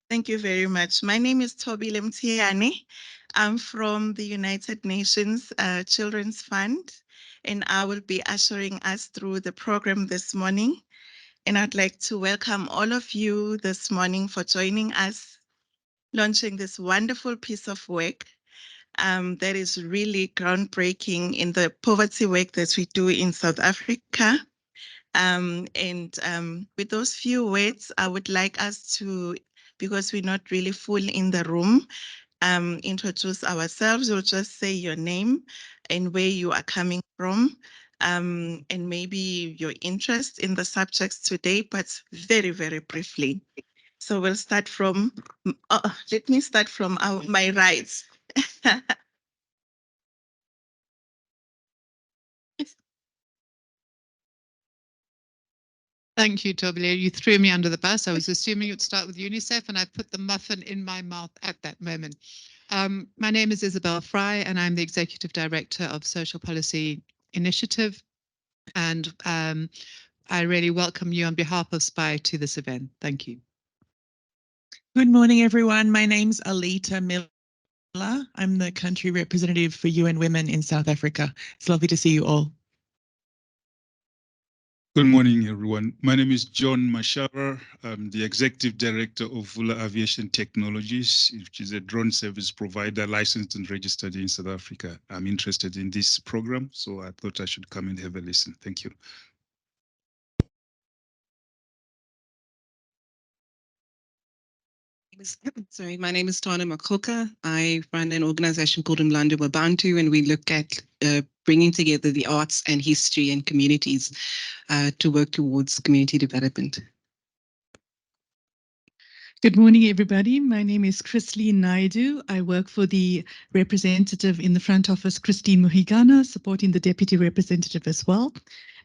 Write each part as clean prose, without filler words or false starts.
Thank you very much. My name is Toby Lemtiani. I'm from the United Nations Children's Fund, and I will be ushering us through the program this morning. And I'd like to welcome all of you this morning for joining us, launching this wonderful piece of work that is really groundbreaking in the poverty work that we do in South Africa. With those few words, I would like us to, because we're not really full in the room, introduce ourselves. We'll just say your name and where you are coming from, and maybe your interest in the subjects today, but very, very briefly. So we'll start from, let me start from my right. Thank you, Toby. You threw me under the bus. I was assuming you'd start with UNICEF, and I put the muffin in my mouth at that moment. My name is Isabel Fry, and I'm the Executive Director of Social Policy Initiative. And I really welcome you on behalf of SPI to this event. Thank you. Good morning, everyone. My name's Alita Miller. I'm the country representative for UN Women in South Africa. It's lovely to see you all. Good morning, everyone. My name is John Mashara. I'm the Executive Director of Vula Aviation Technologies, which is a drone service provider licensed and registered in South Africa. I'm interested in this program, so I thought I should come and have a listen. Thank you. Sorry, my name is Tana Makoka. I run an organization called Umlando Wabantu, and we look at bringing together the arts and history and communities to work towards community development. Good morning, everybody. My name is Christine Naidu. I work for the representative in the front office, Christine Muhigana, supporting the deputy representative as well.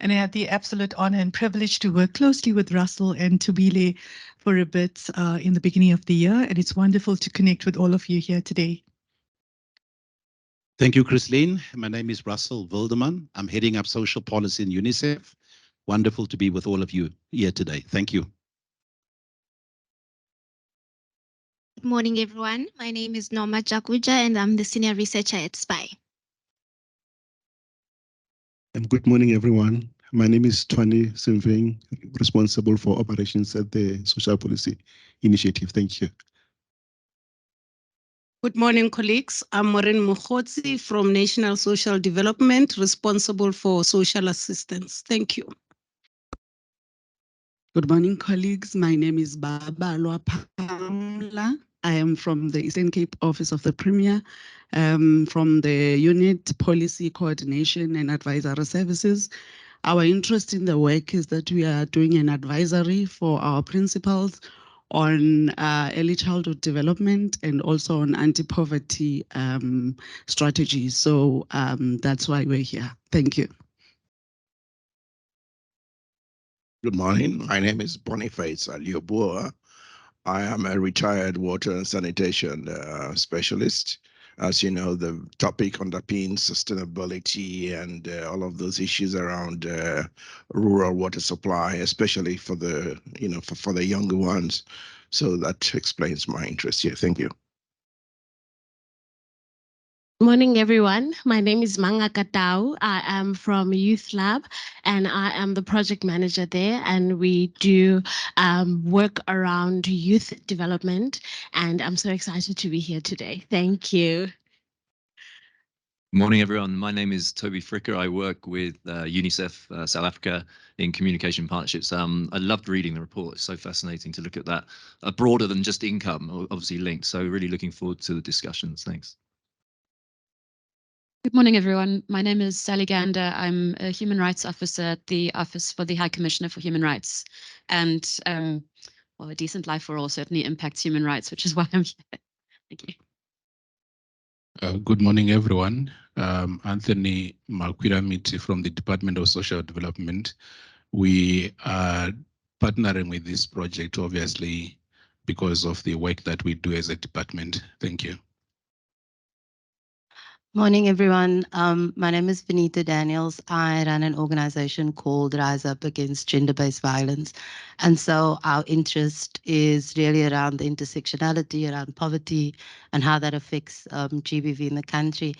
And I had the absolute honor and privilege to work closely with Russell and Tubile for a bit in the beginning of the year. And it's wonderful to connect with all of you here today. Thank you, Christine. My name is Russell Wilderman. I'm heading up social policy in UNICEF. Wonderful to be with all of you here today. Thank you. Good morning, everyone. My name is Norma Jakuja, and I'm the senior researcher at SPI. Good morning, everyone. My name is Tony Simving, responsible for operations at the Social Policy Initiative. Thank you. Good morning, colleagues. I'm Maureen Mukhotsi from National Social Development, responsible for social assistance. Thank you. Good morning, colleagues. My name is Babalwa Pamla. I am from the Eastern Cape Office of the Premier, from the Unit Policy Coordination and Advisory Services. Our interest in the work is that we are doing an advisory for our principals on early childhood development and also on anti-poverty strategies. So that's why we're here. Thank you. Good morning. My name is Boniface Aliobua. I am a retired water and sanitation specialist. As you know, the topic underpins sustainability and all of those issues around rural water supply, especially for the for the younger ones. So that explains my interest here. Thank you. Morning, everyone. My name is Manga Katau. I am from Youth Lab, and I am the project manager there. And we do work around youth development. And I'm so excited to be here today. Thank you. Morning, everyone. My name is Toby Fricker. I work with UNICEF South Africa in communication partnerships. I loved reading the report. It's so fascinating to look at that broader than just income, obviously linked. So really looking forward to the discussions. Thanks. Good morning, everyone. My name is Sally Gander. I'm a human rights officer at the Office for the High Commissioner for Human Rights. And well, a decent life for all certainly impacts human rights, which is why I'm here. Thank you. Good morning, everyone. Anthony Malquiramiti from the Department of Social Development. We are partnering with this project, obviously, because of the work that we do as a department. Thank you. Morning, everyone. My name is Benita Daniels. I run an organization called Rise Up Against Gender-Based Violence. And so our interest is really around the intersectionality, around poverty, and how that affects GBV in the country.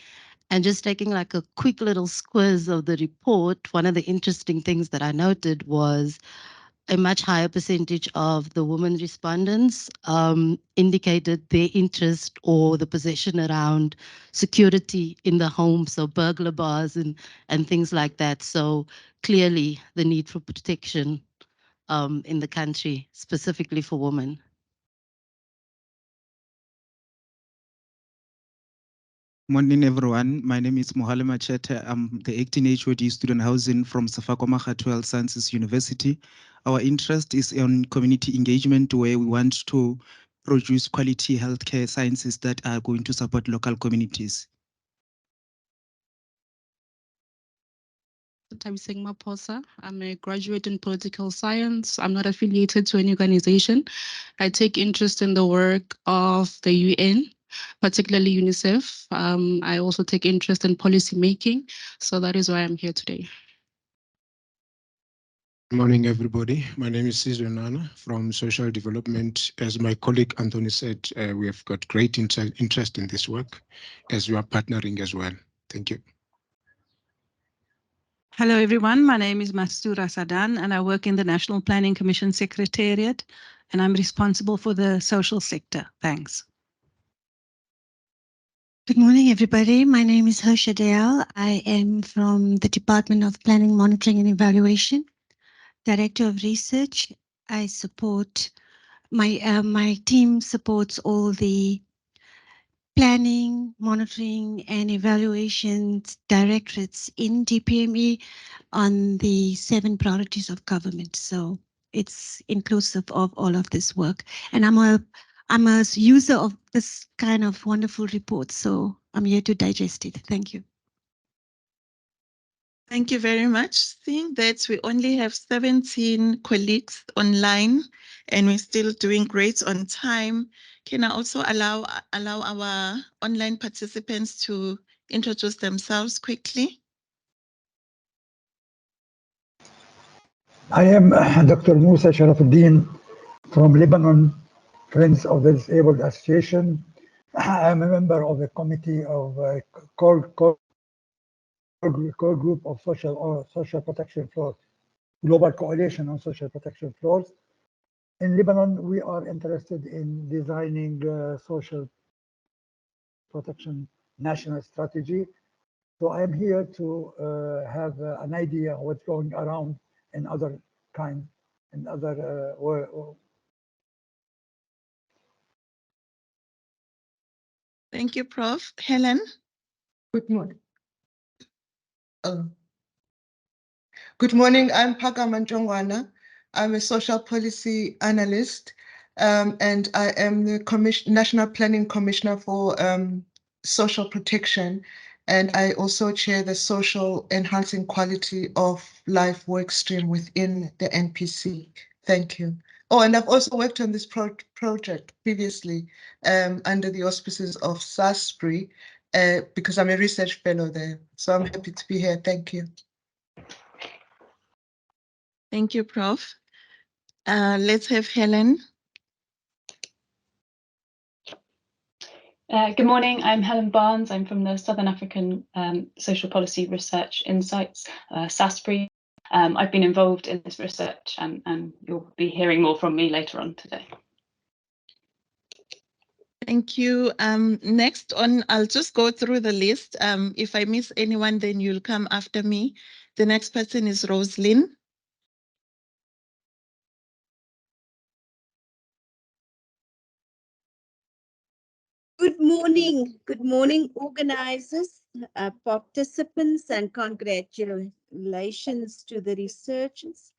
And just taking like a quick little squiz of the report, one of the interesting things that I noted was a much higher percentage of the women respondents indicated their interest or the possession around security in the home, so burglar bars and things like that. So clearly the need for protection in the country, specifically for women. Morning, everyone. My name is Mohale Machete. I'm the acting HOD student housing from Safakoma Health Sciences University. Our interest is on community engagement, where we want to produce quality healthcare sciences that are going to support local communities. Thabiseng Maphosa. I'm a graduate in political science. I'm not affiliated to any organization. I take interest in the work of the UN, particularly UNICEF. I also take interest in policy making. So that is why I'm here today. Morning, everybody. My name is Cesar Nana from Social Development. As my colleague Anthony said, we have got great interest in this work as we are partnering as well. Thank you. Hello, everyone. My name is Mastura Sadan, and I work in the National Planning Commission Secretariat, and I'm responsible for the social sector. Thanks. Good morning, everybody. My name is Hersha Dayal. I am from the Department of Planning, Monitoring and Evaluation, Director of Research. I support my team supports all the planning, monitoring, and evaluations directorates in DPME on the 7 priorities of government. So it's inclusive of all of this work. And I'm a user of this kind of wonderful report, so I'm here to digest it. Thank you. Thank you very much. Seeing that we only have 17 colleagues online and we're still doing great on time, can I also allow our online participants to introduce themselves quickly? I am Dr. Musa Sharafuddin from Lebanon Friends of the Disabled Association. I am a member of the committee of core group of social protection floors, Global Coalition on Social Protection Floors. In Lebanon, we are interested in designing social protection national strategy. So I am here to have an idea of what's going around in other kinds, in other Thank you, Prof. Helen? Good morning. Good morning. I'm Paka Manjongwana. I'm a social policy analyst, and I am the National Planning Commissioner for Social Protection. And I also chair the Social Enhancing Quality of Life work stream within the NPC. Thank you. Oh, and I've also worked on this project previously under the auspices of SASPRI because I'm a research fellow there. So I'm happy to be here. Thank you. Thank you, Prof. Let's have Helen. Good morning, I'm Helen Barnes. I'm from the Southern African Social Policy Research Insights, SASPRI. I've been involved in this research and you'll be hearing more from me later on today. Thank you. Next on, I'll just go through the list. If I miss anyone, then you'll come after me. The next person is Roslyn. Good morning, organizers, participants, and congratulations to the researchers.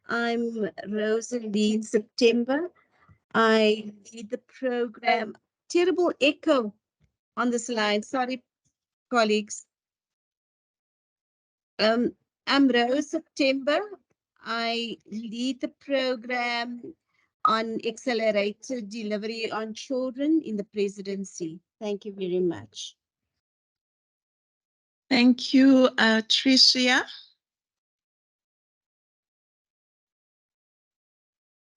I'm Rosalie September. I lead the program. Terrible echo on this line. Sorry, colleagues. I'm Rose September. I lead the program on accelerated delivery on children in the presidency. Thank you very much. Thank you, Tricia.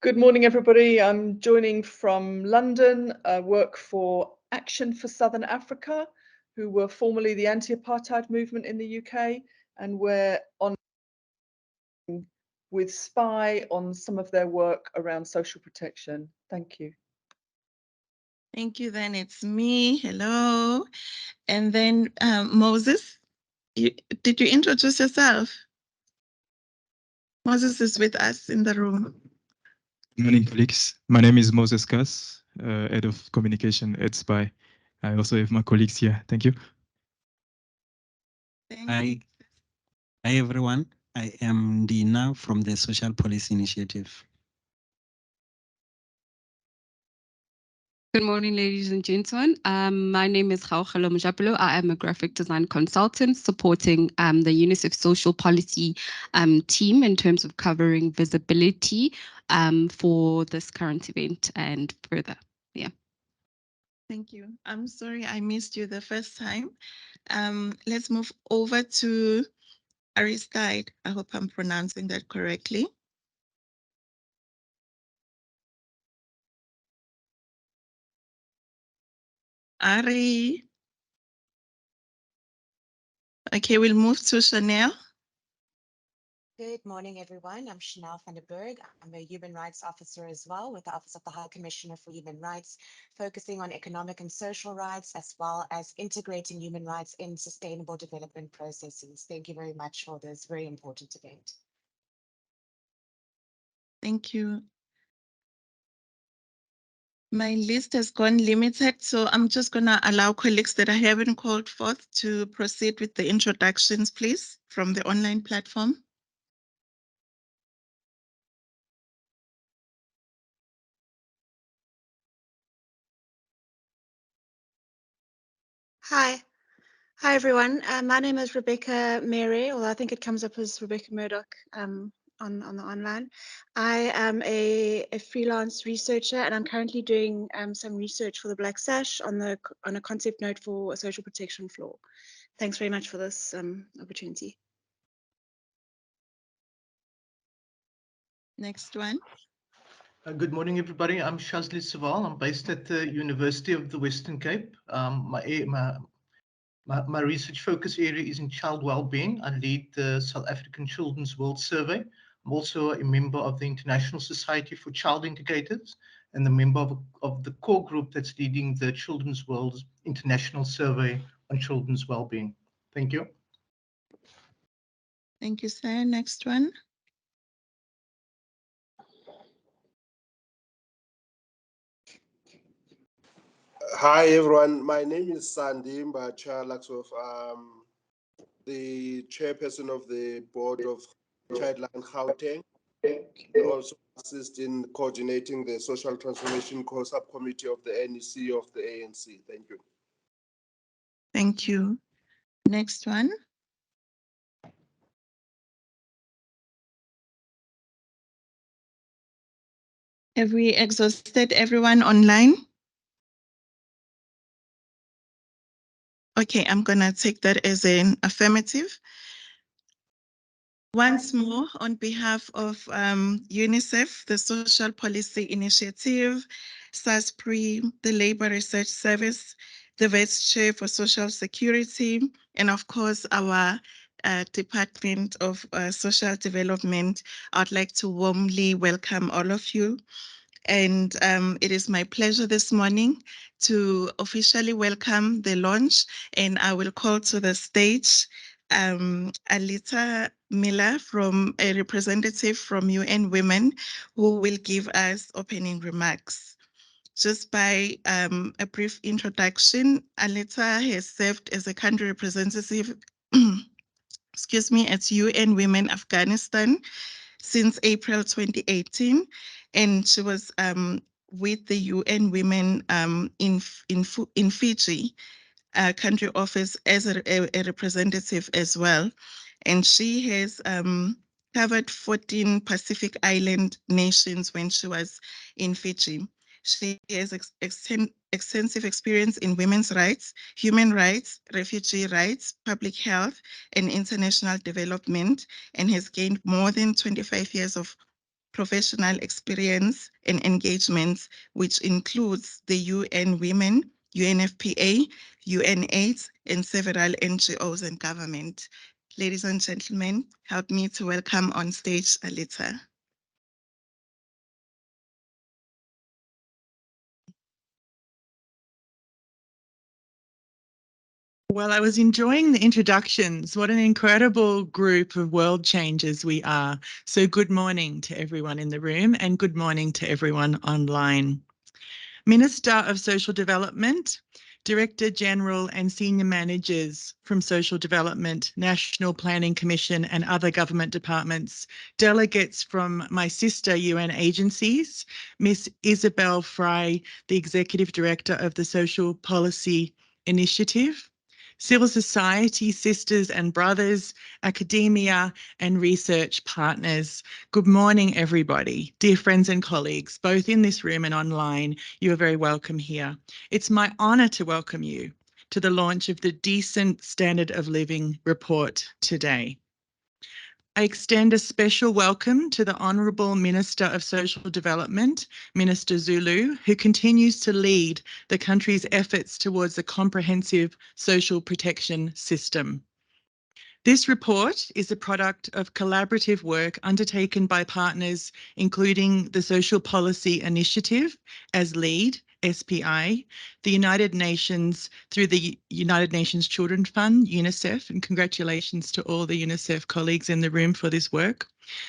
Good morning, everybody. I'm joining from London. I work for Action for Southern Africa, who were formerly the anti-apartheid movement in the UK, and we're on with SPY on some of their work around social protection. Thank you. Thank you. Then it's me. Hello. And then Moses, did you introduce yourself? Moses is with us in the room. Good morning, colleagues. My name is Moses Kass, Head of Communication at SPY. I also have my colleagues here. Thank you. Hi everyone. I am Dina from the Social Policy Initiative. Good morning, ladies and gentlemen. My name is Raugelo Mojapelo. I am a graphic design consultant supporting the UNICEF social policy team in terms of covering visibility for this current event and further. Yeah. Thank you. I'm sorry I missed you the first time. Let's move over to Aristide. I hope I'm pronouncing that correctly. Ari. Okay, we'll move to Chanel. Good morning, everyone. I'm Chanel van der Berg. I'm a human rights officer as well with the Office of the High Commissioner for Human Rights, focusing on economic and social rights, as well as integrating human rights in sustainable development processes. Thank you very much for this very important event. Thank you. My list has gone limited, so I'm just going to allow colleagues that I haven't called forth to proceed with the introductions, please, from the online platform. Hi. Hi, everyone. My name is Rebecca Mary, although I think it comes up as Rebecca Murdoch on the online. I am a freelance researcher, and I'm currently doing some research for the Black Sash on a concept note for a social protection flaw. Thanks very much for this opportunity. Next one. Good morning, everybody. I'm Shazli Saval. I'm based at the University of the Western Cape. My research focus area is in child well-being. I lead the South African Children's World Survey. I'm also a member of the International Society for Child Indicators and the member of the core group that's leading the Children's World International Survey on Children's Well-being. Thank you. Thank you, sir. Next one. Hi, everyone. My name is Sandy Mbacha Laxof. The chairperson of the board of Childline Gauteng, and also assist in coordinating the social transformation core subcommittee of the NEC of the ANC. Thank you. Thank you. Next one. Have we exhausted everyone online? Okay, I'm going to take that as an affirmative. Once more, on behalf of UNICEF, the Social Policy Initiative, SASPRI, the Labour Research Service, the Vice Chair for Social Security, and of course, our Department of Social Development, I'd like to warmly welcome all of you. And it is my pleasure this morning to officially welcome the launch, and I will call to the stage Alita Miller, from a representative from UN Women, who will give us opening remarks. Just by a brief introduction, Alita has served as a country representative excuse me, at UN Women Afghanistan since April 2018, and she was with the UN Women in Fiji country office as a representative as well. And she has covered 14 Pacific Island nations when she was in Fiji. She has extensive experience in women's rights, human rights, refugee rights, public health, and international development, and has gained more than 25 years of professional experience and engagements, which includes the UN Women, UNFPA, UNAIDS, and several NGOs and government. Ladies and gentlemen, help me to welcome on stage Alita. Well, I was enjoying the introductions. What an incredible group of world changers we are. So good morning to everyone in the room and good morning to everyone online. Minister of Social Development, Director General and Senior Managers from Social Development, National Planning Commission and other government departments, delegates from my sister UN agencies, Miss Isabel Fry, the Executive Director of the Social Policy Initiative, civil society sisters and brothers, academia and research partners. Good morning, everybody. Dear friends and colleagues, both in this room and online, you are very welcome here. It's my honour to welcome you to the launch of the Decent Standard of Living report today. I extend a special welcome to the Honourable Minister of Social Development, Minister Zulu, who continues to lead the country's efforts towards a comprehensive social protection system. This report is a product of collaborative work undertaken by partners including the Social Policy Initiative as lead, SPI, the United Nations through the United Nations Children Fund, UNICEF, and congratulations to all the UNICEF colleagues in the room for this work,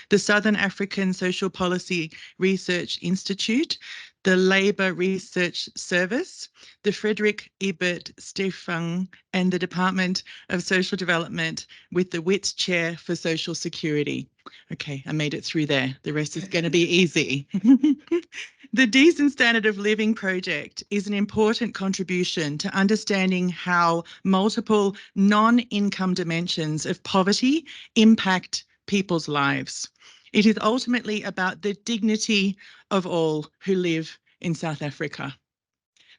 the Southern African Social Policy Research Institute, the Labour Research Service, the Frederick Ebert Stiftung, and the Department of Social Development with the WITS Chair for Social Security. Okay, I made it through there. The rest is going to be easy. The Decent Standard of Living project is an important contribution to understanding how multiple non-income dimensions of poverty impact people's lives. It is ultimately about the dignity of all who live in South Africa.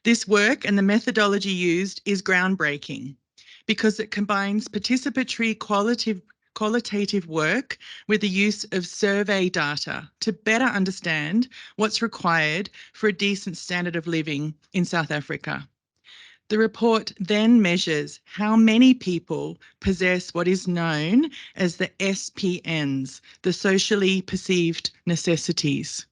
This work and the methodology used is groundbreaking because it combines participatory qualitative work with the use of survey data to better understand what's required for a decent standard of living in South Africa. The report then measures how many people possess what is known as the SPNs, the socially perceived necessities.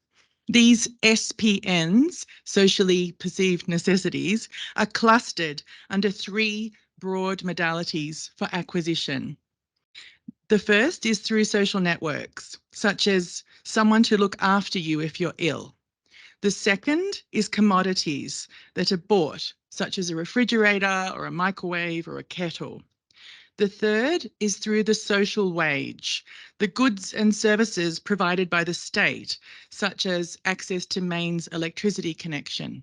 These SPNs, socially perceived necessities, are clustered under three broad modalities for acquisition. The first is through social networks, such as someone to look after you if you're ill. The second is commodities that are bought, such as a refrigerator or a microwave or a kettle. The third is through the social wage, the goods and services provided by the state, such as access to mains electricity connection.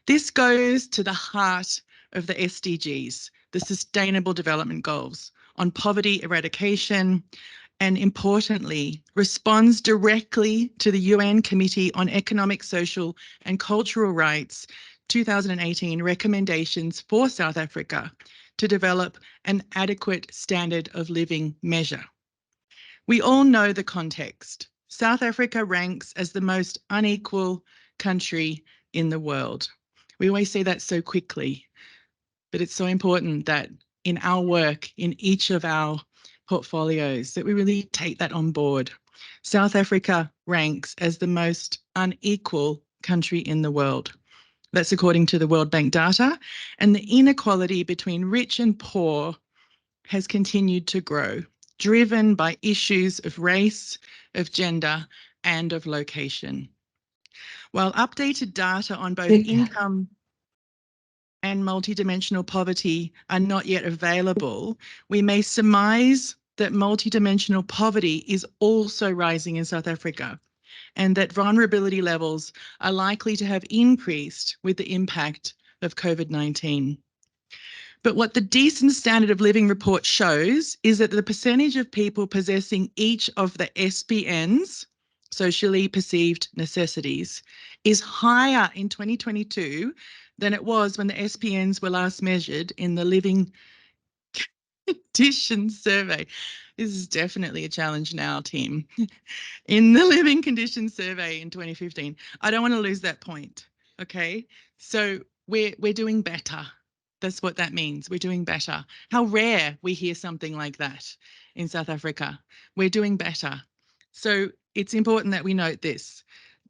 This goes to the heart of the SDGs, the Sustainable Development Goals, on poverty eradication, and importantly, responds directly to the UN Committee on Economic, Social and Cultural Rights 2018 recommendations for South Africa to develop an adequate standard of living measure. We all know the context. South Africa ranks as the most unequal country in the world. We always say that so quickly, but it's so important that in our work, in each of our portfolios, that we really take that on board. South Africa ranks as the most unequal country in the world. That's according to the World Bank data, and the inequality between rich and poor has continued to grow, driven by issues of race, of gender, and of location. While updated data on both income and multidimensional poverty are not yet available, we may surmise that multidimensional poverty is also rising in South Africa, and that vulnerability levels are likely to have increased with the impact of COVID-19. But what the Decent Standard of Living report shows is that the percentage of people possessing each of the SPNs, socially perceived necessities is higher in 2022 than it was when the SPNs were last measured in the Living Conditions Survey. This is definitely a challenge now, team. In the Living Conditions Survey in 2015. I don't want to lose that point, okay? So we're doing better. That's what that means. We're doing better. How rare we hear something like that in South Africa. We're doing better. So it's important that we note this.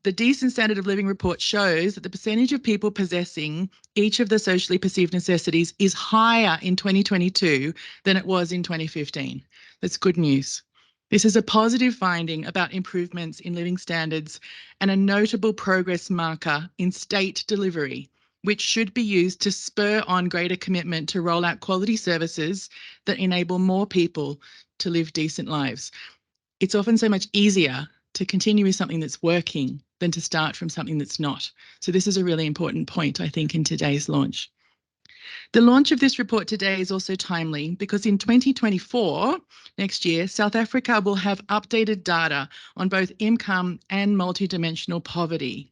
The Decent Standard of Living report shows that the percentage of people possessing each of the socially perceived necessities is higher in 2022 than it was in 2015. That's good news. This is a positive finding about improvements in living standards and a notable progress marker in state delivery, which should be used to spur on greater commitment to roll out quality services that enable more people to live decent lives. It's often so much easier to continue with something that's working than to start from something that's not. So this is a really important point, I think, in today's launch. The launch of this report today is also timely because in 2024, next year, South Africa will have updated data on both income and multidimensional poverty.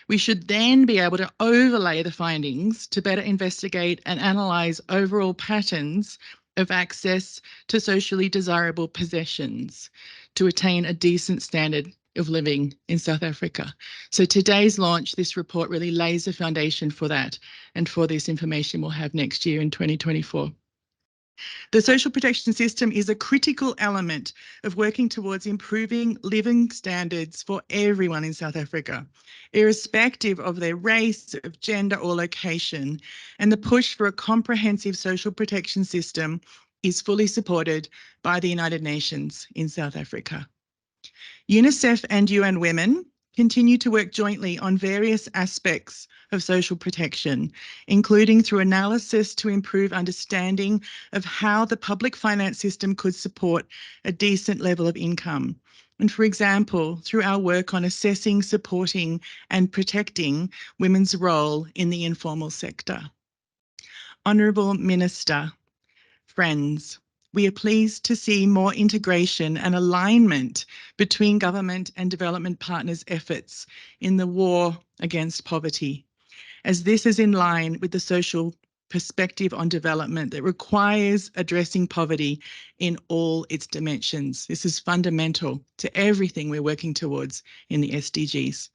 We should then be able to overlay the findings to better investigate and analyse overall patterns of access to socially desirable possessions to attain a decent standard of living in South Africa. So today's launch, this report really lays the foundation for that and for this information we'll have next year in 2024. The social protection system is a critical element of working towards improving living standards for everyone in South Africa, irrespective of their race, of gender or location. And the push for a comprehensive social protection system is fully supported by the United Nations in South Africa. UNICEF and UN Women continue to work jointly on various aspects of social protection, including through analysis to improve understanding of how the public finance system could support a decent level of income. And for example, through our work on assessing, supporting and protecting women's role in the informal sector. Honourable Minister, friends, we are pleased to see more integration and alignment between government and development partners' efforts in the war against poverty, as this is in line with the social perspective on development that requires addressing poverty in all its dimensions. This is fundamental to everything we're working towards in the SDGs.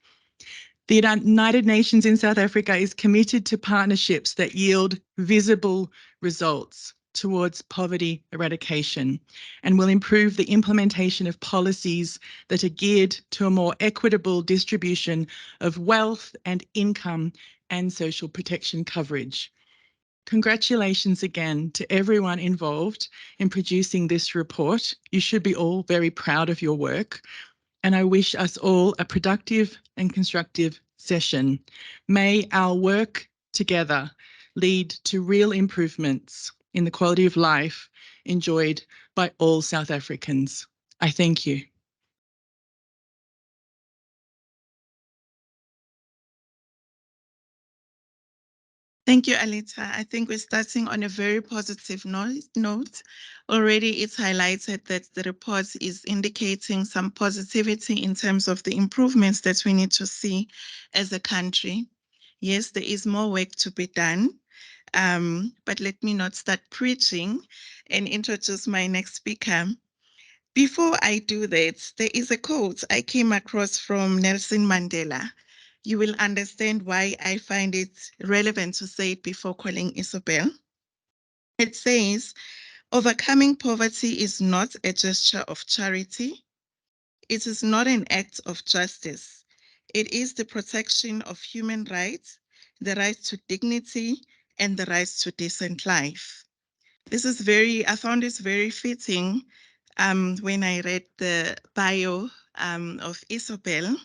The United Nations in South Africa is committed to partnerships that yield visible results towards poverty eradication and will improve the implementation of policies that are geared to a more equitable distribution of wealth and income and social protection coverage. Congratulations again to everyone involved in producing this report. You should be all very proud of your work. And I wish us all a productive and constructive session. May our work together lead to real improvements in the quality of life enjoyed by all South Africans. I thank you. Thank you, Alita. I think we're starting on a very positive note. Already it's highlighted that the report is indicating some positivity in terms of the improvements that we need to see as a country. Yes, there is more work to be done, but let me not start preaching and introduce my next speaker. Before I do that, there is a quote I came across from Nelson Mandela. You will understand why I find it relevant to say it before calling Isabel. It says, overcoming poverty is not a gesture of charity. It is not an act of justice. It is the protection of human rights, the right to dignity, and the right to decent life. I found this very fitting when I read the bio of Isabel.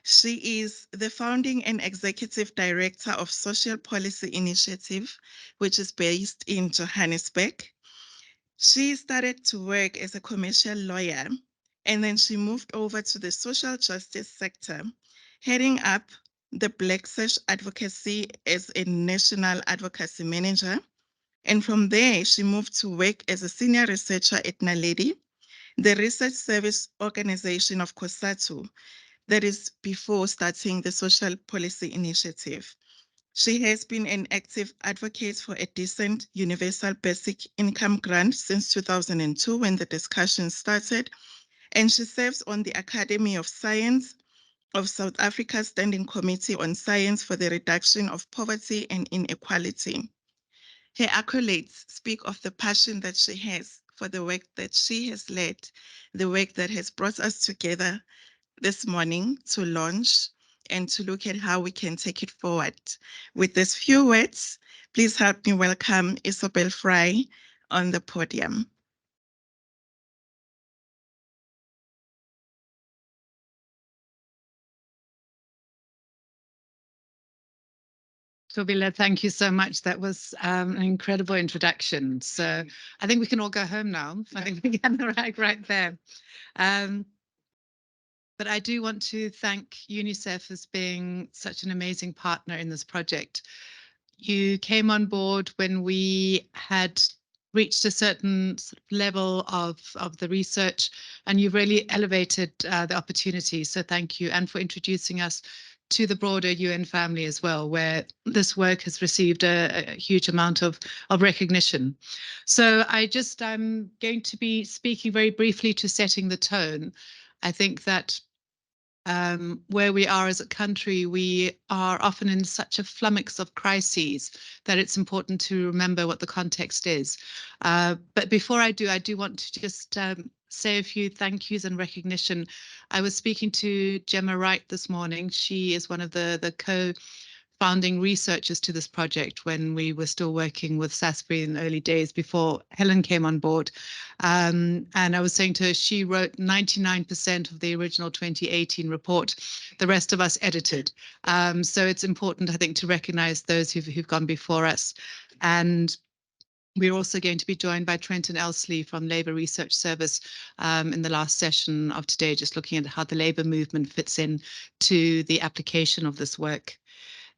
She is the founding and executive director of Social Policy Initiative, which is based in Johannesburg. She started to work as a commercial lawyer, and then she moved over to the social justice sector, heading up the Black Search Advocacy as a national advocacy manager. And from there, she moved to work as a senior researcher at Naledi, the research service organization of COSATU, that is before starting the social policy initiative. She has been an active advocate for a decent universal basic income grant since 2002 when the discussion started, and she serves on the Academy of Science of South Africa's Standing Committee on Science for the Reduction of Poverty and Inequality. Her accolades speak of the passion that she has for the work that she has led, the work that has brought us together this morning to launch and to look at how we can take it forward. With these few words, please help me welcome Isabel Fry on the podium. Tobile, thank you so much. That was an incredible introduction. So I think we can all go home now. I think we can right there. But I do want to thank UNICEF as being such an amazing partner in this project. You came on board when we had reached a certain sort of level of the research, and you've really elevated the opportunity. So thank you, and for introducing us to the broader UN family as well, where this work has received a huge amount of recognition. So I'm going to be speaking very briefly to setting the tone. I think that where we are as a country, we are often in such a flummox of crises that it's important to remember what the context is. But before I do want to just say a few thank yous and recognition. I was speaking to Gemma Wright this morning. She is one of the co-founding researchers to this project when we were still working with Sasbury in the early days before Helen came on board. And I was saying to her, she wrote 99% of the original 2018 report. The rest of us edited. So it's important, I think, to recognize those who've gone before us. And we're also going to be joined by Trenton Elsley from Labour Research Service in the last session of today, just looking at how the labour movement fits in to the application of this work.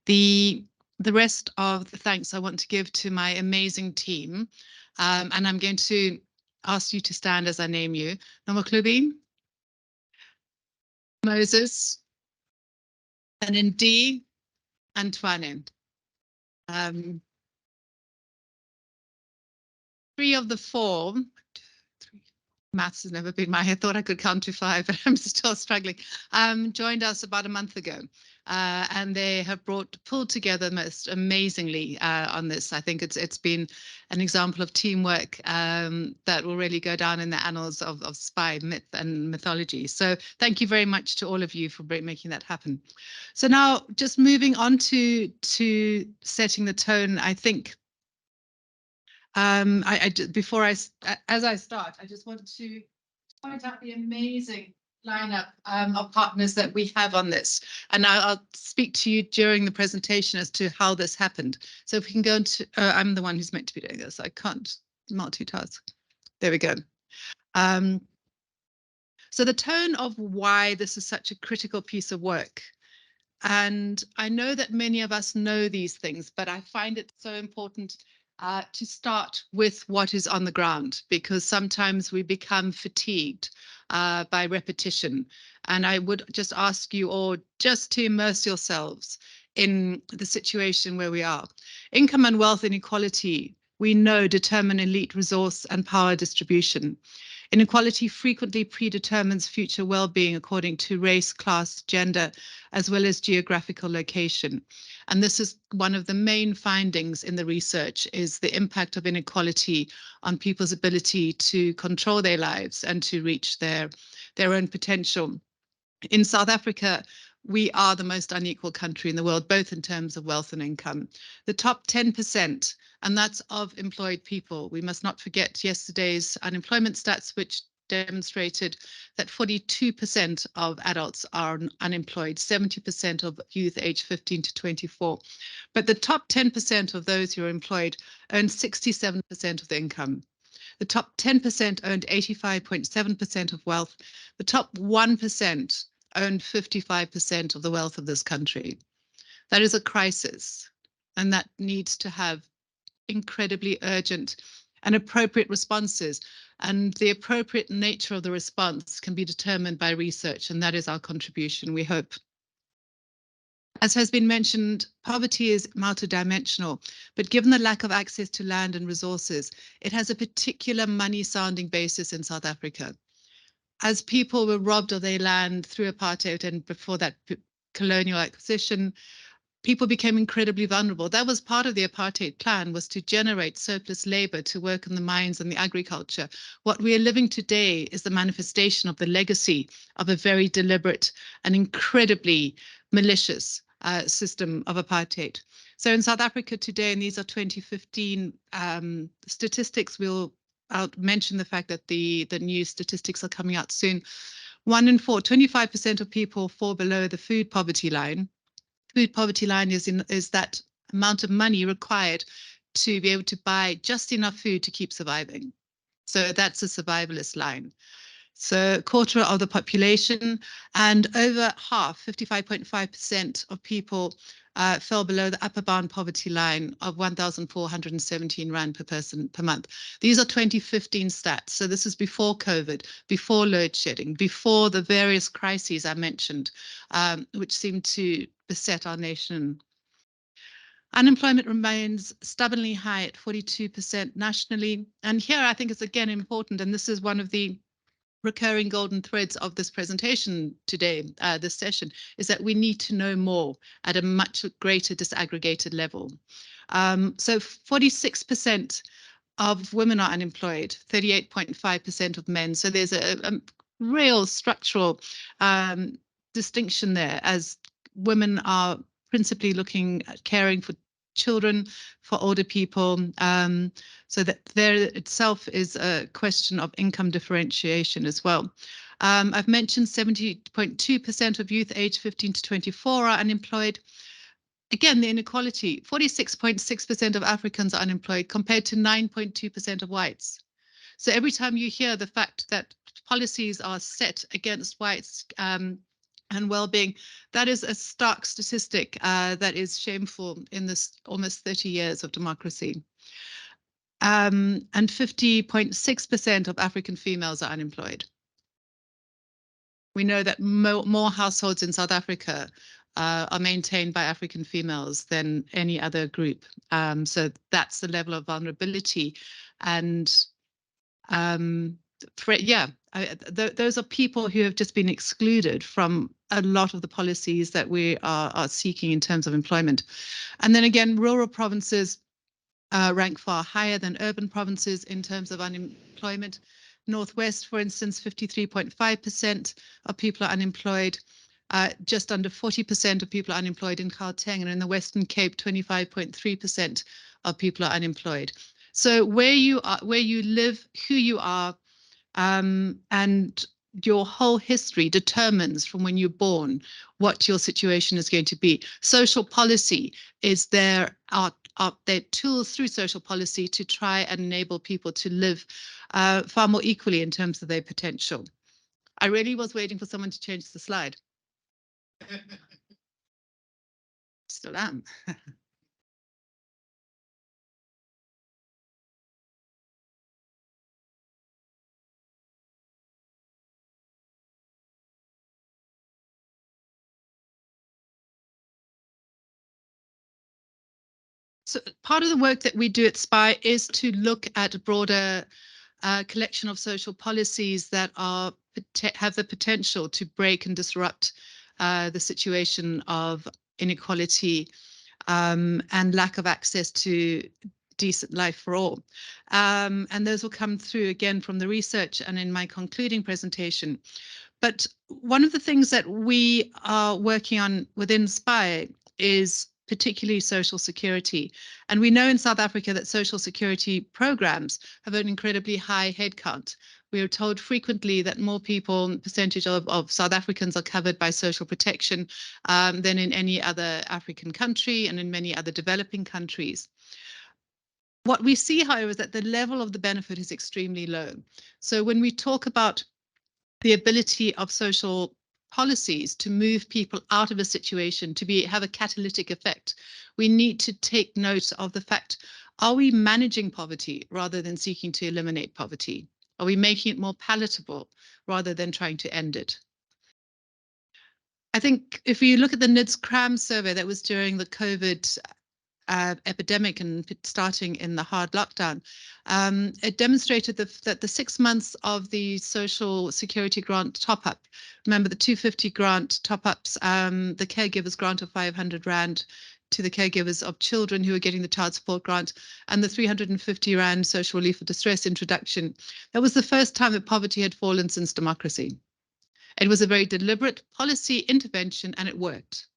The rest of the thanks I want to give to my amazing team, and I'm going to ask you to stand as I name you. Nomaklubi, Moses, and in D, Antoine. Three of the four, maths has never been I thought I could count to 5, but I'm still struggling, joined us about a month ago. And they have pulled together most amazingly on this. I think it's been an example of teamwork that will really go down in the annals of spy myth and mythology. So thank you very much to all of you for making that happen. So now just moving on to setting the tone, I think as I start, I just want to point out the amazing lineup of partners that we have on this. And I'll speak to you during the presentation as to how this happened. So if we can go into, I'm the one who's meant to be doing this. I can't multitask. There we go. So the tone of why this is such a critical piece of work. And I know that many of us know these things, but I find it so important to start with what is on the ground, because sometimes we become fatigued by repetition. And I would just ask you all just to immerse yourselves in the situation where we are. Income and wealth inequality, we know, determine elite resource and power distribution. Inequality frequently predetermines future well-being according to race, class, gender, as well as geographical location. And this is one of the main findings in the research, is the impact of inequality on people's ability to control their lives and to reach their own potential. In South Africa, we are the most unequal country in the world, both in terms of wealth and income. The top 10%, and that's of employed people. We must not forget yesterday's unemployment stats, which demonstrated that 42% of adults are unemployed, 70% of youth aged 15 to 24. But the top 10% of those who are employed earn 67% of the income. The top 10% owned 85.7% of wealth. The top 1% owned 55% of the wealth of this country. That is a crisis, and that needs to have incredibly urgent and appropriate responses. And the appropriate nature of the response can be determined by research, and that is our contribution, we hope. As has been mentioned, poverty is multidimensional, but given the lack of access to land and resources, it has a particular money-sounding basis in South Africa. As people were robbed of their land through apartheid and before that colonial acquisition, people became incredibly vulnerable. That was part of the apartheid plan, was to generate surplus labor to work in the mines and the agriculture. What we are living today is the manifestation of the legacy of a very deliberate and incredibly malicious system of apartheid. So in South Africa today, and these are 2015 statistics, I'll mention the fact that the new statistics are coming out soon. 1 in 4, 25% of people fall below the food poverty line. Food poverty line is that amount of money required to be able to buy just enough food to keep surviving. So that's a survivalist line. So a quarter of the population and over half, 55.5% of people fell below the upper bound poverty line of 1,417 Rand per person per month. These are 2015 stats. So this is before COVID, before load shedding, before the various crises I mentioned, which seem to beset our nation. Unemployment remains stubbornly high at 42% nationally. And here I think it's again important, and this is one of the recurring golden threads of this presentation today, this session, is that we need to know more at a much greater disaggregated level. So 46% of women are unemployed, 38.5% of men. So there's a real structural distinction there, as women are principally looking at caring for children, for older people. So that there itself is a question of income differentiation as well. I've mentioned 70.2% of youth aged 15 to 24 are unemployed. Again, the inequality, 46.6% of Africans are unemployed compared to 9.2% of whites. So every time you hear the fact that policies are set against whites and well-being, that is a stark statistic that is shameful in this almost 30 years of democracy. And 50.6% of African females are unemployed. We know that more households in South Africa are maintained by African females than any other group. So that's the level of vulnerability. And those are people who have just been excluded from a lot of the policies that we are seeking in terms of employment. And then again, rural provinces rank far higher than urban provinces in terms of unemployment. Northwest, for instance, 53.5% of people are unemployed. Just under 40% of people are unemployed in Gauteng, and in the Western Cape, 25.3% of people are unemployed. So where you are, where you live, who you are, and your whole history determines from when you're born what your situation is going to be. Social policy is there tools through social policy to try and enable people to live far more equally in terms of their potential. I really was waiting for someone to change the slide. Still am. So part of the work that we do at SPY is to look at a broader collection of social policies that have the potential to break and disrupt the situation of inequality and lack of access to decent life for all. And those will come through again from the research and in my concluding presentation. But one of the things that we are working on within SPY is particularly social security. And we know in South Africa that social security programs have an incredibly high headcount. We are told frequently that more people, percentage of South Africans are covered by social protection than in any other African country and in many other developing countries. What we see, however, is that the level of the benefit is extremely low. So when we talk about the ability of social policies to move people out of a situation, to have a catalytic effect, we need to take note of the fact Are we managing poverty rather than seeking to eliminate poverty? Are we making it more palatable rather than trying to end it? I think if you look at the NIDS CRAM survey that was during the COVID epidemic and starting in the hard lockdown, it demonstrated that the 6 months of the social security grant top-up, remember the 250 grant top-ups, the caregivers grant of 500 Rand to the caregivers of children who are getting the child support grant, and the 350 Rand social relief of distress introduction, that was the first time that poverty had fallen since democracy. It was a very deliberate policy intervention and it worked.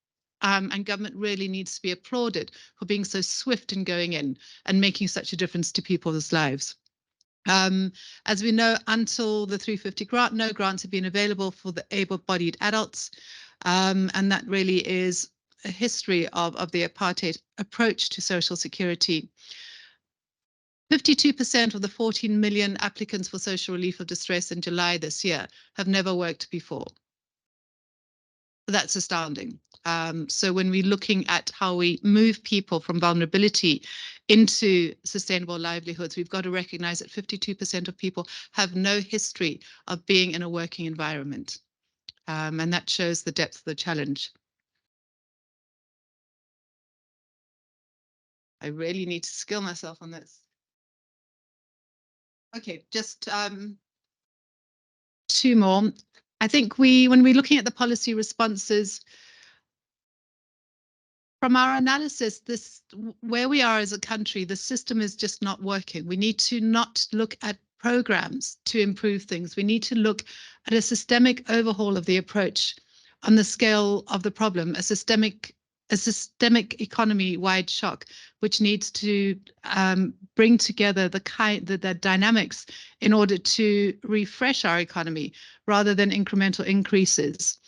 And government really needs to be applauded for being so swift in going in and making such a difference to people's lives. As we know, until the 350 grant, no grants have been available for the able-bodied adults. And that really is a history of the apartheid approach to social security. 52% of the 14 million applicants for social relief of distress in July this year have never worked before. That's astounding. So when we're looking at how we move people from vulnerability into sustainable livelihoods, we've got to recognize that 52% of people have no history of being in a working environment. And that shows the depth of the challenge. I really need to skill myself on this. Okay, just 2 more. I think when we're looking at the policy responses, from our analysis, where we are as a country, the system is just not working. We need to not look at programs to improve things. We need to look at a systemic overhaul of the approach on the scale of the problem, a systemic economy-wide shock, which needs to bring together the dynamics in order to refresh our economy rather than incremental increases.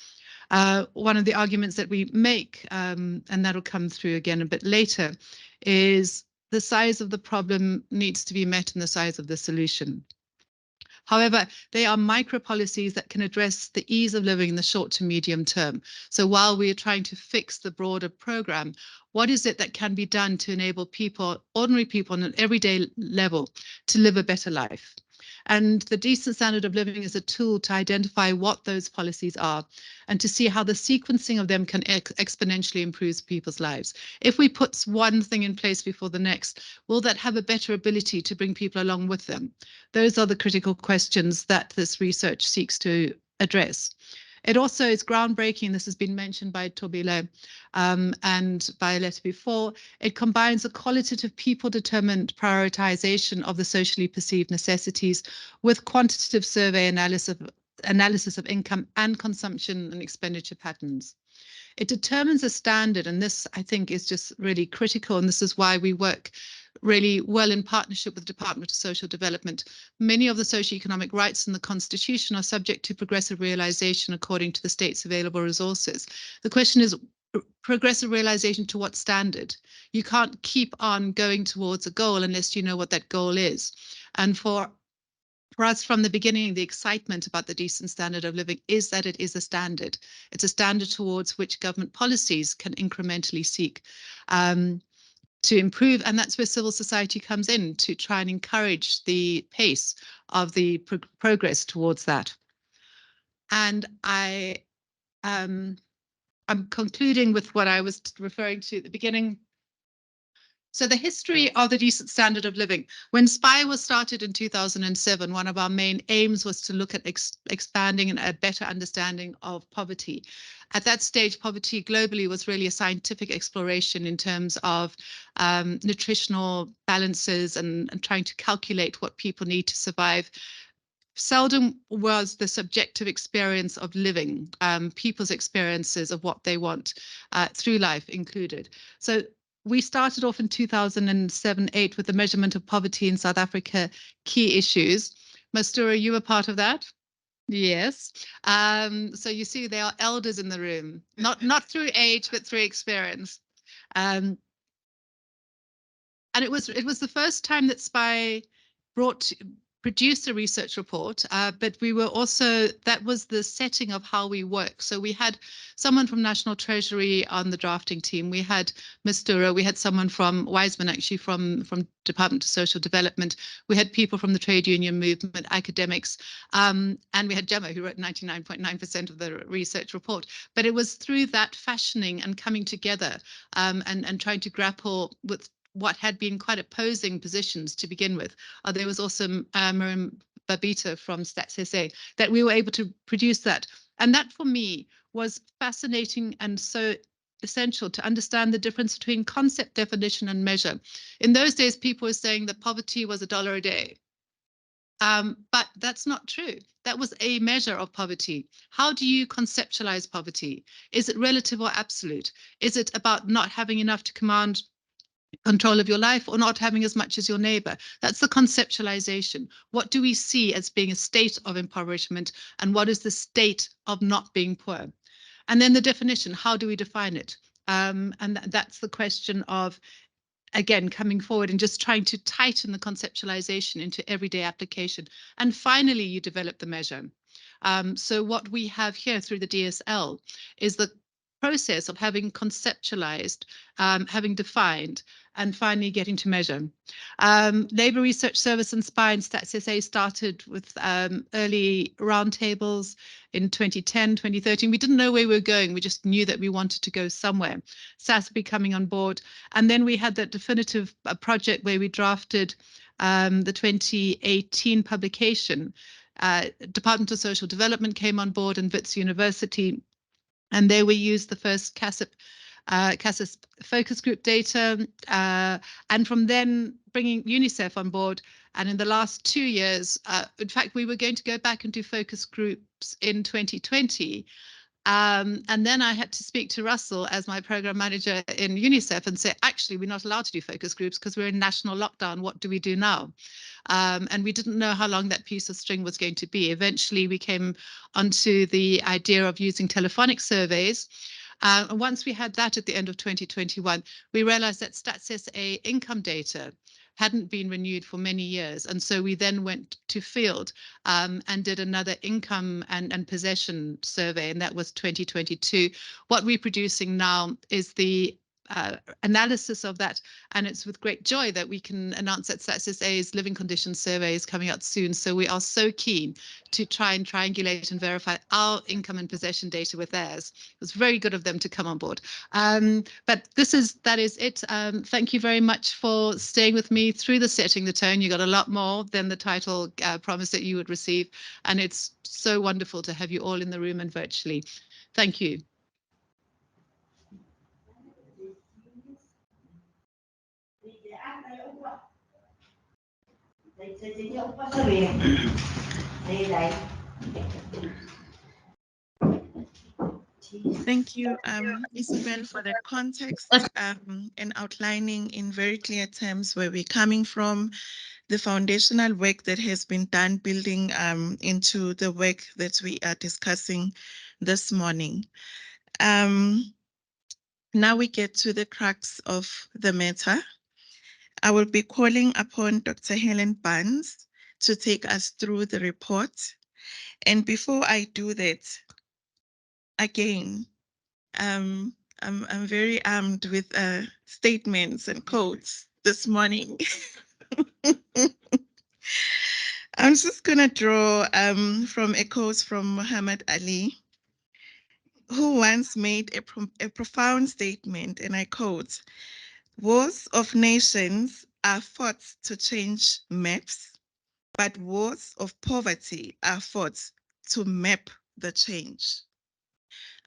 One of the arguments that we make, and that'll come through again a bit later, is the size of the problem needs to be met in the size of the solution. However, they are micro policies that can address the ease of living in the short to medium term. So while we are trying to fix the broader program, what is it that can be done to enable people, ordinary people on an everyday level, to live a better life? And the decent standard of living is a tool to identify what those policies are and to see how the sequencing of them can exponentially improve people's lives. If we put one thing in place before the next, will that have a better ability to bring people along with them? Those are the critical questions that this research seeks to address. It also is groundbreaking. This has been mentioned by Tobile and by Aletta before. It combines a qualitative people-determined prioritization of the socially perceived necessities with quantitative survey analysis of income and consumption and expenditure patterns. It determines a standard, and this, I think, is just really critical, and this is why we work really well in partnership with the Department of Social Development. Many of the socioeconomic rights in the Constitution are subject to progressive realization according to the state's available resources. The question is, progressive realization to what standard? You can't keep on going towards a goal unless you know what that goal is. And for us, from the beginning, the excitement about the decent standard of living is that it is a standard. It's a standard towards which government policies can incrementally seek to improve. And that's where civil society comes in to try and encourage the pace of the progress towards that. And I'm concluding with what I was referring to at the beginning. So the history of the decent standard of living. When SPI was started in 2007, one of our main aims was to look at expanding and a better understanding of poverty. At that stage, poverty globally was really a scientific exploration in terms of nutritional balances and trying to calculate what people need to survive. Seldom was the subjective experience of living, people's experiences of what they want through life included. So we started off in 2007-8 with the measurement of poverty in South Africa, key issues. Mastura, you were part of that? Yes. So you see there are elders in the room, not through age, but through experience. And it was the first time that SPI brought produced a research report, but we were also, that was the setting of how we work. So we had someone from National Treasury on the drafting team. We had Mistura, we had someone from Wiseman, actually from Department of Social Development. We had people from the trade union movement, academics, and we had Gemma, who wrote 99.9% of the research report. But it was through that fashioning and coming together and trying to grapple with what had been quite opposing positions to begin with. There was also Miriam Babita from Stats SA, that we were able to produce that. And that for me was fascinating and so essential to understand the difference between concept, definition, and measure. In those days, people were saying that poverty was $1 a day. But that's not true. That was a measure of poverty. How do you conceptualize poverty? Is it relative or absolute? Is it about not having enough to command control of your life or not having as much as your neighbor? That's the conceptualization. What do we see as being a state of impoverishment, and what is the state of not being poor? And then the definition, how do we define it? And that's the question of, again, coming forward and just trying to tighten the conceptualization into everyday application. And finally, you develop the measure. So what we have here through the DSL is the process of having conceptualized, having defined, and finally getting to measure. Labour Research Service and SPI and Stats SA started with early roundtables in 2010, 2013. We didn't know where we were going. We just knew that we wanted to go somewhere. SASB coming on board. And then we had that definitive project where we drafted the 2018 publication. Department of Social Development came on board and Wits University. And there we used the first CASAS focus group data, and from then bringing UNICEF on board. And in the last 2 years, in fact, we were going to go back and do focus groups in 2020. And then I had to speak to Russell as my program manager in UNICEF and say, actually, we're not allowed to do focus groups because we're in national lockdown. What do we do now? And we didn't know how long that piece of string was going to be. Eventually, we came onto the idea of using telephonic surveys. And once we had that at the end of 2021, we realized that Stats SA income data hadn't been renewed for many years. And so we then went to field and did another income and possession survey, and that was 2022. What we're producing now is the analysis of that, and it's with great joy that we can announce that Stats SA's living conditions survey is coming out soon. So we are so keen to try and triangulate and verify our income and possession data with theirs. It was very good of them to come on board. But that is it. Thank you very much for staying with me through the setting the tone. You got a lot more than the title promised that you would receive, and it's so wonderful to have you all in the room and virtually. Thank you. Thank you, Isabel, for the context and outlining in very clear terms where we're coming from, the foundational work that has been done building into the work that we are discussing this morning. Now we get to the crux of the matter. I will be calling upon Dr. Helen Barnes to take us through the report. And before I do that, again, I'm very armed with statements and quotes this morning. I'm just going to draw from a quote from Muhammad Ali, who once made a profound statement, and I quote, "Wars of nations are fought to change maps, but wars of poverty are fought to map the change."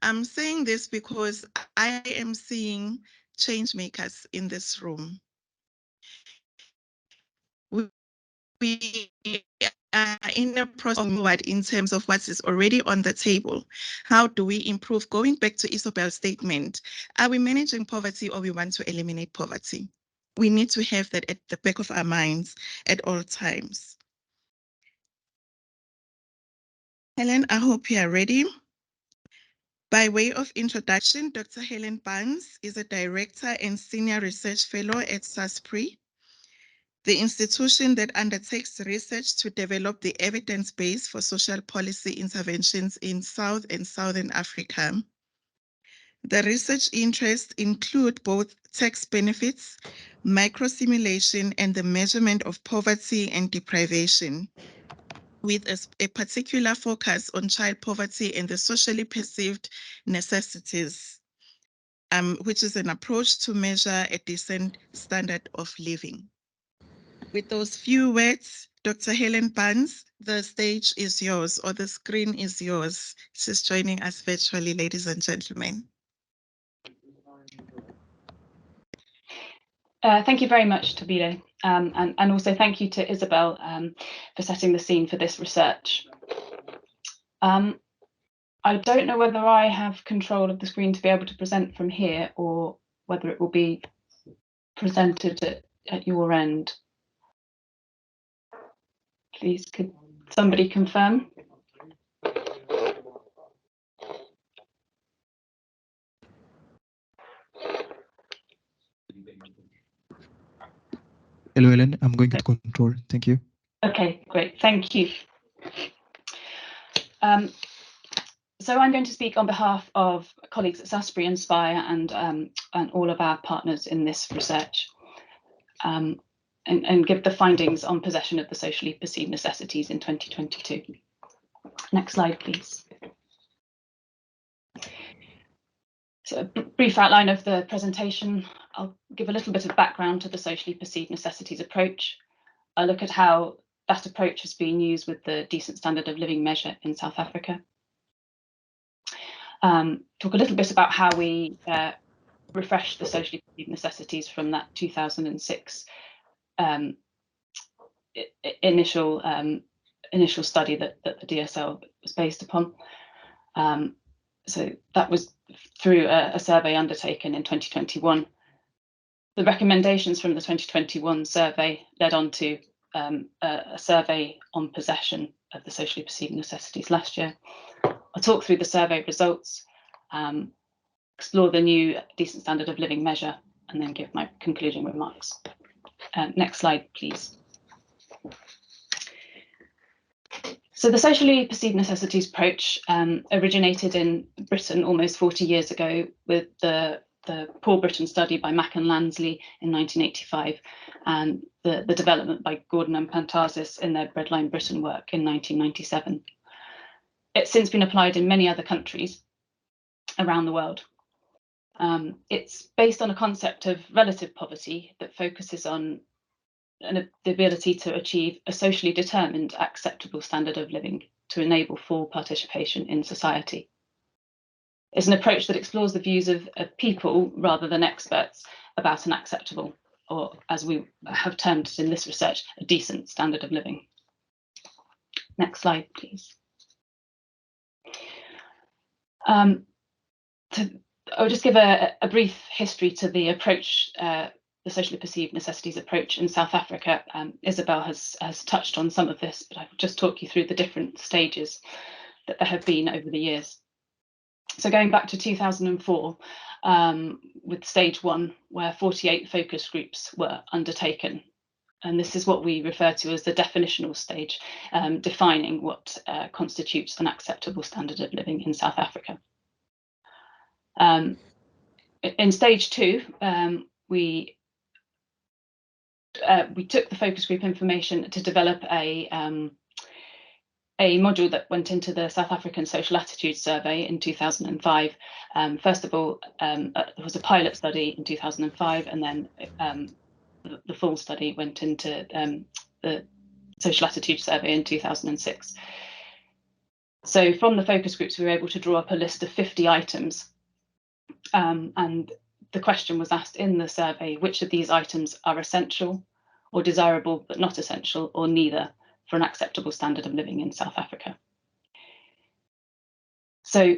I'm saying this because I am seeing change makers in this room. We are in a process forward in terms of what is already on the table. How do we improve? Going back to Isabel's statement, are we managing poverty or we want to eliminate poverty? We need to have that at the back of our minds at all times. Helen, I hope you are ready. By way of introduction, Dr. Helen Barnes is a director and senior research fellow at SASPRI. the institution that undertakes research to develop the evidence base for social policy interventions in South and Southern Africa. The research interests include both tax benefits, microsimulation, and the measurement of poverty and deprivation, with a particular focus on child poverty and the socially perceived necessities, which is an approach to measure a decent standard of living. With those few words, Dr. Helen Barnes, the stage is yours, or the screen is yours. She's joining us virtually, ladies and gentlemen. Thank you very much, Tobile, and also thank you to Isabel for setting the scene for this research. I don't know whether I have control of the screen to be able to present from here or whether it will be presented at your end. Please, could somebody confirm? Hello, Ellen. I'm going to control. Thank you. Okay, great. Thank you. So I'm going to speak on behalf of colleagues at Sasbury Inspire and all of our partners in this research, and give the findings on possession of the socially perceived necessities in 2022. Next slide, please. So a brief outline of the presentation. I'll give a little bit of background to the socially perceived necessities approach. I'll look at how that approach has been used with the decent standard of living measure in South Africa. Talk a little bit about how we refreshed the socially perceived necessities from that 2006 initial study that the DSL was based upon. So that was through a survey undertaken in 2021. The recommendations from the 2021 survey led on to a survey on possession of the socially perceived necessities last year. I'll talk through the survey results, explore the new decent standard of living measure, and then give my concluding remarks. Next slide, please. So the socially perceived necessities approach originated in Britain almost 40 years ago with the Poor Britain study by Mack and Lansley in 1985 and the development by Gordon and Pantazis in their Breadline Britain work in 1997. It's since been applied in many other countries around the world. It's based on a concept of relative poverty that focuses on the ability to achieve a socially determined acceptable standard of living to enable full participation in society. It's an approach that explores the views of people rather than experts about an acceptable, or as we have termed it in this research, a decent standard of living. Next slide, please. I'll just give a brief history to the approach, the socially perceived necessities approach in South Africa. Isabel has touched on some of this, but I'll just talk you through the different stages that there have been over the years. So going back to 2004, with stage 1, where 48 focus groups were undertaken. And this is what we refer to as the definitional stage, defining what constitutes an acceptable standard of living in South Africa. In stage 2, we took the focus group information to develop a module that went into the South African Social Attitude Survey in 2005. First of all, there was a pilot study in 2005, and then the full study went into the Social Attitude Survey in 2006. So from the focus groups, we were able to draw up a list of 50 items. And the question was asked in the survey, which of these items are essential or desirable but not essential, or neither, for an acceptable standard of living in South Africa. So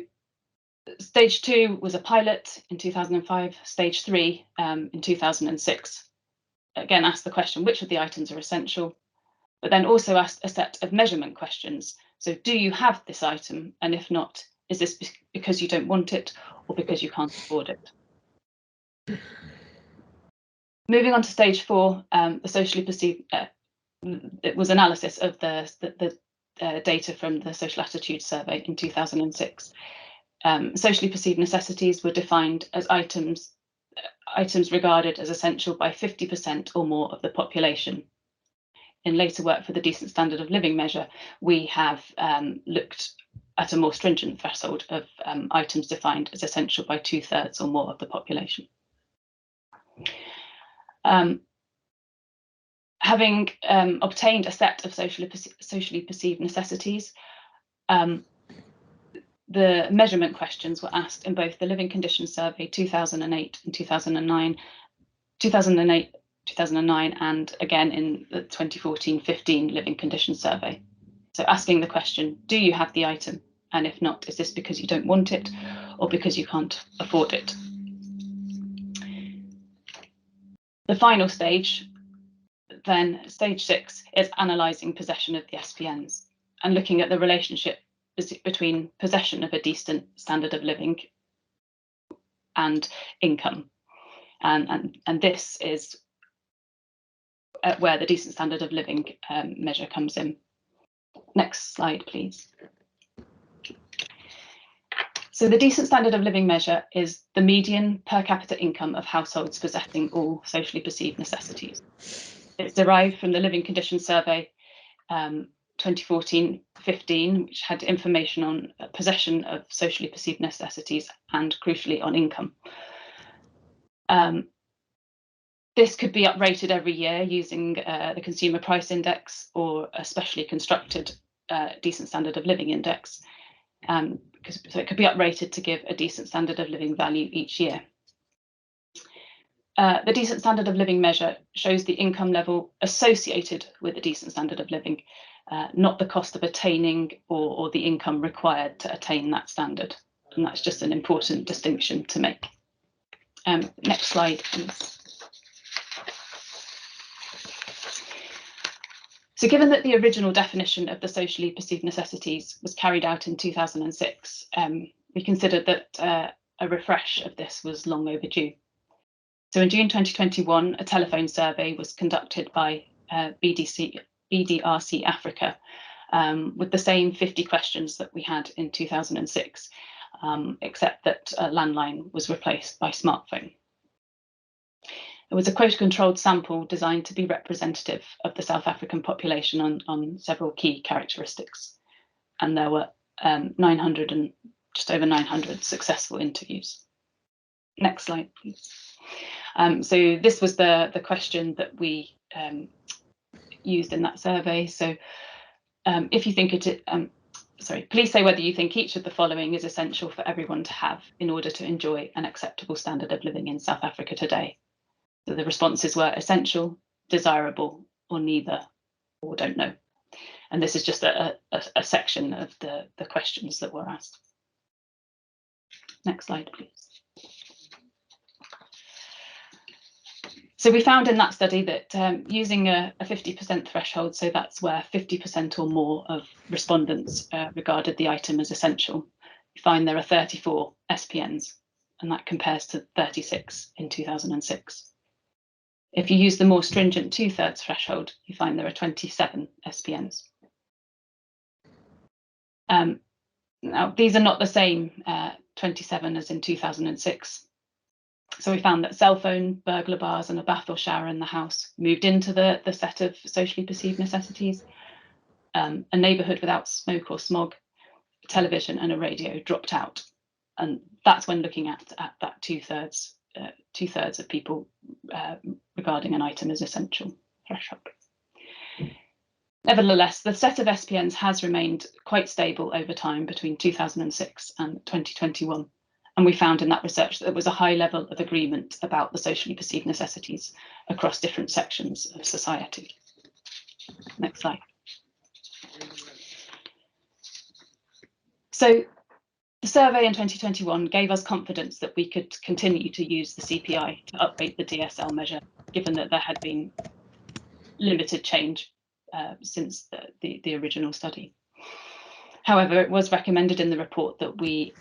stage 2 was a pilot in 2005, stage 3 in 2006. Again, asked the question, which of the items are essential, but then also asked a set of measurement questions. So do you have this item? And if not, is this because you don't want it or because you can't afford it? Moving on to stage 4, the socially perceived, it was analysis of the data from the social attitude survey in 2006. Socially perceived necessities were defined as items regarded as essential by 50% or more of the population. In later work for the Decent Standard of Living measure, we have looked at a more stringent threshold of items defined as essential by 2/3 or more of the population. Having obtained a set of socially perceived necessities, the measurement questions were asked in both the Living Conditions Survey 2008 and 2009, and again in the 2014-15 Living Conditions Survey. So asking the question, do you have the item? And if not, is this because you don't want it or because you can't afford it? The final stage, then stage 6, is analysing possession of the SPNs and looking at the relationship between possession of a decent standard of living and income. And this is where the Decent Standard of Living measure comes in. Next slide, please. So the Decent Standard of Living measure is the median per capita income of households possessing all socially perceived necessities. It's derived from the Living Conditions Survey 2014-15, which had information on possession of socially perceived necessities and, crucially, on income. This could be uprated every year using the Consumer Price Index or a specially constructed Decent Standard of Living Index. So it could be uprated to give a decent standard of living value each year. The Decent Standard of Living measure shows the income level associated with a decent standard of living, not the cost of attaining or the income required to attain that standard. And that's just an important distinction to make. Next slide, please. So given that the original definition of the socially perceived necessities was carried out in 2006, we considered that a refresh of this was long overdue. So in June 2021, a telephone survey was conducted by BDRC Africa with the same 50 questions that we had in 2006, except that a landline was replaced by smartphone. It was a quota-controlled sample designed to be representative of the South African population on several key characteristics. And there were just over 900 successful interviews. Next slide, please. So this was the question that we used in that survey. So if you think please say whether you think each of the following is essential for everyone to have in order to enjoy an acceptable standard of living in South Africa today. So the responses were essential, desirable, or neither, or don't know. And this is just a section of the questions that were asked. Next slide, please. So we found in that study that using a 50% threshold, so that's where 50% or more of respondents regarded the item as essential, you find there are 34 SPNs, and that compares to 36 in 2006. If you use the more stringent 2/3 threshold, you find there are 27 SPNs. Now, these are not the same 27 as in 2006. So we found that cell phone, burglar bars, and a bath or shower in the house moved into the set of socially perceived necessities. A neighbourhood without smoke or smog, a television and a radio dropped out. And that's when looking at that 2/3 of people regarding an item as essential threshold. Nevertheless, the set of SPNs has remained quite stable over time between 2006 and 2021. And we found in that research that there was a high level of agreement about the socially perceived necessities across different sections of society. Next slide. So the survey in 2021 gave us confidence that we could continue to use the CPI to update the DSL measure, given that there had been limited change since the original study. However, it was recommended in the report that we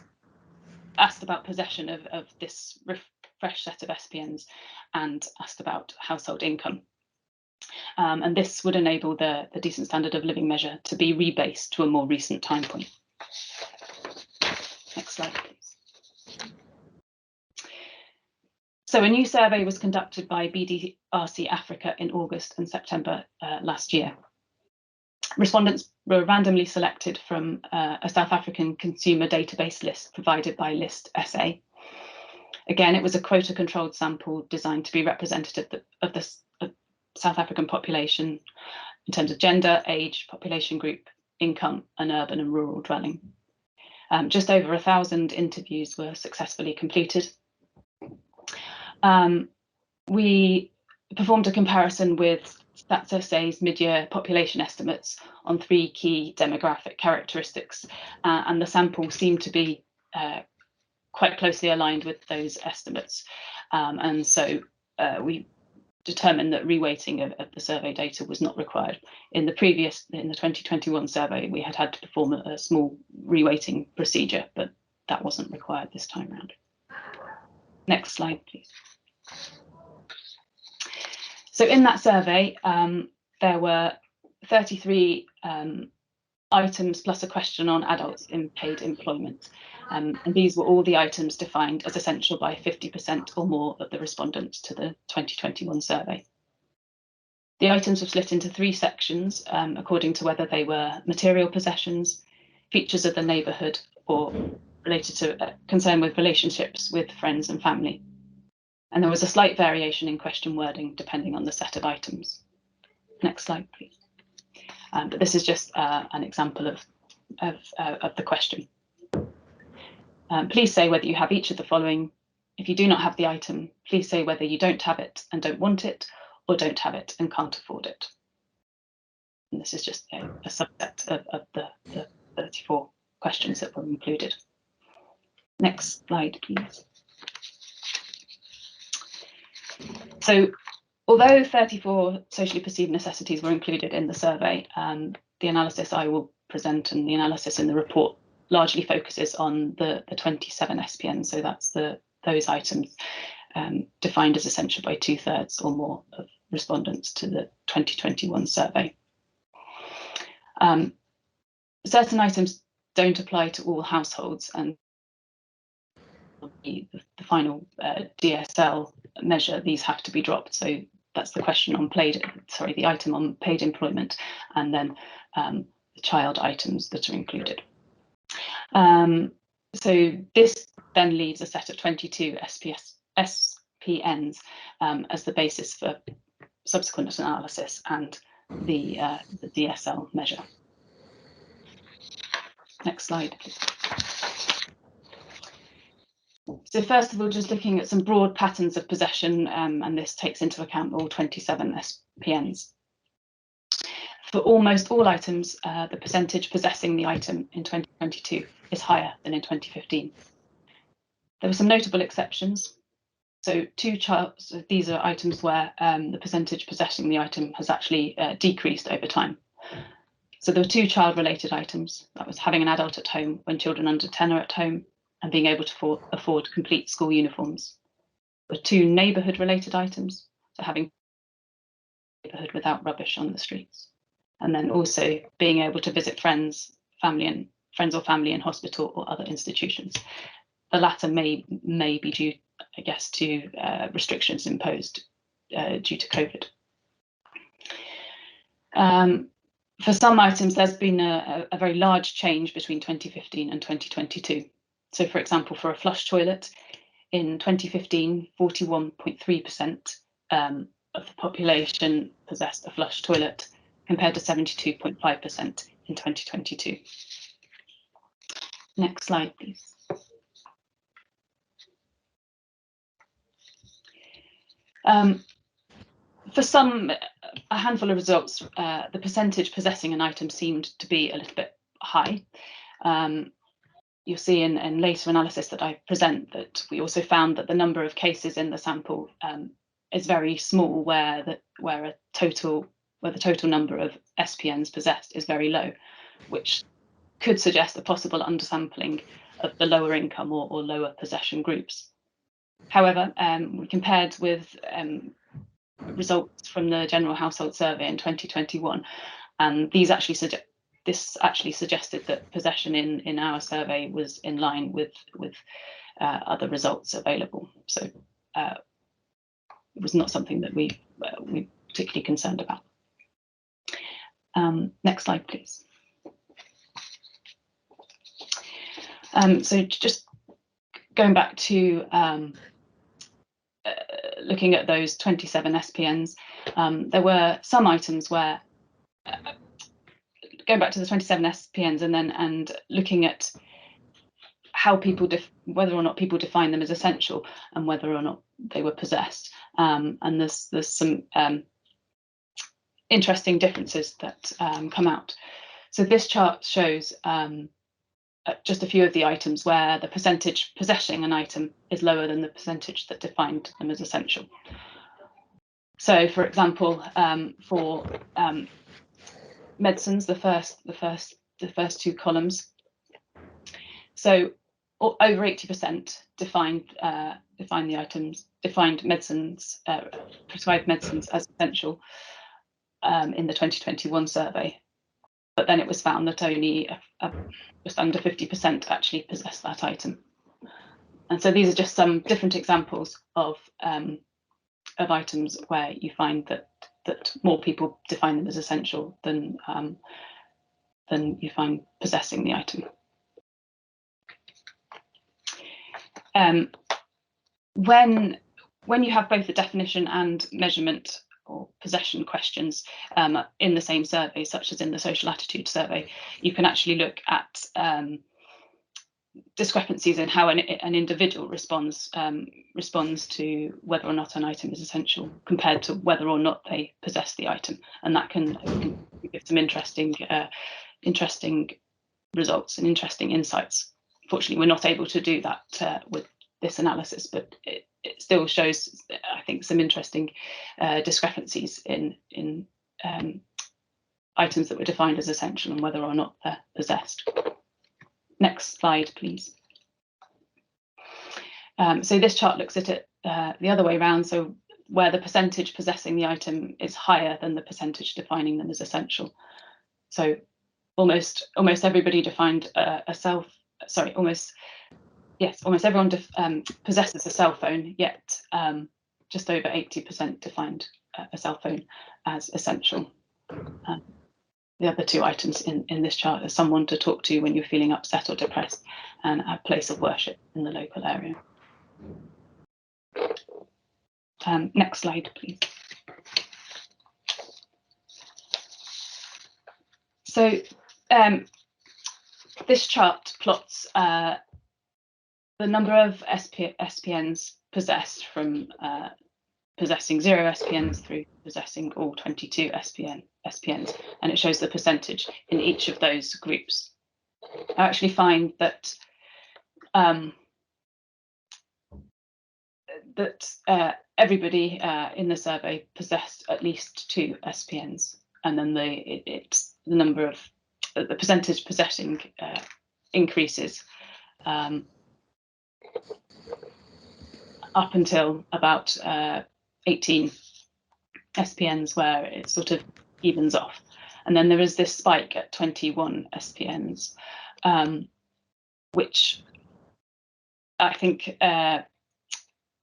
asked about possession of this fresh set of SPNs and asked about household income. And this would enable the decent standard of living measure to be rebased to a more recent time point. Next slide, please. So a new survey was conducted by BDRC Africa in August and September last year. Respondents were randomly selected from a South African consumer database list provided by List SA. Again, it was a quota-controlled sample designed to be representative of the South African population in terms of gender, age, population group, income, and urban and rural dwelling. Just over 1,000 interviews were successfully completed. We performed a comparison with Stats SA's mid-year population estimates on 3 key demographic characteristics, and the sample seemed to be quite closely aligned with those estimates. And so we determined that reweighting of the survey data was not required. In the 2021 survey, we had to perform a small reweighting procedure, but that wasn't required this time around. Next slide, please. So in that survey, there were 33 items plus a question on adults in paid employment. And these were all the items defined as essential by 50% or more of the respondents to the 2021 survey. The items were split into 3 sections according to whether they were material possessions, features of the neighbourhood, or related to concern with relationships with friends and family. And there was a slight variation in question wording depending on the set of items. Next slide, please. But this is just an example of the question. Please say whether you have each of the following. If you do not have the item, please say whether you don't have it and don't want it, or don't have it and can't afford it. And this is just a subset of the 34 questions that were included. Next slide, please. So, although 34 socially perceived necessities were included in the survey, the analysis I will present and the analysis in the report largely focuses on the 27 SPNs. So that's those items defined as essential by 2/3 or more of respondents to the 2021 survey. Certain items don't apply to all households, and the final DSL measure, these have to be dropped. So that's the question on the item on paid employment, and then the child items that are included. So this then leaves a set of 22 SPNs as the basis for subsequent analysis and the DSL measure. Next slide, please. So first of all, just looking at some broad patterns of possession, and this takes into account all 27 SPNs. For almost all items, the percentage possessing the item in 2022 is higher than in 2015. There were some notable exceptions. So these are items where the percentage possessing the item has actually decreased over time. So there were 2 child-related items. That was having an adult at home when children under 10 are at home, and being able to afford complete school uniforms. There were 2 neighbourhood-related items, so having a neighbourhood without rubbish on the streets, and then also being able to visit friends or family in hospital or other institutions. The latter may be due, I guess, to restrictions imposed due to COVID. For some items, there's been a very large change between 2015 and 2022. So, for example, for a flush toilet, in 2015, 41.3% of the population possessed a flush toilet, compared to 72.5% in 2022. Next slide, please. For a handful of results, the percentage possessing an item seemed to be a little bit high. You'll see in later analysis that I present that we also found that the number of cases in the sample is very small, where the total number of SPNs possessed is very low, which could suggest a possible undersampling of the lower income or lower possession groups. However, we compared with results from the General Household Survey in 2021, and this actually suggested that possession in our survey was in line with other results available. So it was not something that we particularly concerned about. Next slide, please. So just going back to looking at those 27 SPNs, there were some items where, going back to the 27 SPNs and looking at how people, whether or not people define them as essential and whether or not they were possessed. And there's some interesting differences that come out. So this chart shows just a few of the items where the percentage possessing an item is lower than the percentage that defined them as essential. So, for example, for medicines, the first two columns. So, over 80% defined medicines, prescribed medicines as essential in the 2021 survey. But then it was found that only just under 50% actually possessed that item. And so these are just some different examples of items where you find that more people define them as essential than you find possessing the item. When you have both the definition and measurement or possession questions in the same survey, such as in the social attitude survey, you can actually look at discrepancies in how an individual responds to whether or not an item is essential compared to whether or not they possess the item, and that can give some interesting results and interesting insights. Fortunately, we're not able to do that with this analysis, but it still shows, I think, some interesting discrepancies in items that were defined as essential and whether or not they're possessed. Next slide, please. So this chart looks at it the other way around, so where the percentage possessing the item is higher than the percentage defining them as essential. So almost everybody defined almost everyone possesses a cell phone, yet just over 80% defined a cell phone as essential. The other two items in this chart are someone to talk to when you're feeling upset or depressed, and a place of worship in the local area. Next slide, please. So this chart plots the number of SPNs possessed from possessing 0 SPNs through possessing all 22 SPNs, and it shows the percentage in each of those groups. I actually find that everybody in the survey possessed at least 2 SPNs, and then the number of the percentage possessing increases up until about 18 SPNs, where it sort of evens off. And then there is this spike at 21 SPNs, which I think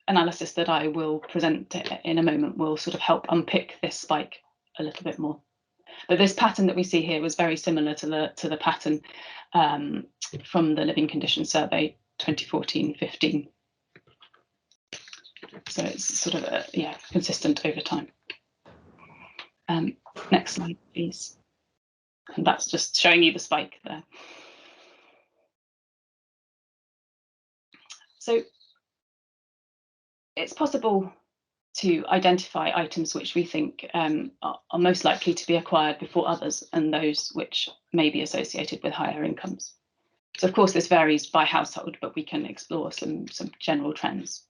analysis that I will present in a moment will sort of help unpick this spike a little bit more. But this pattern that we see here was very similar to the pattern from the Living Conditions Survey 2014-15. So it's sort of consistent over time. Next slide, please. And that's just showing you the spike there. So it's possible to identify items which we think are most likely to be acquired before others, and those which may be associated with higher incomes. So of course this varies by household, but we can explore some general trends.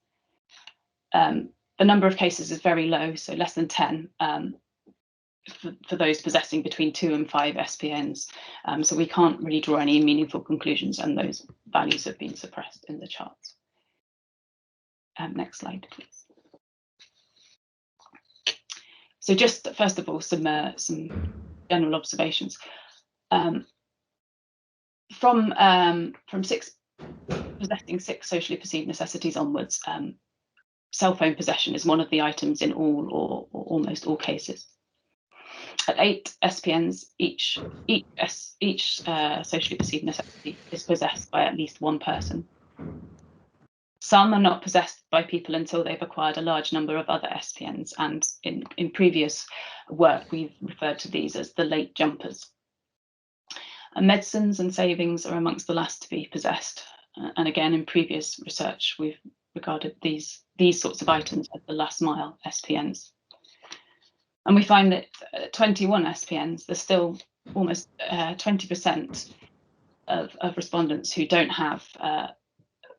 The number of cases is very low, so less than 10 for those possessing between 2 and 5 SPNs. So we can't really draw any meaningful conclusions, and those values have been suppressed in the charts. Next slide, please. So just first of all, some general observations. From possessing 6 socially perceived necessities onwards, cell phone possession is one of the items in all or almost all cases. At 8 SPNs, each socially perceived necessity is possessed by at least one person. Some are not possessed by people until they've acquired a large number of other SPNs, and in previous work we've referred to these as the late jumpers. Medicines and savings are amongst the last to be possessed, and again in previous research we've regarded these sorts of items as the last mile SPNs. And we find that 21 SPNs, there's still almost 20% of respondents who don't have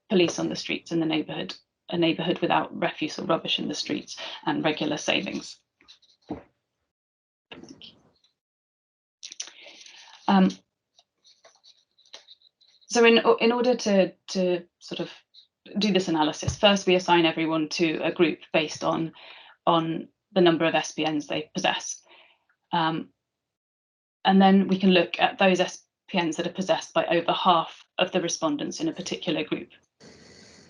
police on the streets in the neighbourhood, a neighbourhood without refuse or rubbish in the streets, and regular savings. So in order to sort of do this analysis, first we assign everyone to a group based on the number of SPNs they possess. And then we can look at those SPNs that are possessed by over half of the respondents in a particular group.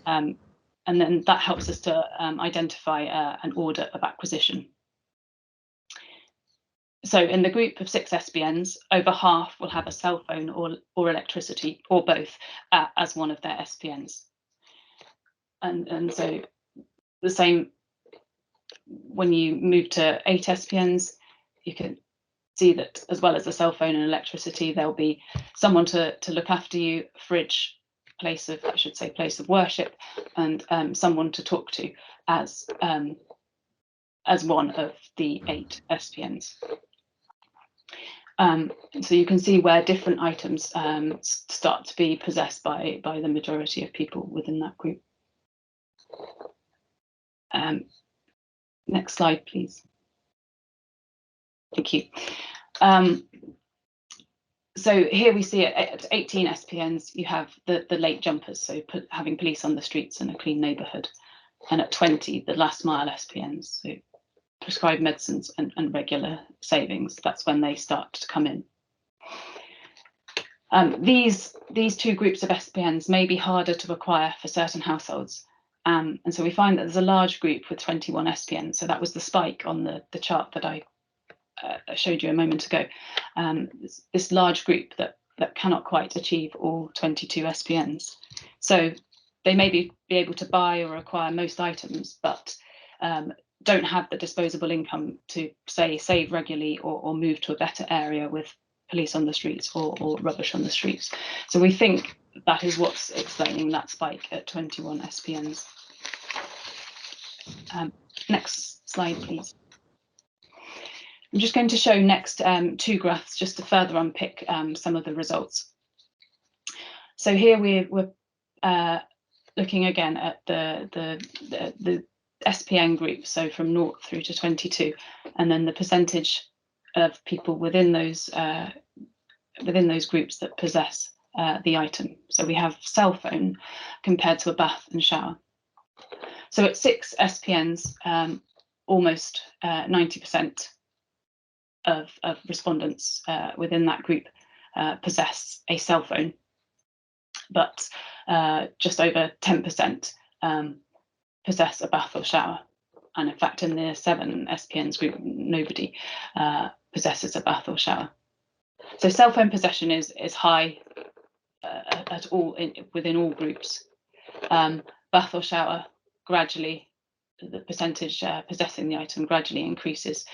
And then that helps us to identify an order of acquisition. So in the group of 6 SPNs, over half will have a cell phone or electricity, or both, as one of their SPNs. And so the same when you move to 8 SPNs, you can see that as well as the cell phone and electricity, there'll be someone to look after you, fridge, place of worship, and someone to talk to as one of the 8 SPNs. So you can see where different items start to be possessed by the majority of people within that group. Next slide, please. Thank you. So here we see at 18 SPNs, you have the late jumpers, so having police on the streets and a clean neighbourhood. And at 20, the last mile SPNs, so prescribed medicines and regular savings. That's when they start to come in. These 2 groups of SPNs may be harder to acquire for certain households. And so we find that there's a large group with 21 SPNs. So that was the spike on the chart that I showed you a moment ago. This large group that cannot quite achieve all 22 SPNs. So they may be able to buy or acquire most items, but don't have the disposable income to, say, save regularly or move to a better area with police on the streets or rubbish on the streets. So we think that is what's explaining that spike at 21 SPNs. Next slide, please. I'm just going to show next 2 graphs just to further unpick some of the results. So here we're looking again at the SPN group, so from 0 through to 22, and then the percentage of people within those groups that possess the item. So we have cell phone compared to a bath and shower. So at 6 SPNs, almost 90% of respondents within that group possess a cell phone, but just over 10% possess a bath or shower. And in fact, in the 7 SPNs group, nobody possesses a bath or shower. So cell phone possession is high at all within all groups. Bath or shower, gradually, the percentage possessing the item gradually increases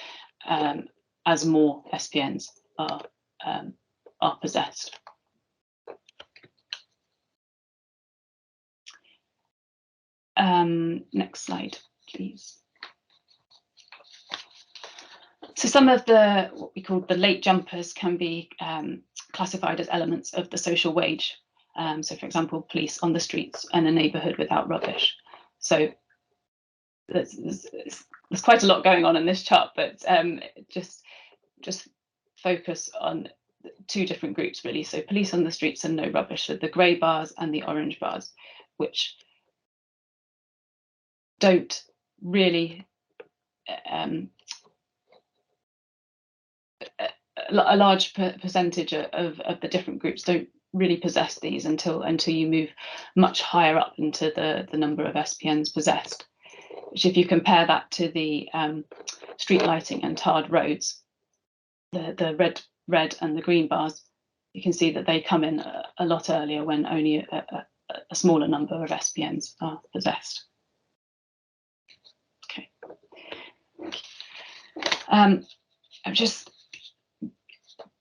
as more SPNs are possessed. Next slide, please. So some of what we call the late jumpers can be classified as elements of the social wage. So for example, police on the streets and a neighbourhood without rubbish. So there's quite a lot going on in this chart, but just focus on 2 different groups really. So police on the streets and no rubbish, so the grey bars and the orange bars, which don't really a large percentage of the different groups don't really possess these until you move much higher up into the number of SPNs possessed. Which, if you compare that to the street lighting and tarred roads, the red and the green bars, you can see that they come in a lot earlier when only a smaller number of SPNs are possessed. Okay. I've just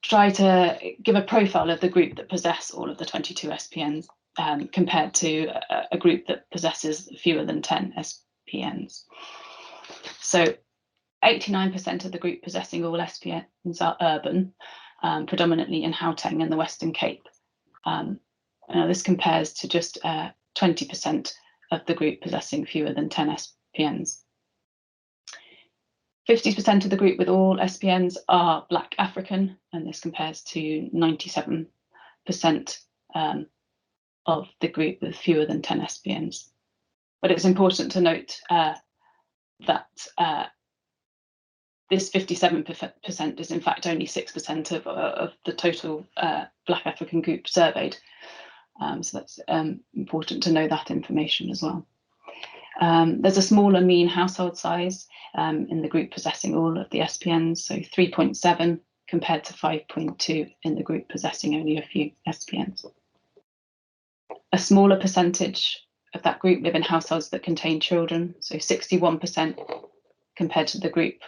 tried to give a profile of the group that possess all of the 22 SPNs compared to a group that possesses fewer than 10 SPNs. So 89% of the group possessing all SPNs are urban, predominantly in Gauteng and the Western Cape. This compares to just 20% of the group possessing fewer than 10 SPNs. 50% of the group with all SPNs are Black African, and this compares to 97% of the group with fewer than 10 SPNs. But it's important to note that this 57% is in fact only 6% of the total Black African group surveyed. So that's important to know that information as well. There's a smaller mean household size in the group possessing all of the SPNs, so 3.7 compared to 5.2 in the group possessing only a few SPNs. A smaller percentage of that group live in households that contain children, so 61% compared to the group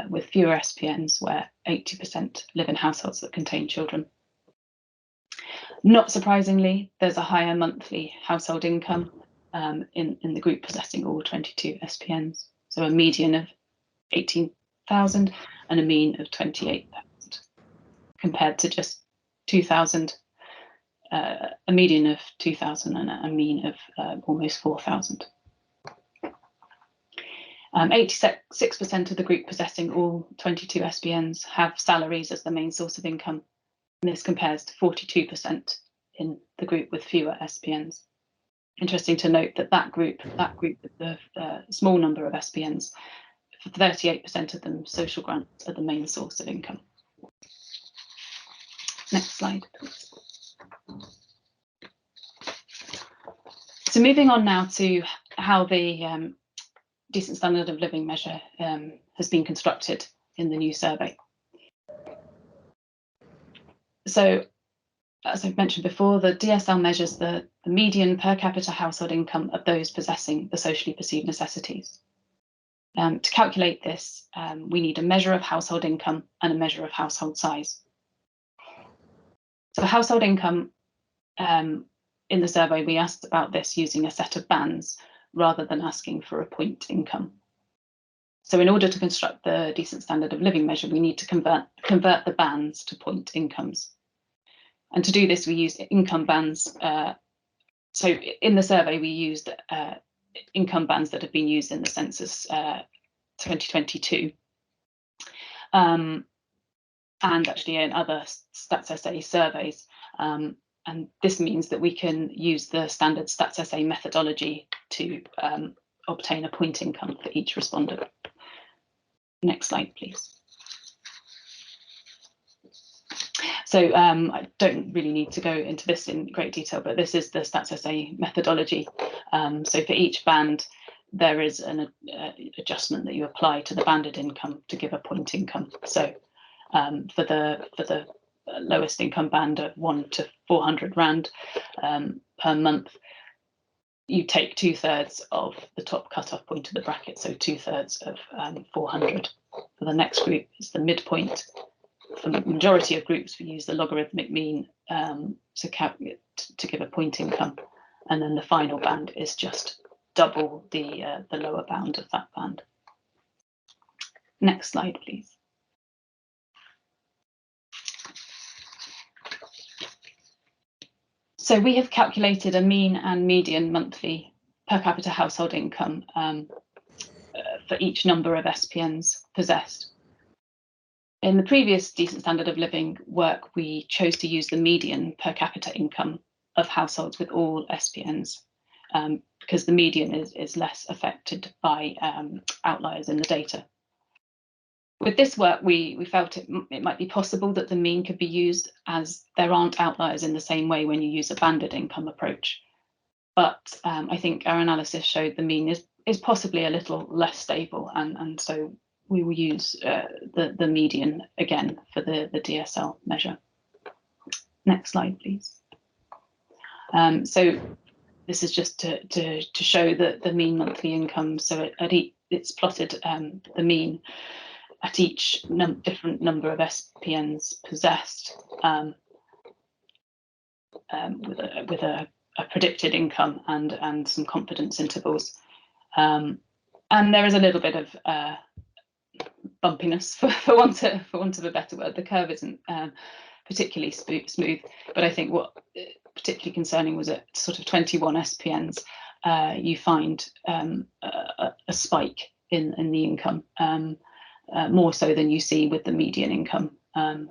with fewer SPNs, where 80% live in households that contain children. Not surprisingly, there's a higher monthly household income in the group possessing all 22 SPNs, so a median of 18,000 and a mean of 28,000, compared to just 2,000, a median of 2,000 and a mean of almost 4,000. 86% of the group possessing all 22 SPNs have salaries as the main source of income, and this compares to 42% in the group with fewer SPNs. Interesting to note that that group with the small number of SPNs, for 38% of them, social grants are the main source of income. Next slide, please. So moving on now to how the Decent Standard of Living measure has been constructed in the new survey. So, as I've mentioned before, the DSL measures the median per capita household income of those possessing the socially perceived necessities. To calculate this, we need a measure of household income and a measure of household size. So household income, in the survey, we asked about this using a set of bands rather than asking for a point income. So in order to construct the Decent Standard of Living measure, we need to convert the bands to point incomes. And to do this, we used income bands. So in the survey, we used income bands that have been used in the census 2022. And actually in other Stats SA surveys. And this means that we can use the standard Stats SA methodology to obtain a point income for each respondent. Next slide, please. So I don't really need to go into this in great detail, but this is the Stats SA methodology. So for each band, there is an adjustment that you apply to the banded income to give a point income. So for the lowest income band of 1 to 400 Rand per month, you take 2/3 of the top cutoff point of the bracket, so 2/3 of 400. For the next group, it's the midpoint. For the majority of groups, we use the logarithmic mean to give a point income, and then the final band is just double the lower bound of that band. Next slide, please. So we have calculated a mean and median monthly per capita household income for each number of SPNs possessed. In the previous Decent Standard of Living work, we chose to use the median per capita income of households with all SPNs. because the median is less affected by outliers in the data. With this work, we felt it might be possible that the mean could be used, as there aren't outliers in the same way when you use a banded income approach. But I think our analysis showed the mean is possibly a little less stable, and so we will use the median again for the DSL measure. Next slide, please. So this is just to show the mean monthly income. So it's plotted the mean at each different number of SPNs possessed, with a predicted income and some confidence intervals. And there is a little bit of bumpiness, for want of a better word. The curve isn't particularly smooth, but I think what particularly concerning was at sort of 21 SPNs, you find a spike in the income, more so than you see with the median income, and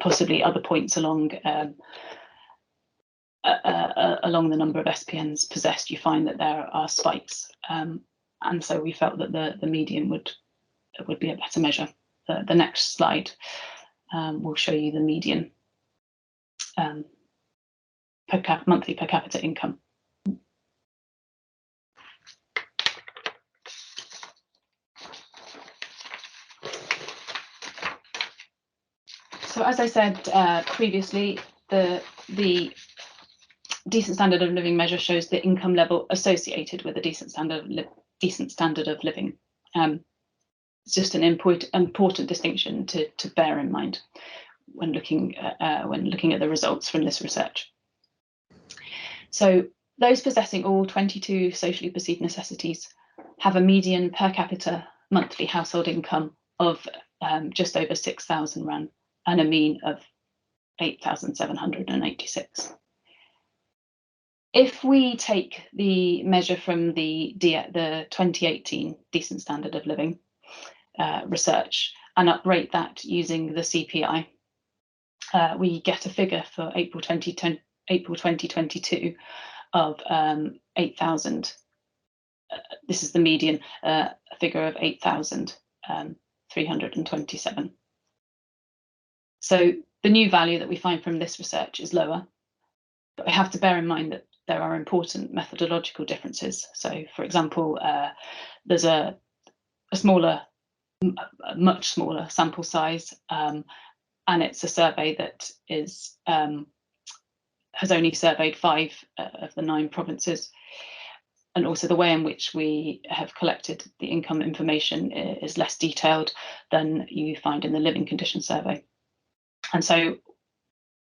possibly other points along along the number of SPNs possessed. You find that there are spikes, and so we felt that the median would be a better measure. The next slide will show you the median monthly per capita income. So as I said previously, the decent standard of living measure shows the income level associated with a decent standard of living. It's just an important distinction to bear in mind when looking at the results from this research. So those possessing all 22 socially perceived necessities have a median per capita monthly household income of just over 6,000 rand and a mean of 8,786. If we take the measure from the 2018 Decent Standard of Living research and uprate that using the CPI, we get a figure for April 2022 of 8,000. This is the median, a figure of 8,327. So the new value that we find from this research is lower, but we have to bear in mind that there are important methodological differences. So, for example, there's a much smaller sample size, and it's a survey that has only surveyed 5 of the 9 provinces. And also the way in which we have collected the income information is less detailed than you find in the living condition survey. And so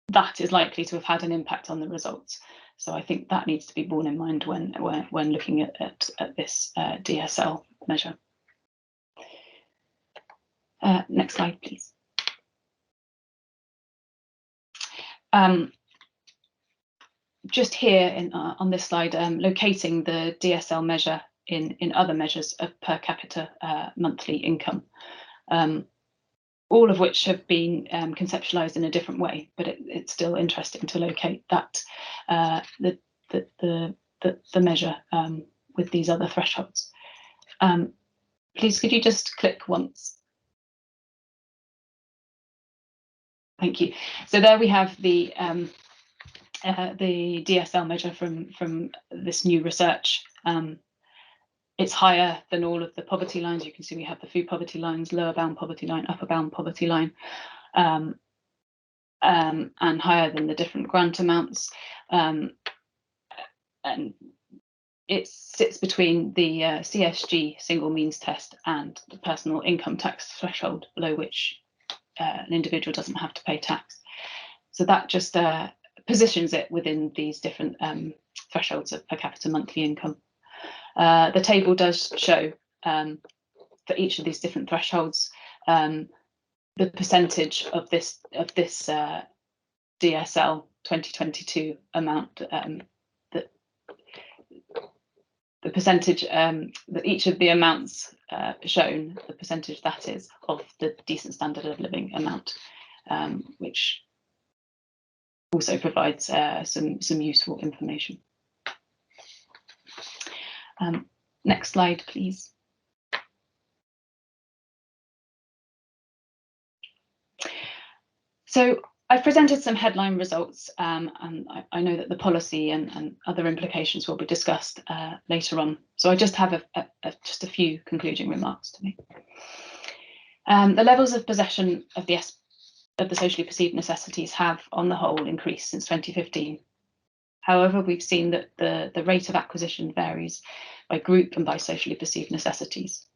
that is likely to have had an impact on the results. So I think that needs to be borne in mind when looking at this DSL measure. Next slide, please. Just here on this slide, locating the DSL measure in other measures of per capita monthly income, all of which have been conceptualized in a different way, but it's still interesting to locate that the measure with these other thresholds. Please, could you just click once? Thank you. So there we have the DSL measure from this new research. It's higher than all of the poverty lines. You can see we have the food poverty lines, lower bound poverty line, upper bound poverty line, and higher than the different grant amounts. And it sits between the CSG single means test and the personal income tax threshold, below which an individual doesn't have to pay tax. So that just positions it within these different thresholds of per capita monthly income. The table does show for each of these different thresholds the percentage of this DSL 2022 amount, the percentage that each of the amounts shown, the percentage that is of the decent standard of living amount, which also provides some useful information. Next slide, please. So I've presented some headline results, and I know that the policy and other implications will be discussed later on. So I just have just a few concluding remarks to make. The levels of possession of the socially perceived necessities have, on the whole, increased since 2015. However, we've seen that the rate of acquisition varies by group and by socially perceived necessities.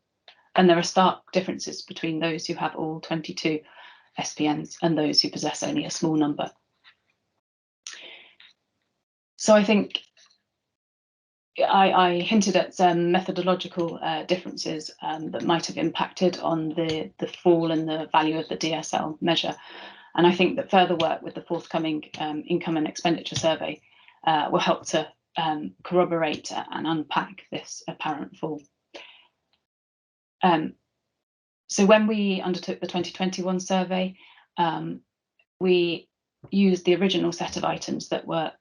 And there are stark differences between those who have all 22 SPNs and those who possess only a small number. So I think I hinted at some methodological differences that might have impacted on the fall in the value of the DSL measure. And I think that further work with the forthcoming income and expenditure survey will help to corroborate and unpack this apparent fall. So when we undertook the 2021 survey, we used the original set of items that were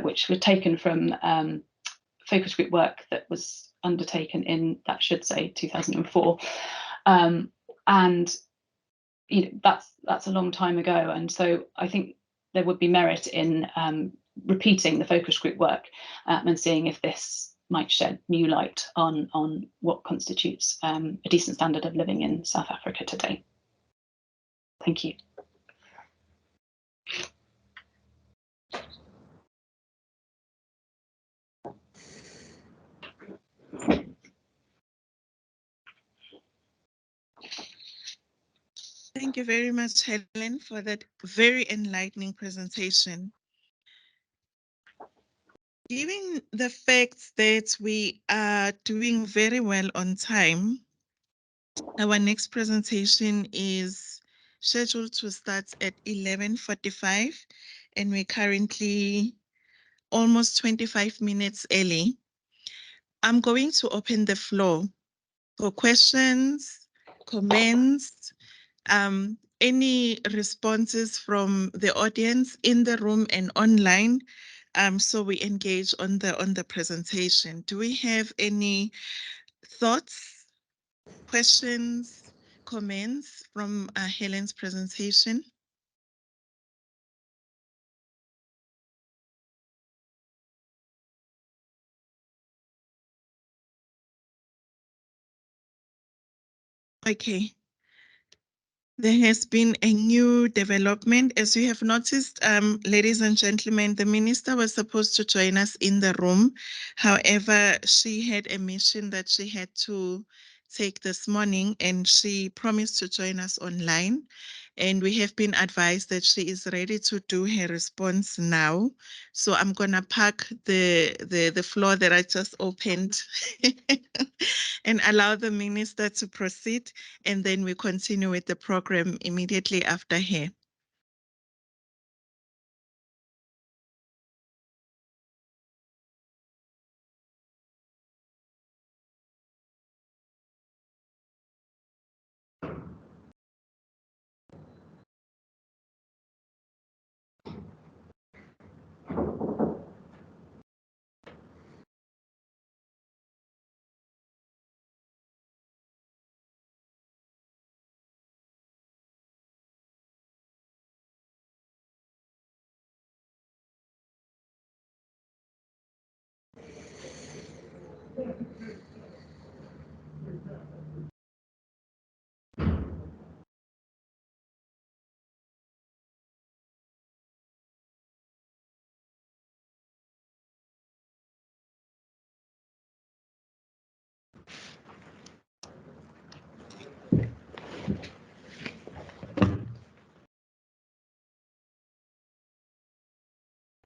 which were taken from focus group work that was undertaken in, that should say, 2004, and you know that's a long time ago, and so I think there would be merit in repeating the focus group work and seeing if this might shed new light on what constitutes a decent standard of living in South Africa today. Thank you. Thank you very much, Helen, for that very enlightening presentation. Given the fact that we are doing very well on time, our next presentation is scheduled to start at 11:45, and we're currently almost 25 minutes early. I'm going to open the floor for questions, comments, any responses from the audience in the room and online, so we engage on the presentation. Do we have any thoughts, questions, comments from Helen's presentation? Okay. There has been a new development. As you have noticed, ladies and gentlemen, the minister was supposed to join us in the room. However, she had a mission that she had to take this morning, and she promised to join us online. And we have been advised that she is ready to do her response now. So I'm gonna park the floor that I just opened and allow the minister to proceed, and then we continue with the program immediately after her.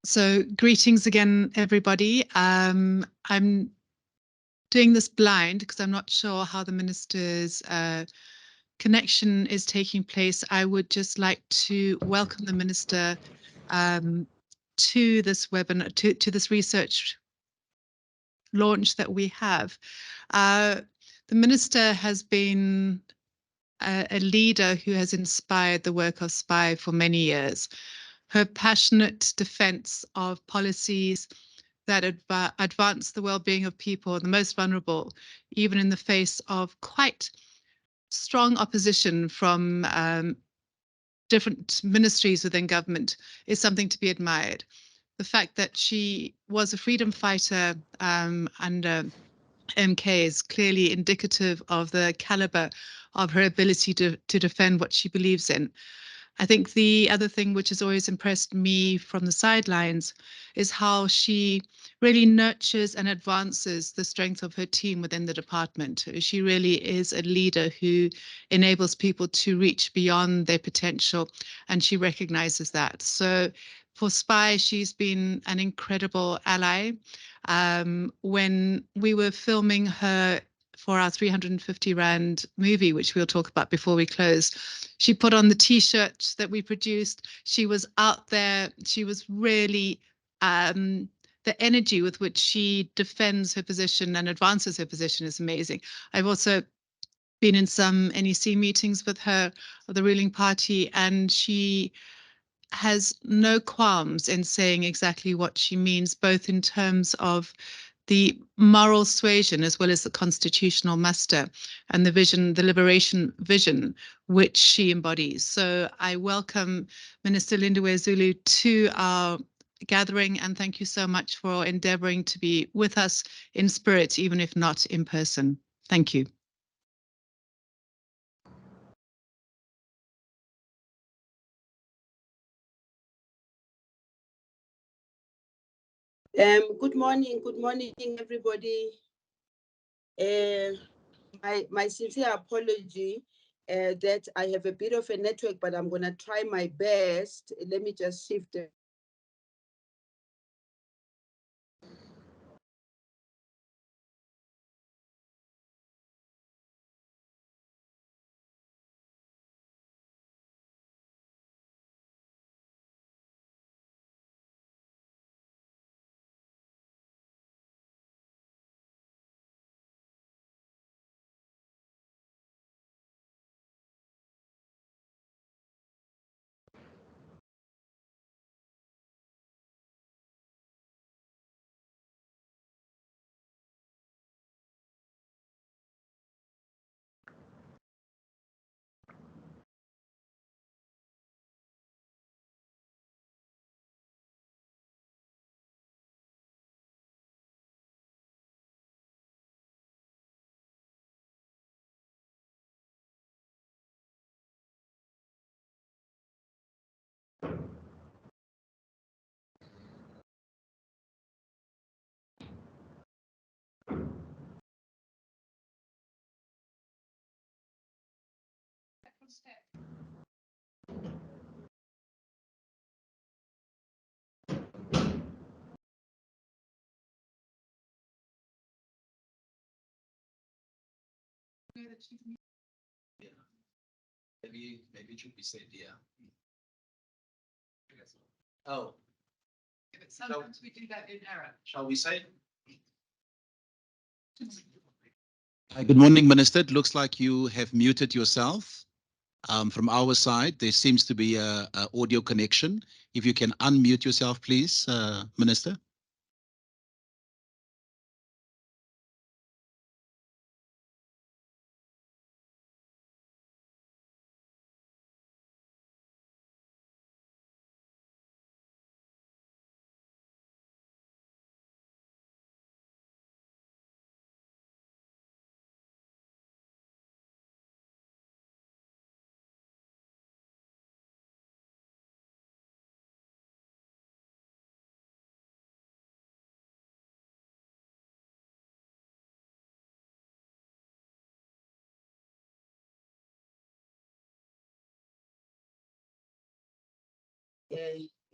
So greetings again, everybody. I'm doing this blind because I'm not sure how the minister's connection is taking place. I would just like to welcome the minister to this webinar, to this research launch that we have. The minister has been a leader who has inspired the work of SPI for many years. her passionate defense of policies that advance the well-being of people, the most vulnerable, even in the face of quite strong opposition from different ministries within government, is something to be admired. The fact that she was a freedom fighter under MK is clearly indicative of the caliber of her ability to defend what she believes in. I think the other thing which has always impressed me from the sidelines is how she really nurtures and advances the strength of her team within the department. She really is a leader who enables people to reach beyond their potential, and she recognizes that. So for SPY, she's been an incredible ally. When we were filming her for our 350 Rand movie, which we'll talk about before we close, she put on the T-shirt that we produced. She was out there. She was really, the energy with which she defends her position and advances her position is amazing. I've also been in some NEC meetings with her, of the ruling party, and she has no qualms in saying exactly what she means, both in terms of the moral suasion as well as the constitutional muster and the vision, the liberation vision, which she embodies. So I welcome Minister Lindiwe Zulu to our gathering, and thank you so much for endeavoring to be with us in spirit, even if not in person. Thank you. Good morning, everybody. My sincere apology that I have a bit of a network, but I'm going to try my best. Let me just shift it. Maybe it should be said, yeah. Oh. Sometimes we do that in error. Shall we say? Good morning, Minister. It looks like you have muted yourself. From our side, there seems to be a audio connection. If you can unmute yourself, please, Minister.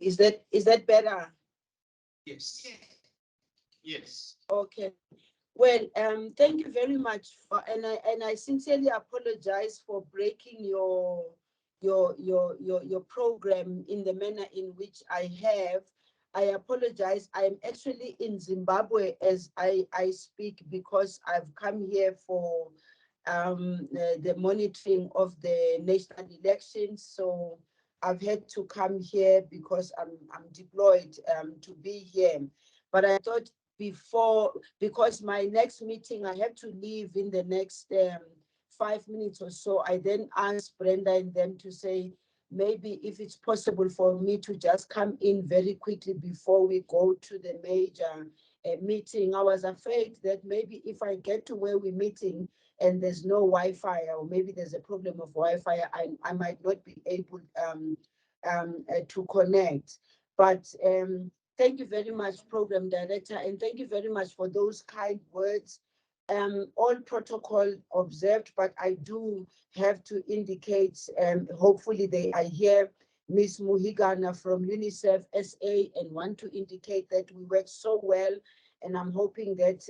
Is that better? Yes. Yes. Okay. Well, thank you very much for, and I sincerely apologize for breaking your program in the manner in which I have. I apologize. I'm actually in Zimbabwe as I speak because I've come here for the monitoring of the national elections. So I've had to come here because I'm deployed to be here. But I thought because my next meeting, I have to leave in the next 5 minutes or so. I then asked Brenda and them to say, maybe if it's possible for me to just come in very quickly before we go to the major meeting. I was afraid that maybe if I get to where we're meeting and there's no Wi-Fi, or maybe there's a problem of Wi-Fi, I might not be able to connect. But thank you very much, Program Director, and thank you very much for those kind words. All protocol observed, but I do have to indicate, hopefully they are here, Ms. Muhigana from UNICEF SA, and want to indicate that we work so well, and I'm hoping that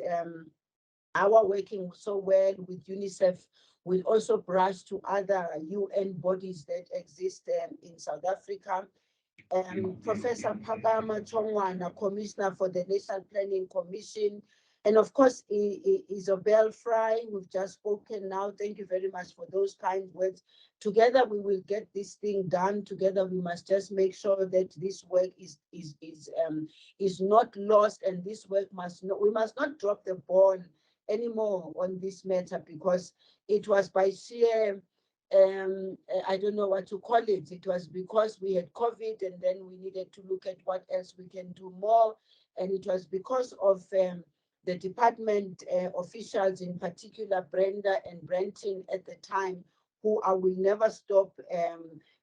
our working so well with UNICEF will also brush to other UN bodies that exist in South Africa. Professor Phakama Chongwana, Commissioner for the National Planning Commission, and of course, Isabel Fry, we've just spoken now. Thank you very much for those kind words. Together, we will get this thing done. Together, we must just make sure that this work is not lost, and this work we must not drop the ball anymore on this matter, because it was by sheer I don't know what to call it. It was because we had COVID, and then we needed to look at what else we can do more. And it was because of the department officials, in particular Brenda and Brenton at the time, who I will never stop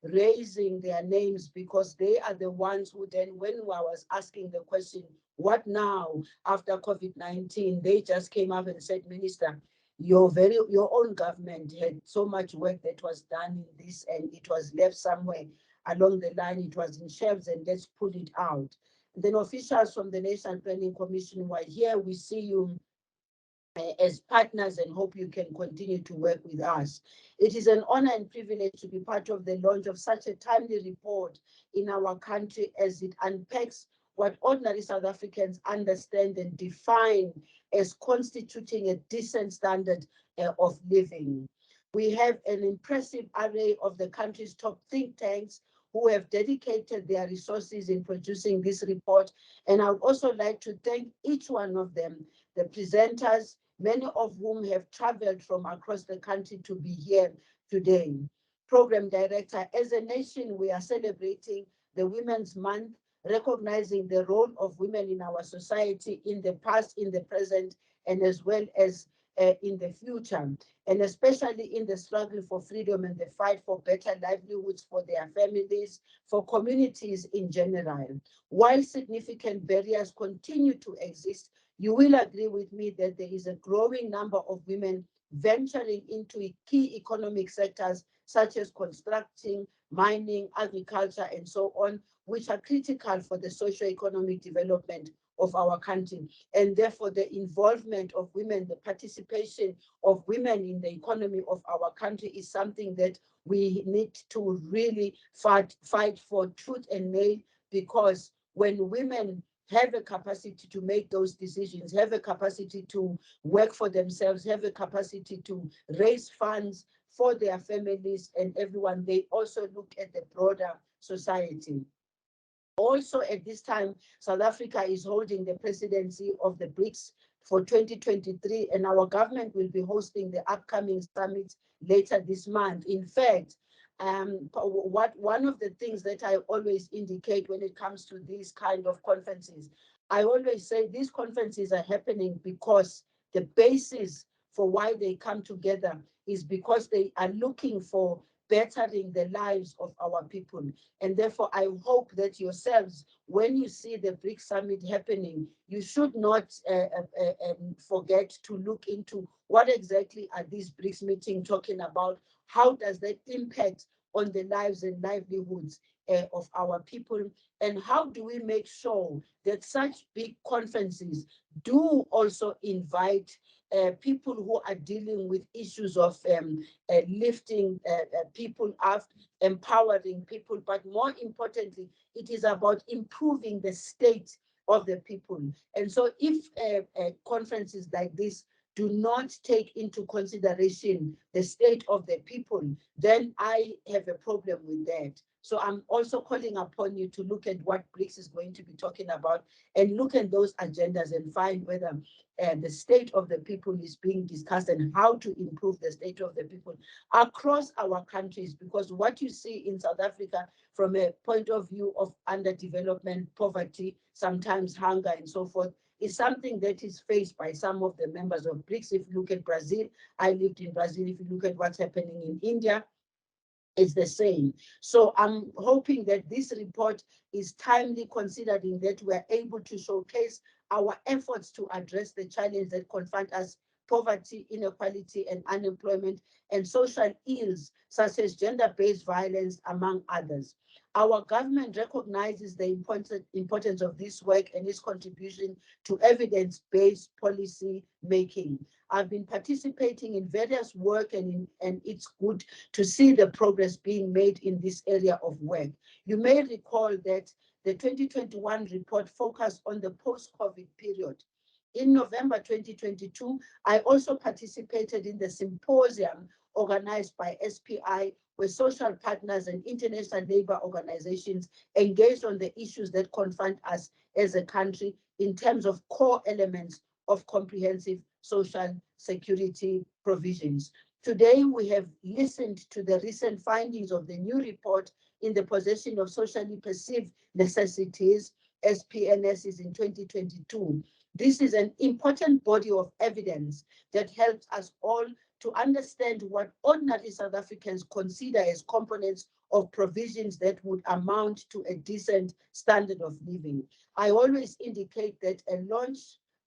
raising their names, because they are the ones who then, when I was asking the question, what now after COVID-19, they just came up and said, Minister, your own government had so much work that was done in this, and it was left somewhere along the line. It was in shelves, and let's pull it out. And then officials from the National Planning Commission were here. We see you as partners and hope you can continue to work with us. It is an honor and privilege to be part of the launch of such a timely report in our country, as it unpacks what ordinary South Africans understand and define as constituting a decent standard of living. We have an impressive array of the country's top think tanks who have dedicated their resources in producing this report. And I would also like to thank each one of them, the presenters, many of whom have traveled from across the country to be here today. Program Director, as a nation, we are celebrating the Women's Month, recognizing the role of women in our society in the past, in the present, and as well as in the future, and especially in the struggle for freedom and the fight for better livelihoods for their families, for communities in general. While significant barriers continue to exist, you will agree with me that there is a growing number of women venturing into key economic sectors such as constructing, mining, agriculture, and so on, which are critical for the socio-economic development of our country. And therefore, the involvement of women, the participation of women in the economy of our country is something that we need to really fight for tooth and nail, because when women have a capacity to make those decisions, have a capacity to work for themselves, have a capacity to raise funds for their families and everyone, they also look at the broader society. Also, at this time, South Africa is holding the presidency of the BRICS for 2023, and our government will be hosting the upcoming summit later this month. In fact, one of the things that I always indicate when it comes to these kind of conferences, I always say these conferences are happening because the basis for why they come together is because they are looking for bettering the lives of our people. And therefore, I hope that yourselves, when you see the BRICS Summit happening, you should not forget to look into what exactly are these BRICS meetings talking about. How does that impact on the lives and livelihoods of our people? And how do we make sure that such big conferences do also invite people who are dealing with issues of lifting people up, empowering people, but more importantly, it is about improving the state of the people. And so if conferences like this do not take into consideration the state of the people, then I have a problem with that. So I'm also calling upon you to look at what BRICS is going to be talking about and look at those agendas and find whether the state of the people is being discussed and how to improve the state of the people across our countries. Because what you see in South Africa from a point of view of underdevelopment, poverty, sometimes hunger and so forth, is something that is faced by some of the members of BRICS. If you look at Brazil, I lived in Brazil. If you look at what's happening in India, it's the same. So I'm hoping that this report is timely, considering that we're able to showcase our efforts to address the challenge that confront us: poverty, inequality, and unemployment, and social ills such as gender-based violence, among others. Our government recognizes the importance of this work and its contribution to evidence-based policy making. I've been participating in various work, and it's good to see the progress being made in this area of work. You may recall that the 2021 report focused on the post-COVID period. In November 2022, I also participated in the symposium organized by SPI, where social partners and international labor organizations engaged on the issues that confront us as a country in terms of core elements of comprehensive social security provisions. Today, we have listened to the recent findings of the new report in the possession of socially perceived necessities, SPNSs, in 2022. This is an important body of evidence that helps us all to understand what ordinary South Africans consider as components of provisions that would amount to a decent standard of living. I always indicate that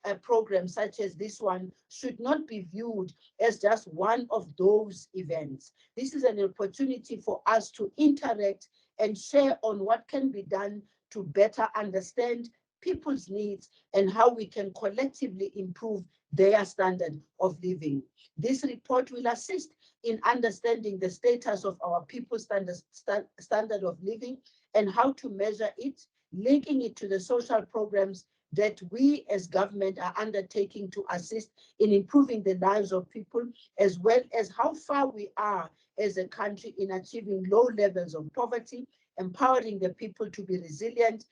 a program such as this one should not be viewed as just one of those events. This is an opportunity for us to interact and share on what can be done to better understand people's needs and how we can collectively improve their standard of living. This report will assist in understanding the status of our people's standard of living and how to measure it, linking it to the social programs that we as government are undertaking to assist in improving the lives of people, as well as how far we are as a country in achieving low levels of poverty, empowering the people to be resilient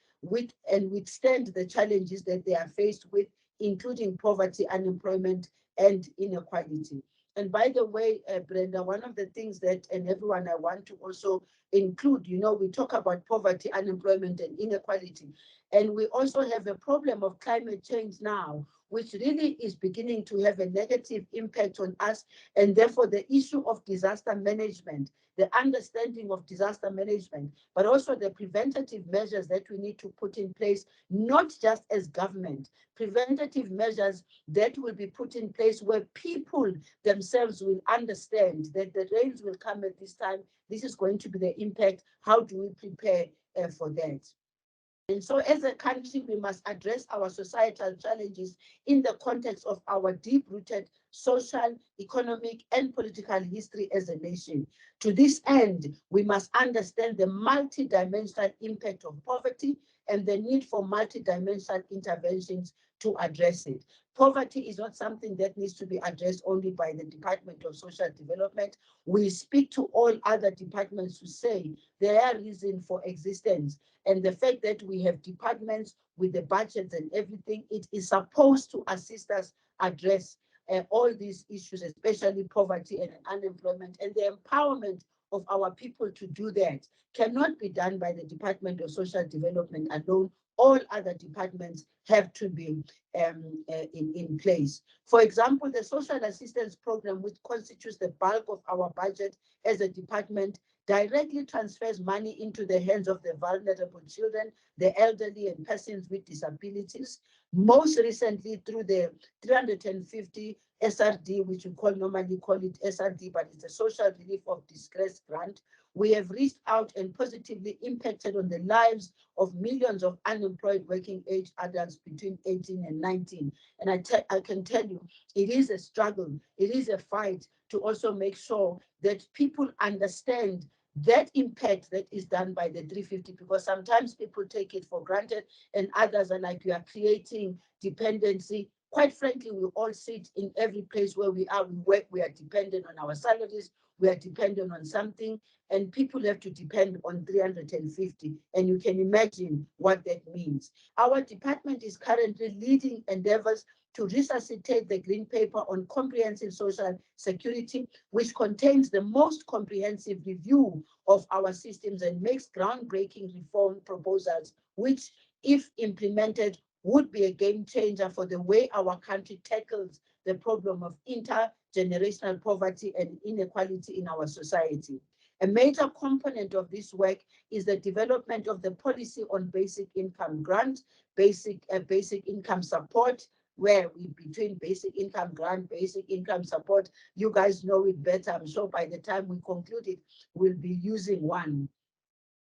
and withstand the challenges that they are faced with, including poverty, unemployment, and inequality. And by the way, Brenda, one of the things that, and everyone, I want to also include, we talk about poverty, unemployment, and inequality. And we also have a problem of climate change now, which really is beginning to have a negative impact on us. And therefore, the issue of disaster management, the understanding of disaster management, but also the preventative measures that we need to put in place, not just as government, preventative measures that will be put in place where people themselves will understand that the rains will come at this time. This is going to be the impact. How do we prepare for that? And so as a country, we must address our societal challenges in the context of our deep-rooted social, economic, and political history as a nation. To this end, we must understand the multidimensional impact of poverty and the need for multidimensional interventions to address it. Poverty is not something that needs to be addressed only by the Department of Social Development. We speak to all other departments to say their reason for existence. And the fact that we have departments with the budgets and everything, it is supposed to assist us address all these issues, especially poverty and unemployment, and the empowerment of our people to do that cannot be done by the Department of Social Development alone. All other departments have to be in place. For example, the social assistance program, which constitutes the bulk of our budget as a department, directly transfers money into the hands of the vulnerable children, the elderly, and persons with disabilities. Most recently, through the 350 SRD, which we normally call it SRD, but it's a Social Relief of Distress grant, we have reached out and positively impacted on the lives of millions of unemployed working age adults between 18 and 19. And I can tell you, it is a struggle, it is a fight to also make sure that people understand that impact that is done by the 350, because sometimes people take it for granted and others are like, you are creating dependency. Quite frankly, we all sit in every place where we are, we work, we are dependent on our salaries, we are dependent on something, and people have to depend on 350. And you can imagine what that means. Our department is currently leading endeavors to resuscitate the Green Paper on Comprehensive Social Security, which contains the most comprehensive review of our systems and makes groundbreaking reform proposals, which, if implemented, would be a game changer for the way our country tackles the problem of intergenerational poverty and inequality in our society. A major component of this work is the development of the policy on basic income grant, basic income support, where we between basic income grant, basic income support, you guys know it better. I'm sure by the time we conclude it, we'll be using one.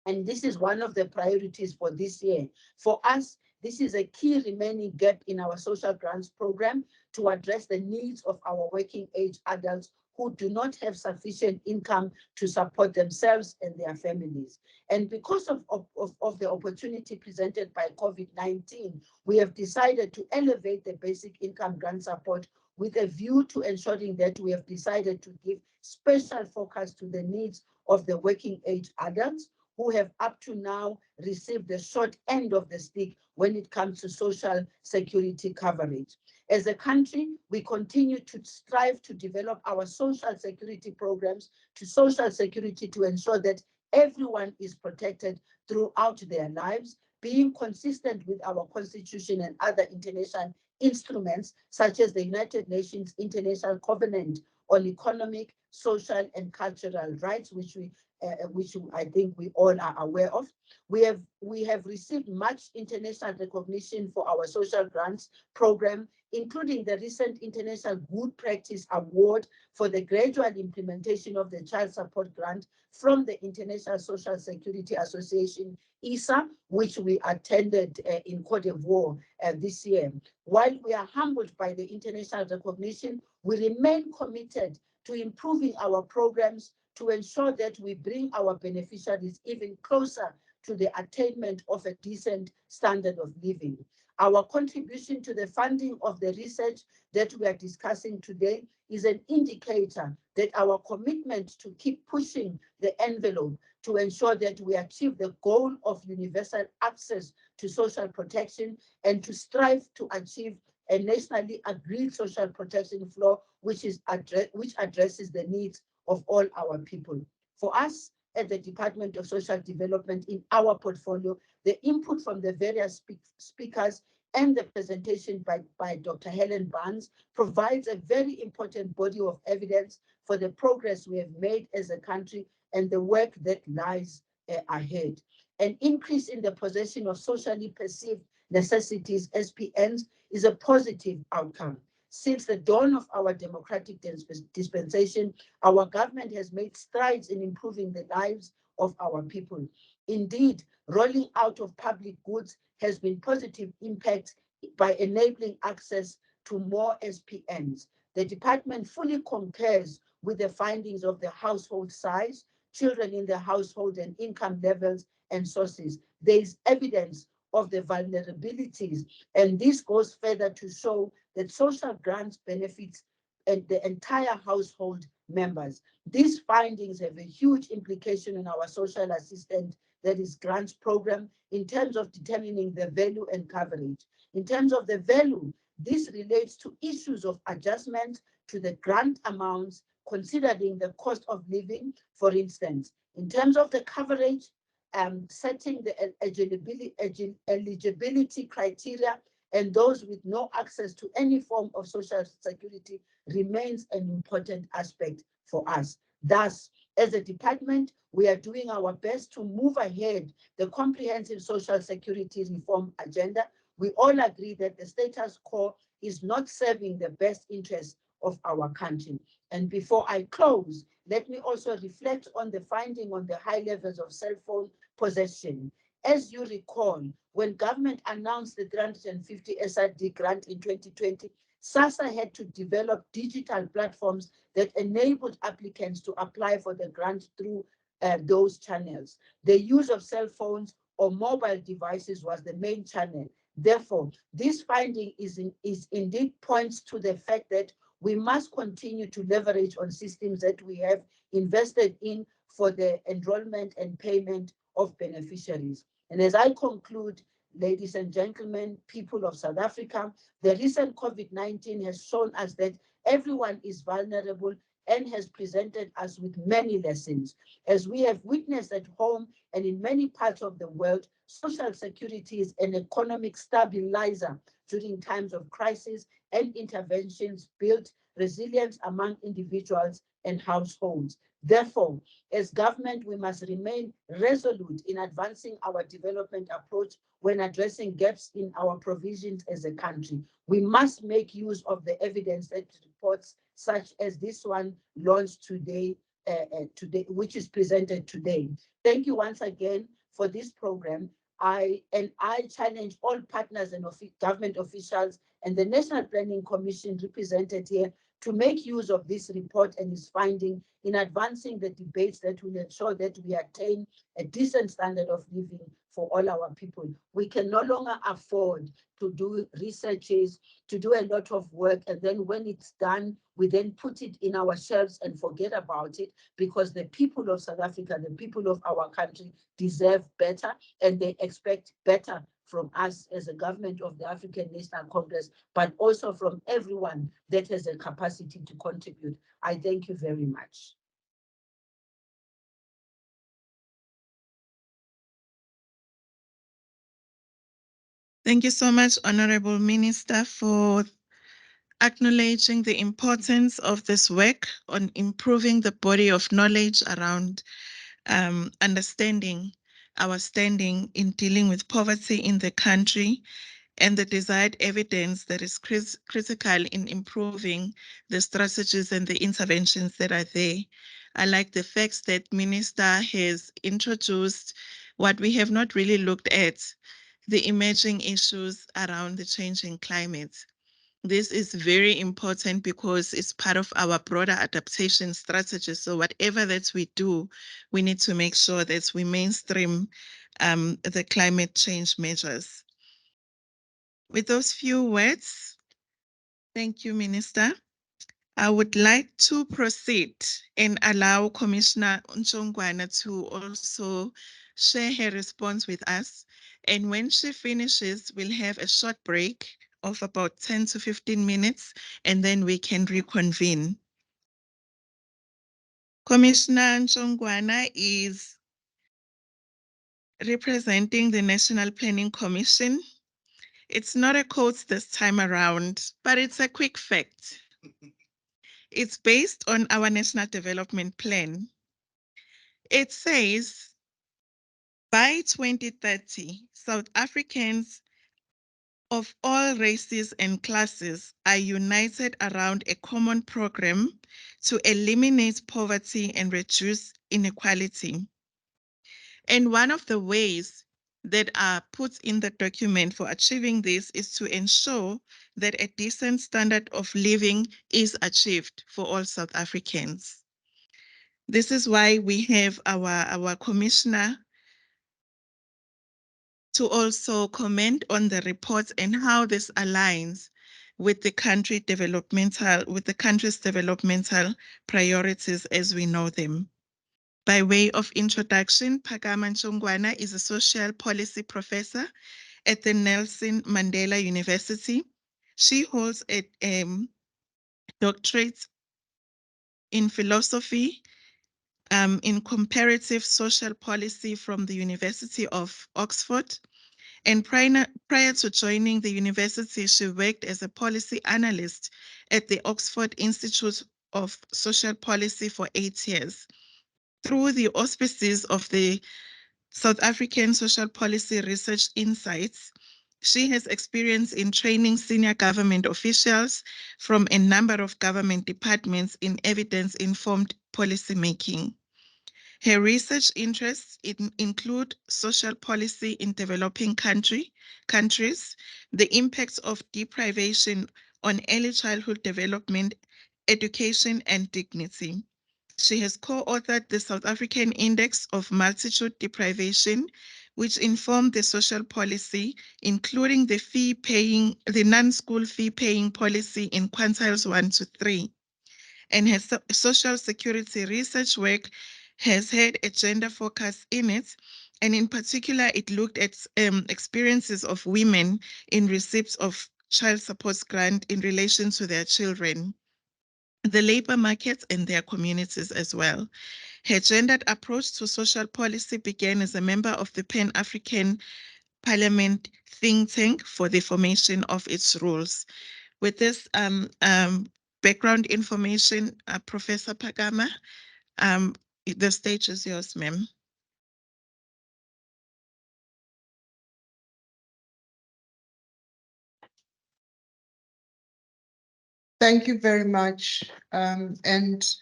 And this is one of the priorities for this year. For us, this is a key remaining gap in our social grants program to address the needs of our working age adults who do not have sufficient income to support themselves and their families. And because of the opportunity presented by COVID-19, we have decided to elevate the basic income grant support with a view to ensuring that we have decided to give special focus to the needs of the working age adults who have up to now received the short end of the stick when it comes to social security coverage. As a country, we continue to strive to develop our social security programs to social security to ensure that everyone is protected throughout their lives, being consistent with our constitution and other international instruments, such as the United Nations International Covenant on Economic, Social, and Cultural Rights, which I think we all are aware of. We have received much international recognition for our social grants program, including the recent International Good Practice Award for the gradual implementation of the child support grant from the International Social Security Association, ISA, which we attended in Cote d'Ivoire this year. While we are humbled by the international recognition, we remain committed to improving our programs to ensure that we bring our beneficiaries even closer to the attainment of a decent standard of living. Our contribution to the funding of the research that we are discussing today is an indicator that our commitment to keep pushing the envelope to ensure that we achieve the goal of universal access to social protection and to strive to achieve a nationally agreed social protection floor which addresses the needs of all our people. For us at the Department of Social Development in our portfolio, the input from the various speakers and the presentation by Dr. Helen Barnes provides a very important body of evidence for the progress we have made as a country and the work that lies ahead. An increase in the possession of socially perceived necessities, SPNs, is a positive outcome. Since the dawn of our democratic dispensation, our government has made strides in improving the lives of our people. Indeed, rolling out of public goods has been positive impact by enabling access to more SPNs. The department fully concurs with the findings of the household size, children in the household and income levels and sources. There is evidence of the vulnerabilities, and this goes further to show that social grants benefits and the entire household members. These findings have a huge implication on our social assistance, that is grants program, in terms of determining the value and coverage. In terms of the value, this relates to issues of adjustment to the grant amounts, considering the cost of living, for instance. In terms of the coverage, setting the eligibility criteria and those with no access to any form of social security remains an important aspect for us. Thus, as a department, we are doing our best to move ahead the comprehensive social security reform agenda. We all agree that the status quo is not serving the best interests of our country. And before I close, let me also reflect on the finding on the high levels of cell phone possession. As you recall, when government announced the 350 SRD grant in 2020, SASSA had to develop digital platforms that enabled applicants to apply for the grant through those channels. The use of cell phones or mobile devices was the main channel, Therefore, this finding is indeed points to the fact that we must continue to leverage on systems that we have invested in for the enrollment and payment of beneficiaries. And as I conclude, ladies and gentlemen, people of South Africa, the recent COVID-19 has shown us that everyone is vulnerable and has presented us with many lessons. As we have witnessed at home and in many parts of the world, social security is an economic stabilizer during times of crisis, and interventions build resilience among individuals and households. Therefore, as government, we must remain resolute in advancing our development approach when addressing gaps in our provisions as a country. We must make use of the evidence that reports such as this one launched today, which is presented today. Thank you once again for this program. I challenge all partners and government officials and the National Planning Commission represented here to make use of this report and its finding in advancing the debates that will ensure that we attain a decent standard of living for all our people. We can no longer afford to do researches, to do a lot of work, and then when it's done, we then put it in our shelves and forget about it, because the people of South Africa, the people of our country deserve better, and they expect better from us as a government of the African National Congress, but also from everyone that has a capacity to contribute. I thank you very much. Thank you so much, Honorable Minister, for acknowledging the importance of this work on improving the body of knowledge around understanding our standing in dealing with poverty in the country, and the desired evidence that is critical in improving the strategies and the interventions that are there. I like the fact that Minister has introduced what we have not really looked at, the emerging issues around the changing climate. This is very important because it's part of our broader adaptation strategy. So whatever that we do, we need to make sure that we mainstream the climate change measures. With those few words, thank you, Minister. I would like to proceed and allow Commissioner Nchongwana to also share her response with us. And when she finishes, we'll have a short break of about 10 to 15 minutes, and then we can reconvene. Commissioner Nchongwana is representing the National Planning Commission. It's not a quote this time around, but it's a quick fact. It's based on our National Development Plan. It says, by 2030, South Africans of all races and classes are united around a common program to eliminate poverty and reduce inequality. And one of the ways that are put in the document for achieving this is to ensure that a decent standard of living is achieved for all South Africans. This is why we have our commissioner to also comment on the reports and how this aligns with the country's developmental priorities as we know them. By way of introduction, Phakama Nchongwana is a social policy professor at the Nelson Mandela University. She holds a doctorate in philosophy in comparative social policy from the University of Oxford. And prior to joining the university, she worked as a policy analyst at the Oxford Institute of Social Policy for 8 years. Through the auspices of the South African Social Policy Research Insights, she has experience in training senior government officials from a number of government departments in evidence-informed policymaking. Her research interests include social policy in developing countries, the impacts of deprivation on early childhood development, education, and dignity. She has co-authored the South African Index of Multitude Deprivation, which informed the social policy, including the non-school fee paying policy in quintiles 1 to 3. And her social security research work has had a gender focus in it. And in particular, it looked at experiences of women in receipts of child support grant in relation to their children, the labor markets, and their communities as well. Her gendered approach to social policy began as a member of the Pan-African Parliament think tank for the formation of its rules. With this background information, Professor Pagama, the stage is yours, ma'am. Thank you very much. And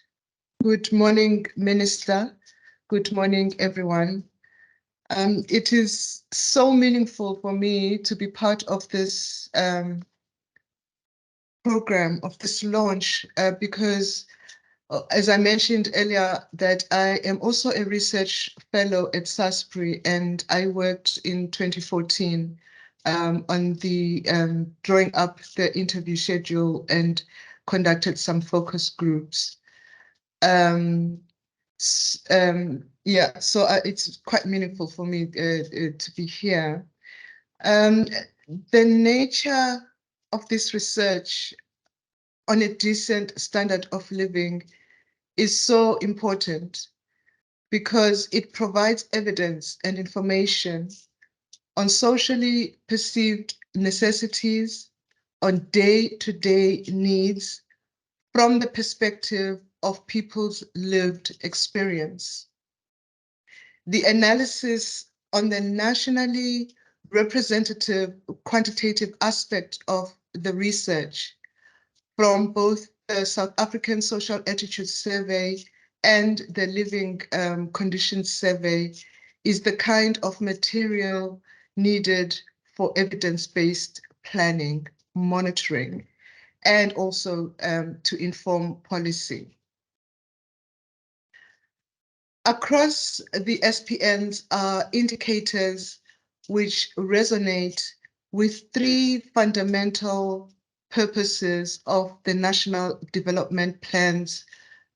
good morning, Minister. Good morning, everyone. It is so meaningful for me to be part of this program, of this launch, because as I mentioned earlier, that I am also a research fellow at Saspri, and I worked in 2014 on the drawing up the interview schedule and conducted some focus groups. Yeah, so it's quite meaningful for me to be here. The nature of this research on a decent standard of living is so important because it provides evidence and information on socially perceived necessities, on day-to-day needs from the perspective of people's lived experience. The analysis on the nationally representative quantitative aspect of the research from both the South African Social Attitude Survey and the Living Conditions Survey is the kind of material needed for evidence-based planning, monitoring, and also to inform policy. Across the SPNs are indicators which resonate with three fundamental purposes of the National Development Plan's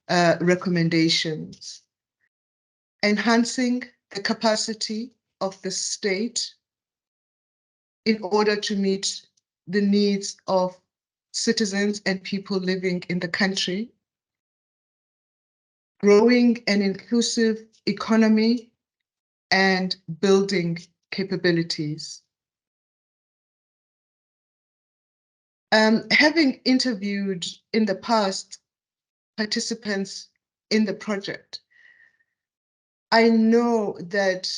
recommendations: enhancing the capacity of the state in order to meet the needs of citizens and people living in the country, growing an inclusive economy, and building capabilities. Having interviewed in the past participants in the project, I know that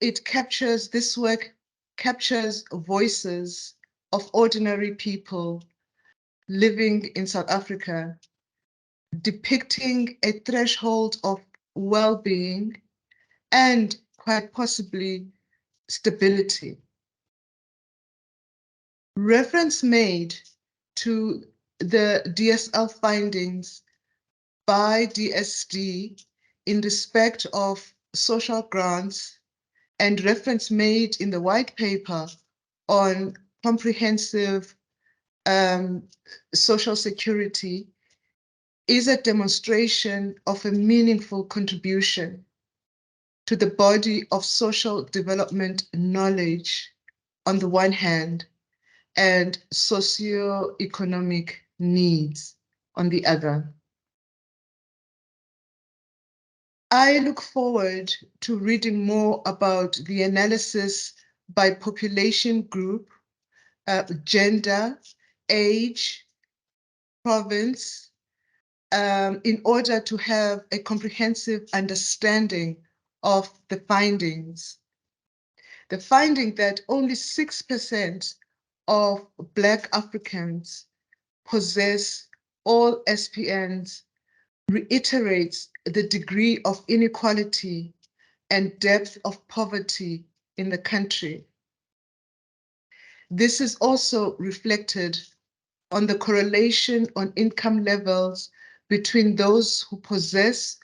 this work captures voices of ordinary people living in South Africa, depicting a threshold of well-being and quite possibly stability. Reference made to the DSL findings by DSD in respect of social grants and reference made in the white paper on comprehensive social security is a demonstration of a meaningful contribution to the body of social development knowledge on the one hand, and socioeconomic needs on the other. I look forward to reading more about the analysis by population group, gender, age, province, in order to have a comprehensive understanding of the findings. The finding that only 6% of Black Africans possess all SPNs reiterates the degree of inequality and depth of poverty in the country. This is also reflected on the correlation on income levels between those who possess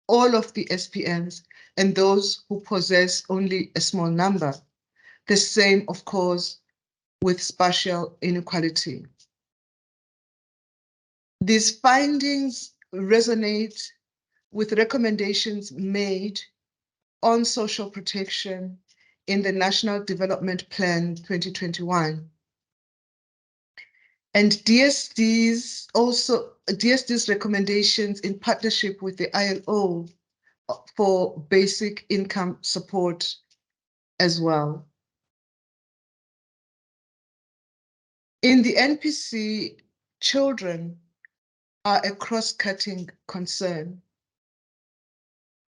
all of the SPNs and those who possess only a small number. The same, of course, with spatial inequality. These findings resonate with recommendations made on social protection in the National Development Plan 2021. And DSD's recommendations in partnership with the ILO for basic income support as well. In the NPC, children are a cross-cutting concern.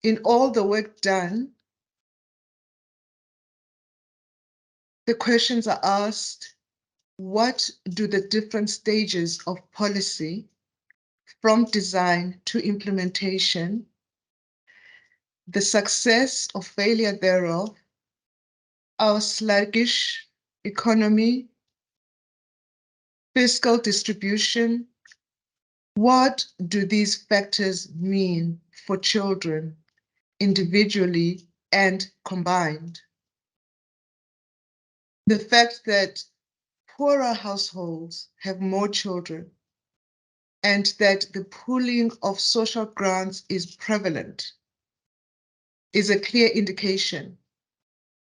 In all the work done, the questions are asked, what do the different stages of policy, from design to implementation, the success or failure thereof, our sluggish economy, fiscal distribution, what do these factors mean for children individually and combined? The fact that poorer households have more children and that the pooling of social grants is prevalent is a clear indication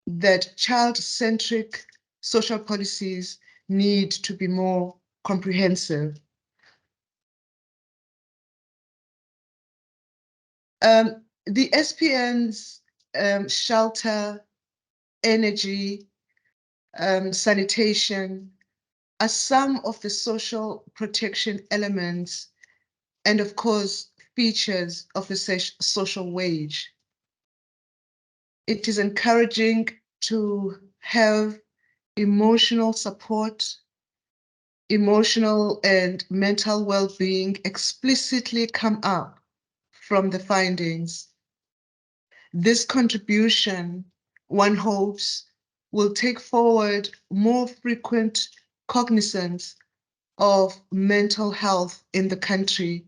that child-centric social policies need to be more comprehensive. The SPNs, shelter, energy, sanitation are some of the social protection elements and, of course, features of the social wage. It is encouraging to have emotional support, emotional and mental well-being explicitly come up from the findings. This contribution, one hopes, will take forward more frequent cognizance of mental health in the country,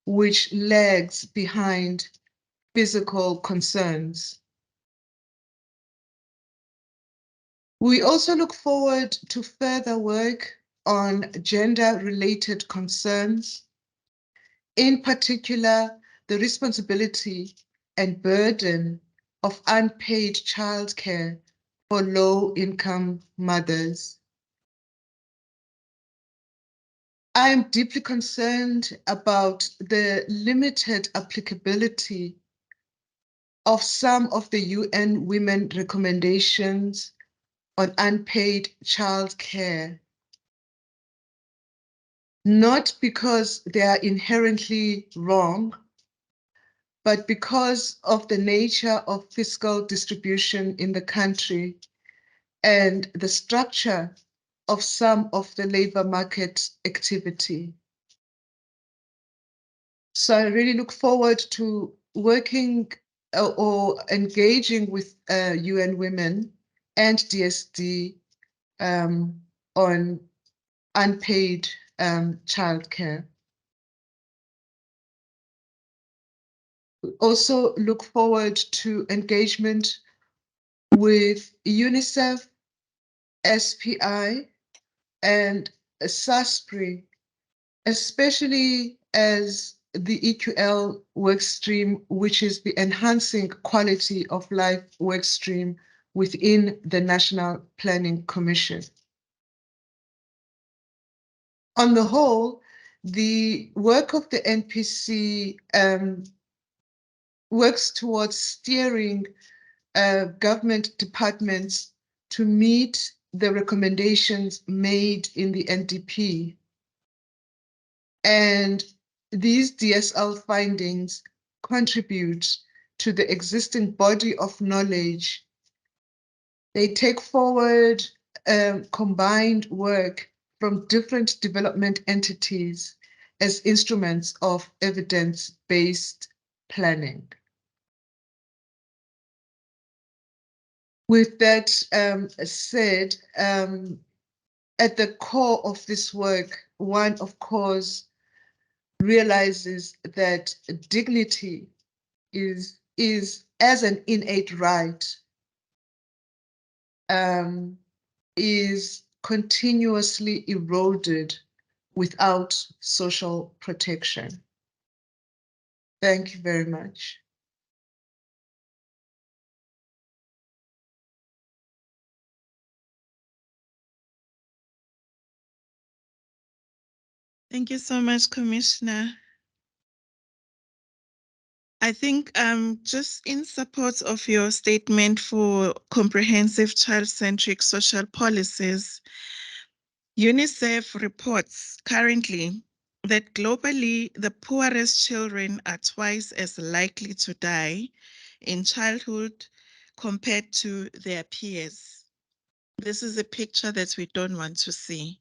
which lags behind physical concerns. We also look forward to further work on gender-related concerns, in particular, the responsibility and burden of unpaid childcare for low-income mothers. I am deeply concerned about the limited applicability of some of the UN Women recommendations on unpaid childcare, not because they are inherently wrong, but because of the nature of fiscal distribution in the country and the structure of some of the labor market activity. So I really look forward to working or engaging with UN Women and DSD on unpaid childcare. Also look forward to engagement with UNICEF, SPI, and SASPRI, especially as the EQL workstream, which is the Enhancing Quality of Life workstream within the National Planning Commission. On the whole, the work of the NPC works towards steering government departments to meet the recommendations made in the NDP. And these DSL findings contribute to the existing body of knowledge. They take forward combined work from different development entities as instruments of evidence-based planning. With that said, at the core of this work, one, of course, realizes that dignity is as an innate right, is continuously eroded without social protection. Thank you very much. Thank you so much, Commissioner. I think just in support of your statement for comprehensive child-centric social policies, UNICEF reports currently that globally, the poorest children are twice as likely to die in childhood compared to their peers. This is a picture that we don't want to see.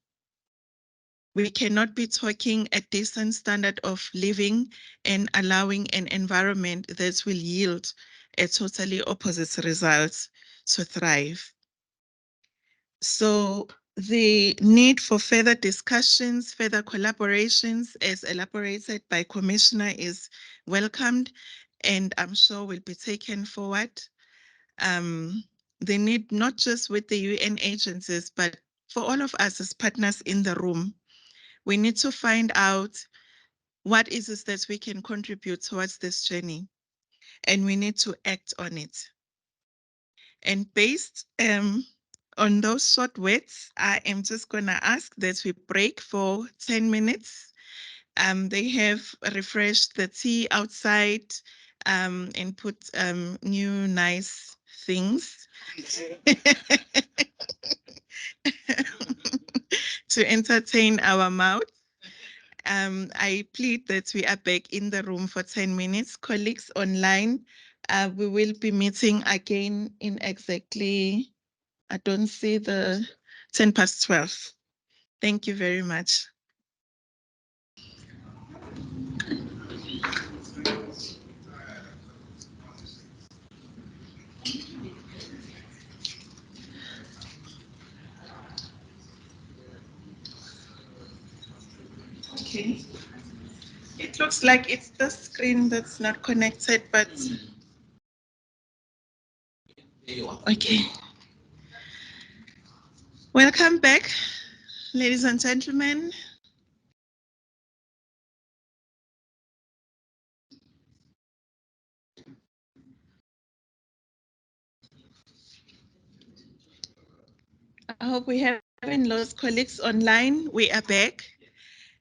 We cannot be talking a decent standard of living and allowing an environment that will yield a totally opposite result to thrive. So the need for further discussions, further collaborations, as elaborated by Commissioner, is welcomed, and I'm sure will be taken forward. The need not just with the UN agencies, but for all of us as partners in the room, we need to find out what is it that we can contribute towards this journey, and we need to act on it. And based on those short words, I am just going to ask that we break for 10 minutes. They have refreshed the tea outside and put new nice things to entertain our mouth. I plead that we are back in the room for 10 minutes. Colleagues online, we will be meeting again in exactly, I don't see the 12:10. Thank you very much. Okay. It looks like it's the screen that's not connected, but okay. Welcome back, ladies and gentlemen. I hope we haven't lost colleagues online. We are back.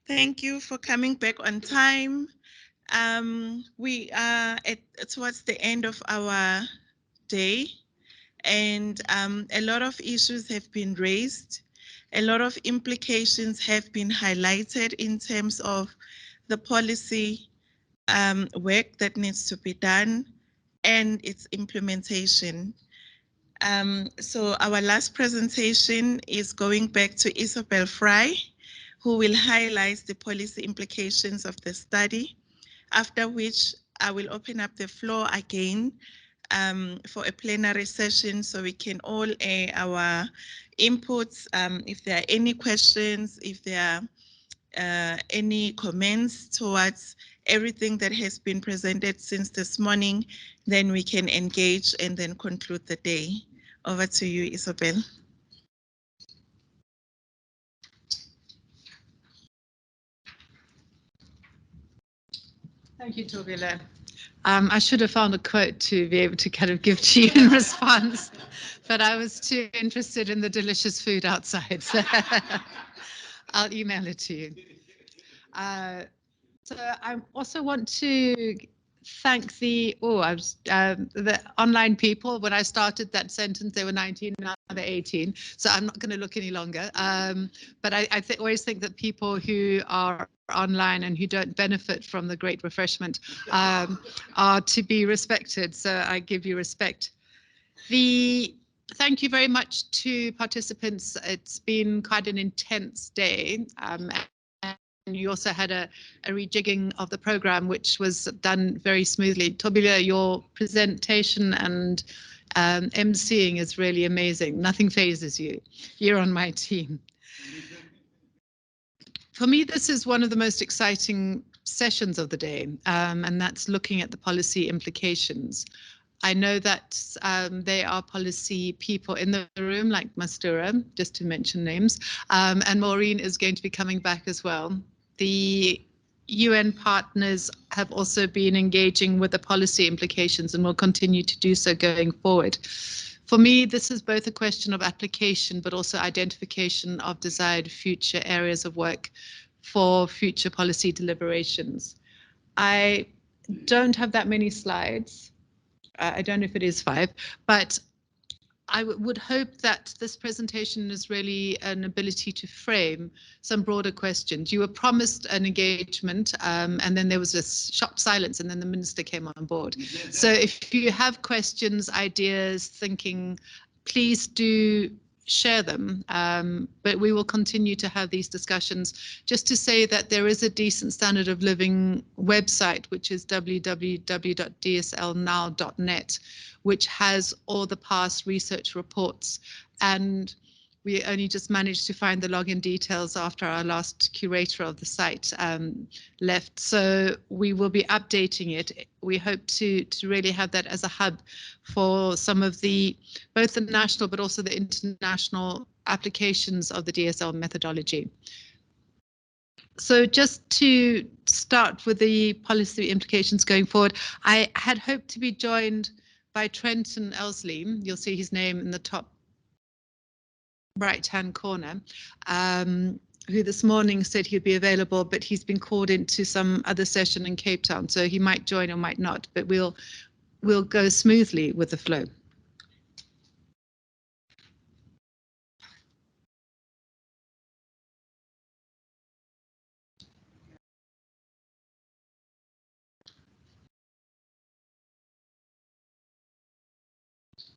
Thank you for coming back on time. We are towards the end of our day, and a lot of issues have been raised. A lot of implications have been highlighted in terms of the policy work that needs to be done and its implementation. So our last presentation is going back to Isabel Fry, who will highlight the policy implications of the study, after which I will open up the floor again for a plenary session so we can all air our inputs. If there are any questions, if there are any comments towards everything that has been presented since this morning, then we can engage and then conclude the day. Over to you, Isabel. Thank you, Tobile. I should have found a quote to be able to kind of give to you in response, but I was too interested in the delicious food outside. So I'll email it to you. So I also want to thank the online people. When I started that sentence, they were 19, now they're 18. So I'm not going to look any longer. But I always think that people who are online and who don't benefit from the great refreshment are to be respected. So I give you respect. Thank you very much to participants. It's been quite an intense day. And you also had a rejigging of the program, which was done very smoothly. Tobile, your presentation and emceeing is really amazing. Nothing phases you. You're on my team. For me, this is one of the most exciting sessions of the day, and that's looking at the policy implications. I know that there are policy people in the room, like Mastura, just to mention names, and Maureen is going to be coming back as well. The UN partners have also been engaging with the policy implications and will continue to do so going forward. For me, this is both a question of application, but also identification of desired future areas of work for future policy deliberations. I don't have that many slides. I don't know if it is 5, but I would hope that this presentation is really an ability to frame some broader questions. You were promised an engagement, and then there was this shocked silence, and then the minister came on board. So if you have questions, ideas, thinking, please do share them, but we will continue to have these discussions. Just to say that there is a decent standard of living website, which is www.dslnow.net, which has all the past research reports, and we only just managed to find the login details after our last curator of the site left. So we will be updating it. We hope to really have that as a hub for some of the, both the national but also the international applications of the DSL methodology. So just to start with the policy implications going forward, I had hoped to be joined by Trenton Elsley. You'll see his name in the top right-hand corner, who this morning said he'd be available, but he's been called into some other session in Cape Town, so he might join or might not, but we'll go smoothly with the flow.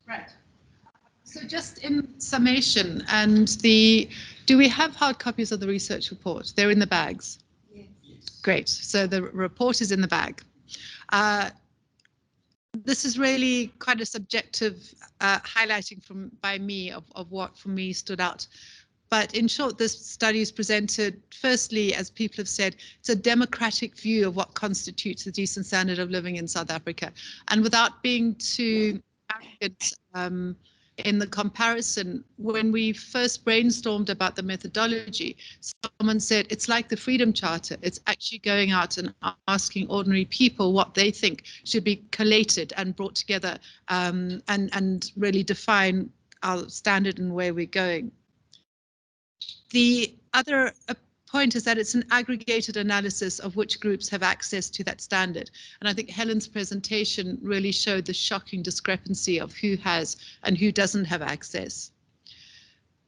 Right. So just in summation, and do we have hard copies of the research report? They're in the bags. Yes. Great. So the report is in the bag. This is really quite a subjective highlighting by me of what for me stood out. But in short, this study is presented, firstly, as people have said, it's a democratic view of what constitutes a decent standard of living in South Africa. And without being too arrogant in the comparison, when we first brainstormed about the methodology, someone said it's like the Freedom Charter. It's actually going out and asking ordinary people what they think should be collated and brought together and really define our standard and where we're going. The other point is that it's an aggregated analysis of which groups have access to that standard. And I think Helen's presentation really showed the shocking discrepancy of who has and who doesn't have access.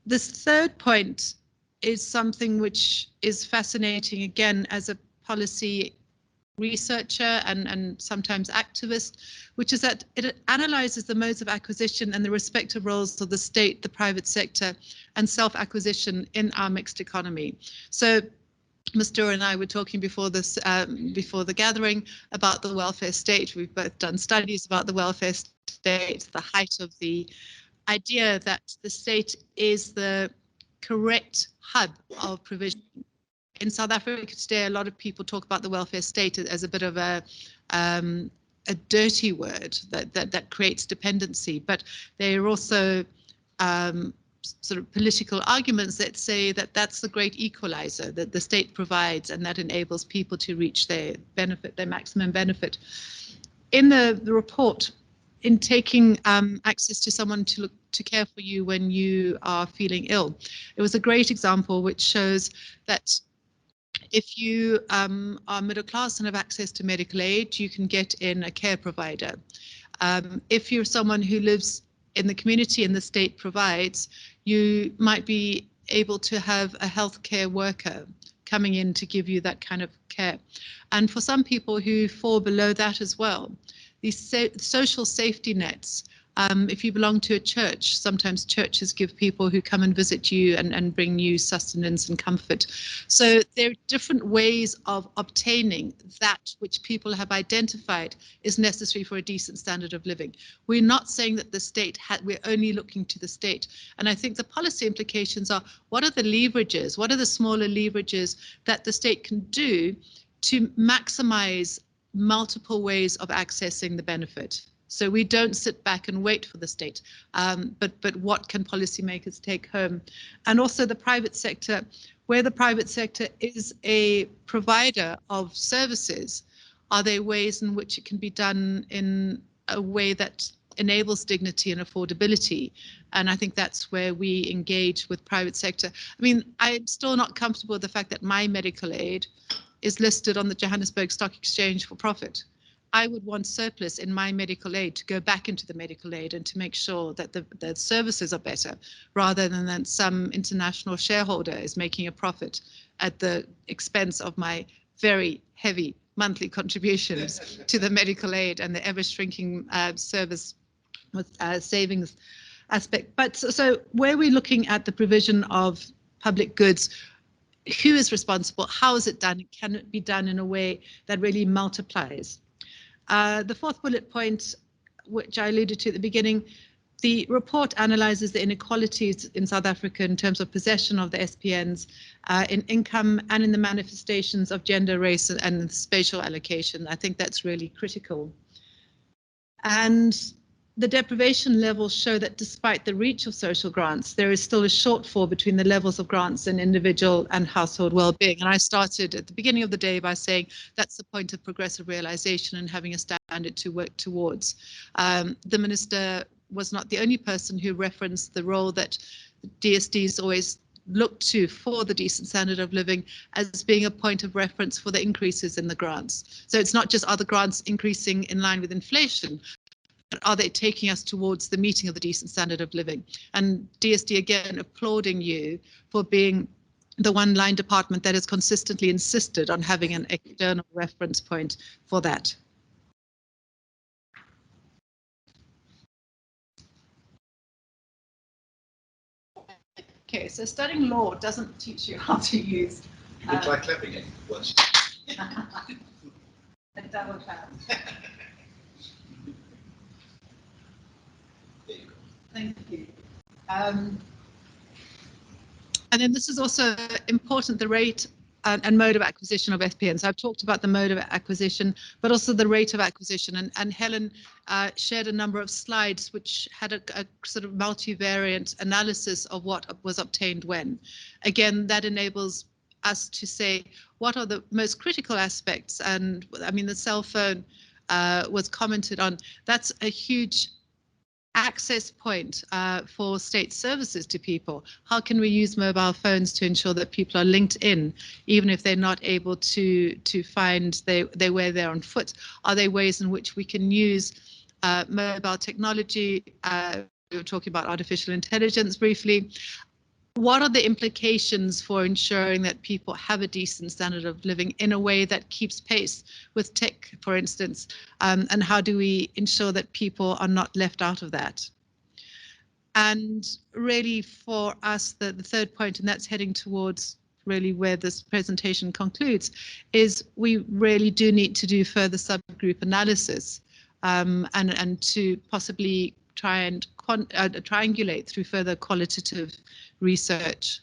This third point is something which is fascinating, again, as a policy researcher and sometimes activist, which is that it analyzes the modes of acquisition and the respective roles of the state, the private sector, and self-acquisition in our mixed economy. So Mr. and I were talking before this, before the gathering, about the welfare state. We've both done studies about the welfare state, the height of the idea that the state is the correct hub of provision. In South Africa today, a lot of people talk about the welfare state as a bit of a dirty word that creates dependency, but there are also sort of political arguments that say that that's the great equalizer that the state provides, and that enables people to reach their benefit, their maximum benefit. In the report, in taking access to someone to care for you when you are feeling ill, it was a great example which shows that if you are middle class and have access to medical aid, you can get in a care provider. If you're someone who lives in the community and the state provides, you might be able to have a healthcare worker coming in to give you that kind of care. And for some people who fall below that as well, these social safety nets, if you belong to a church, sometimes churches give people who come and visit you and bring you sustenance and comfort. So there are different ways of obtaining that which people have identified is necessary for a decent standard of living. We're not saying that the state, we're only looking to the state. And I think the policy implications are, what are the leverages? What are the smaller leverages that the state can do to maximize multiple ways of accessing the benefit. So we don't sit back and wait for the state, but what can policymakers take home? And also the private sector, where the private sector is a provider of services, are there ways in which it can be done in a way that enables dignity and affordability? And I think that's where we engage with private sector. I mean, I'm still not comfortable with the fact that my medical aid is listed on the Johannesburg Stock Exchange for profit. I would want surplus in my medical aid to go back into the medical aid and to make sure that the services are better, rather than that some international shareholder is making a profit at the expense of my very heavy monthly contributions to the medical aid and the ever shrinking service with savings aspect. But so where we're looking at the provision of public goods, who is responsible? How is it done? Can it be done in a way that really multiplies? The fourth bullet point, which I alluded to at the beginning, the report analyzes the inequalities in South Africa in terms of possession of the SPNs, in income and in the manifestations of gender, race, and spatial allocation. I think that's really critical. And the deprivation levels show that despite the reach of social grants, there is still a shortfall between the levels of grants and individual and household well-being. And I started at the beginning of the day by saying that's the point of progressive realization and having a standard to work towards. The minister was not the only person who referenced the role that DSDs always look to for the decent standard of living as being a point of reference for the increases in the grants. So it's not just are the grants increasing in line with inflation, are they taking us towards the meeting of the decent standard of living? And DSD, again, applauding you for being the one-line department that has consistently insisted on having an external reference point for that. Okay, so studying law doesn't teach you how to use... You can try clapping it once. A double clap. Thank you. And then this is also important, the rate and mode of acquisition of SPNs. So I've talked about the mode of acquisition, but also the rate of acquisition. And Helen shared a number of slides which had a sort of multivariant analysis of what was obtained when. Again, that enables us to say what are the most critical aspects. And I mean, the cell phone was commented on. That's a huge access point for state services to people. How can we use mobile phones to ensure that people are linked in, even if they're not able to find where they're on foot? Are there ways in which we can use mobile technology? We were talking about artificial intelligence briefly. What are the implications for ensuring that people have a decent standard of living in a way that keeps pace with tech, for instance? And how do we ensure that people are not left out of that? And really for us, the third point, and that's heading towards really where this presentation concludes, is we really do need to do further subgroup analysis and to possibly try and triangulate through further qualitative research.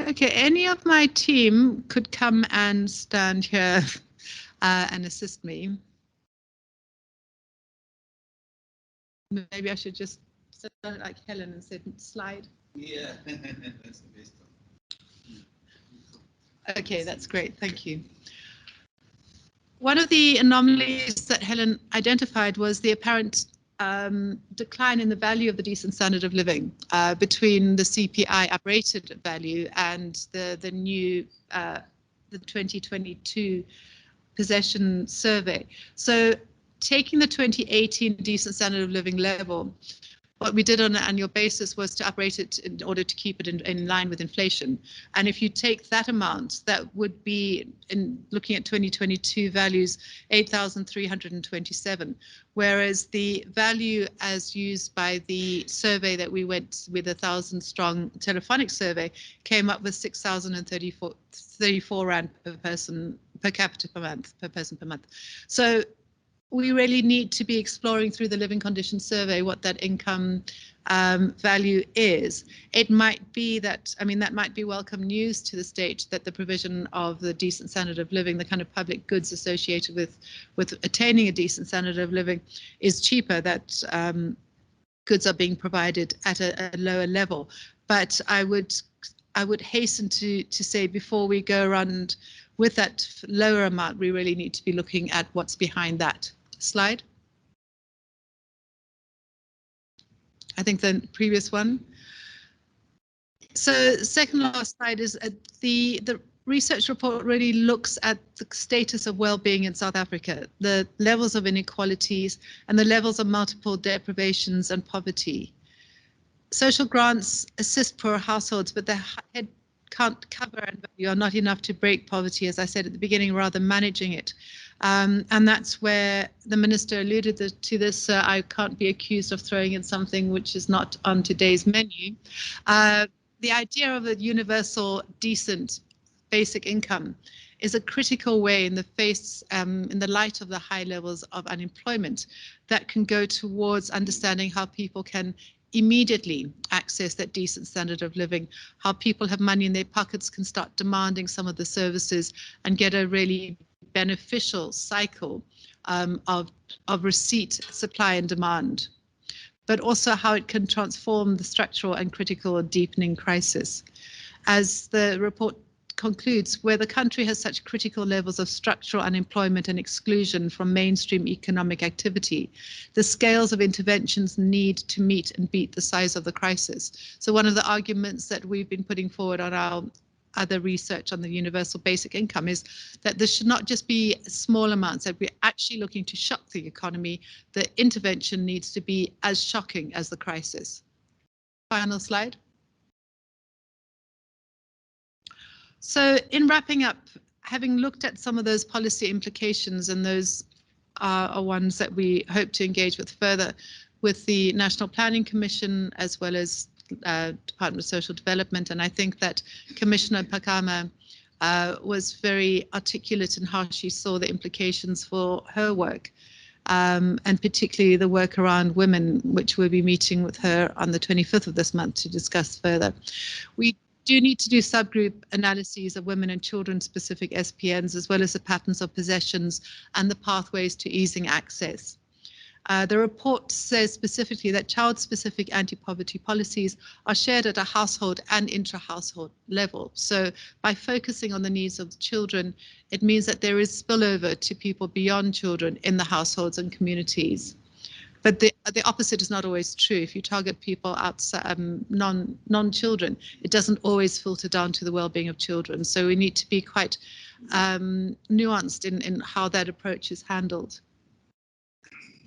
Okay, any of my team could come and stand here and assist me. Maybe I should just say it like Helen and said slide. Yeah, that's the best. Okay, that's great. Thank you. One of the anomalies that Helen identified was the apparent decline in the value of the decent standard of living between the CPI uprated value and the new the 2022 possession survey. So taking the 2018 decent standard of living level, what we did on an annual basis was to uprate it in order to keep it in line with inflation. And if you take that amount, that would be, in looking at 2022 values, 8,327, whereas the value as used by the survey that we went with, 1,000-strong telephonic survey, came up with 6,034 rand per person, per capita per month, per person per month. So we really need to be exploring through the living conditions survey what that income value is. It might be that, I mean, that might be welcome news to the state that the provision of the decent standard of living, the kind of public goods associated with attaining a decent standard of living, is cheaper, that goods are being provided at a lower level. But I would hasten to say, before we go around with that lower amount, we really need to be looking at what's behind that. Slide. I think the previous one. So second last slide is the research report really looks at the status of well-being in South Africa, the levels of inequalities and the levels of multiple deprivations and poverty. Social grants assist poor households, but they can't cover and value are not enough to break poverty, as I said at the beginning, rather managing it. And that's where the minister alluded to this. I can't be accused of throwing in something which is not on today's menu. The idea of a universal, decent, basic income is a critical way in the face, in the light of the high levels of unemployment, that can go towards understanding how people can immediately access that decent standard of living, how people have money in their pockets can start demanding some of the services and get a really beneficial cycle of receipt, supply and demand, but also how it can transform the structural and critical deepening crisis. As the report concludes, where the country has such critical levels of structural unemployment and exclusion from mainstream economic activity, the scales of interventions need to meet and beat the size of the crisis. So one of the arguments that we've been putting forward on our other research on the universal basic income is that this should not just be small amounts, that we're actually looking to shock the economy. The intervention needs to be as shocking as the crisis. Final slide. So in wrapping up, having looked at some of those policy implications, and those are ones that we hope to engage with further with the National Planning Commission as well as Department of Social Development. And I think that Commissioner Phakama was very articulate in how she saw the implications for her work, and particularly the work around women, which we'll be meeting with her on the 25th of this month to discuss further. We do need to do subgroup analyses of women and children specific SPNs, as well as the patterns of possessions and the pathways to easing access. The report says specifically that child-specific anti-poverty policies are shared at a household and intra-household level. So by focusing on the needs of the children, it means that there is spillover to people beyond children in the households and communities. But the opposite is not always true. If you target people outside, non-children, it doesn't always filter down to the well-being of children. So we need to be quite nuanced in how that approach is handled.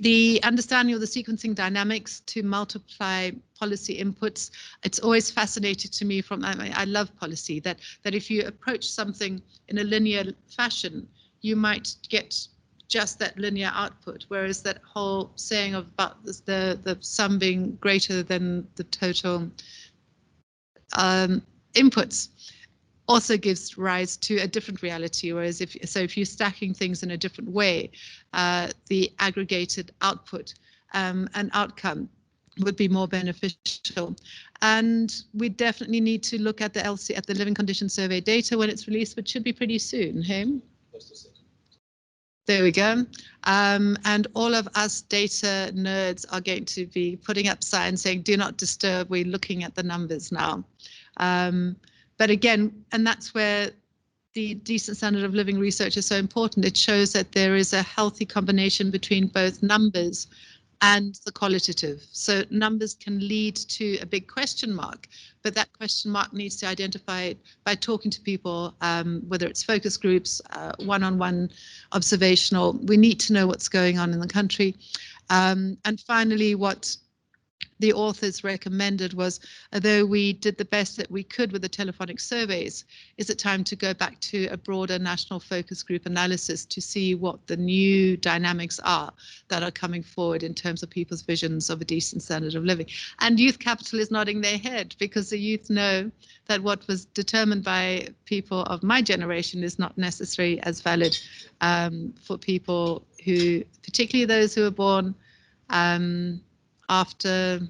The understanding of the sequencing dynamics to multiply policy inputs. It's always fascinated to me I love policy, that if you approach something in a linear fashion, you might get just that linear output, whereas that whole saying about the sum being greater than the total inputs also gives rise to a different reality. Whereas if you're stacking things in a different way, the aggregated output and outcome would be more beneficial. And we definitely need to look at the Living Conditions Survey data when it's released, which should be pretty soon. Hey? There we go. And all of us data nerds are going to be putting up signs saying, do not disturb, we're looking at the numbers now. But again, and that's where the decent standard of living research is so important. It shows that there is a healthy combination between both numbers and the qualitative. So numbers can lead to a big question mark, but that question mark needs to identify it by talking to people, whether it's focus groups, one-on-one observational. We need to know what's going on in the country. And finally, what the authors recommended was, although we did the best that we could with the telephonic surveys, is it time to go back to a broader national focus group analysis to see what the new dynamics are that are coming forward in terms of people's visions of a decent standard of living. And Youth Capital is nodding their head, because the youth know that what was determined by people of my generation is not necessarily as valid for people who, particularly those who were born after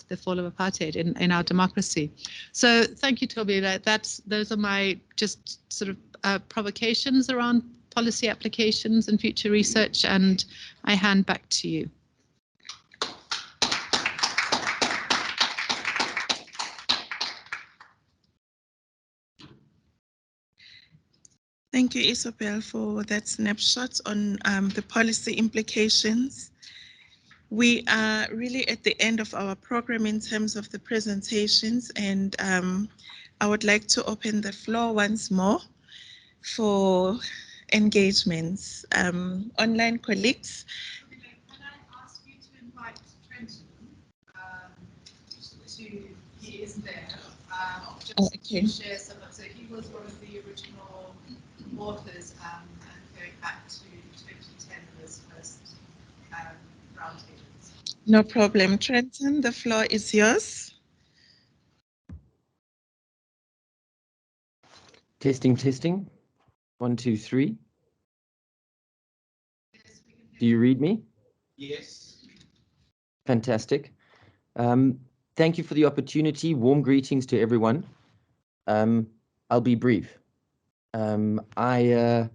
the fall of apartheid in our democracy. So thank you, Toby. Those are my just sort of provocations around policy applications and future research, and I hand back to you. Thank you, Isabel, for that snapshot on the policy implications. We are really at the end of our program in terms of the presentations, and I would like to open the floor once more for engagements. Online colleagues. Can I ask you to invite Trenton he is there, just to share some of, so he was one of the original authors and going back to 2010, those first roundtables. No problem. Trenton, the floor is yours. Testing, testing. 1, 2, 3. Do you read me? Yes. Fantastic. Thank you for the opportunity. Warm greetings to everyone. I'll be brief. I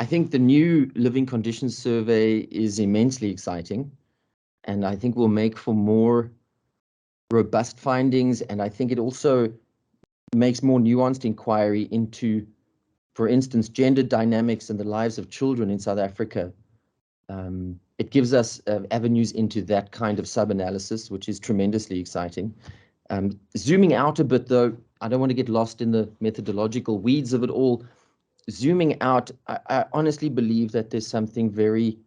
think the new living conditions survey is immensely exciting, and I think will make for more robust findings, and I think it also makes more nuanced inquiry into, for instance, gender dynamics and the lives of children in South Africa. It gives us avenues into that kind of sub-analysis, which is tremendously exciting. Zooming out a bit, though, I don't want to get lost in the methodological weeds of it all. Zooming out, I honestly believe that there's something very,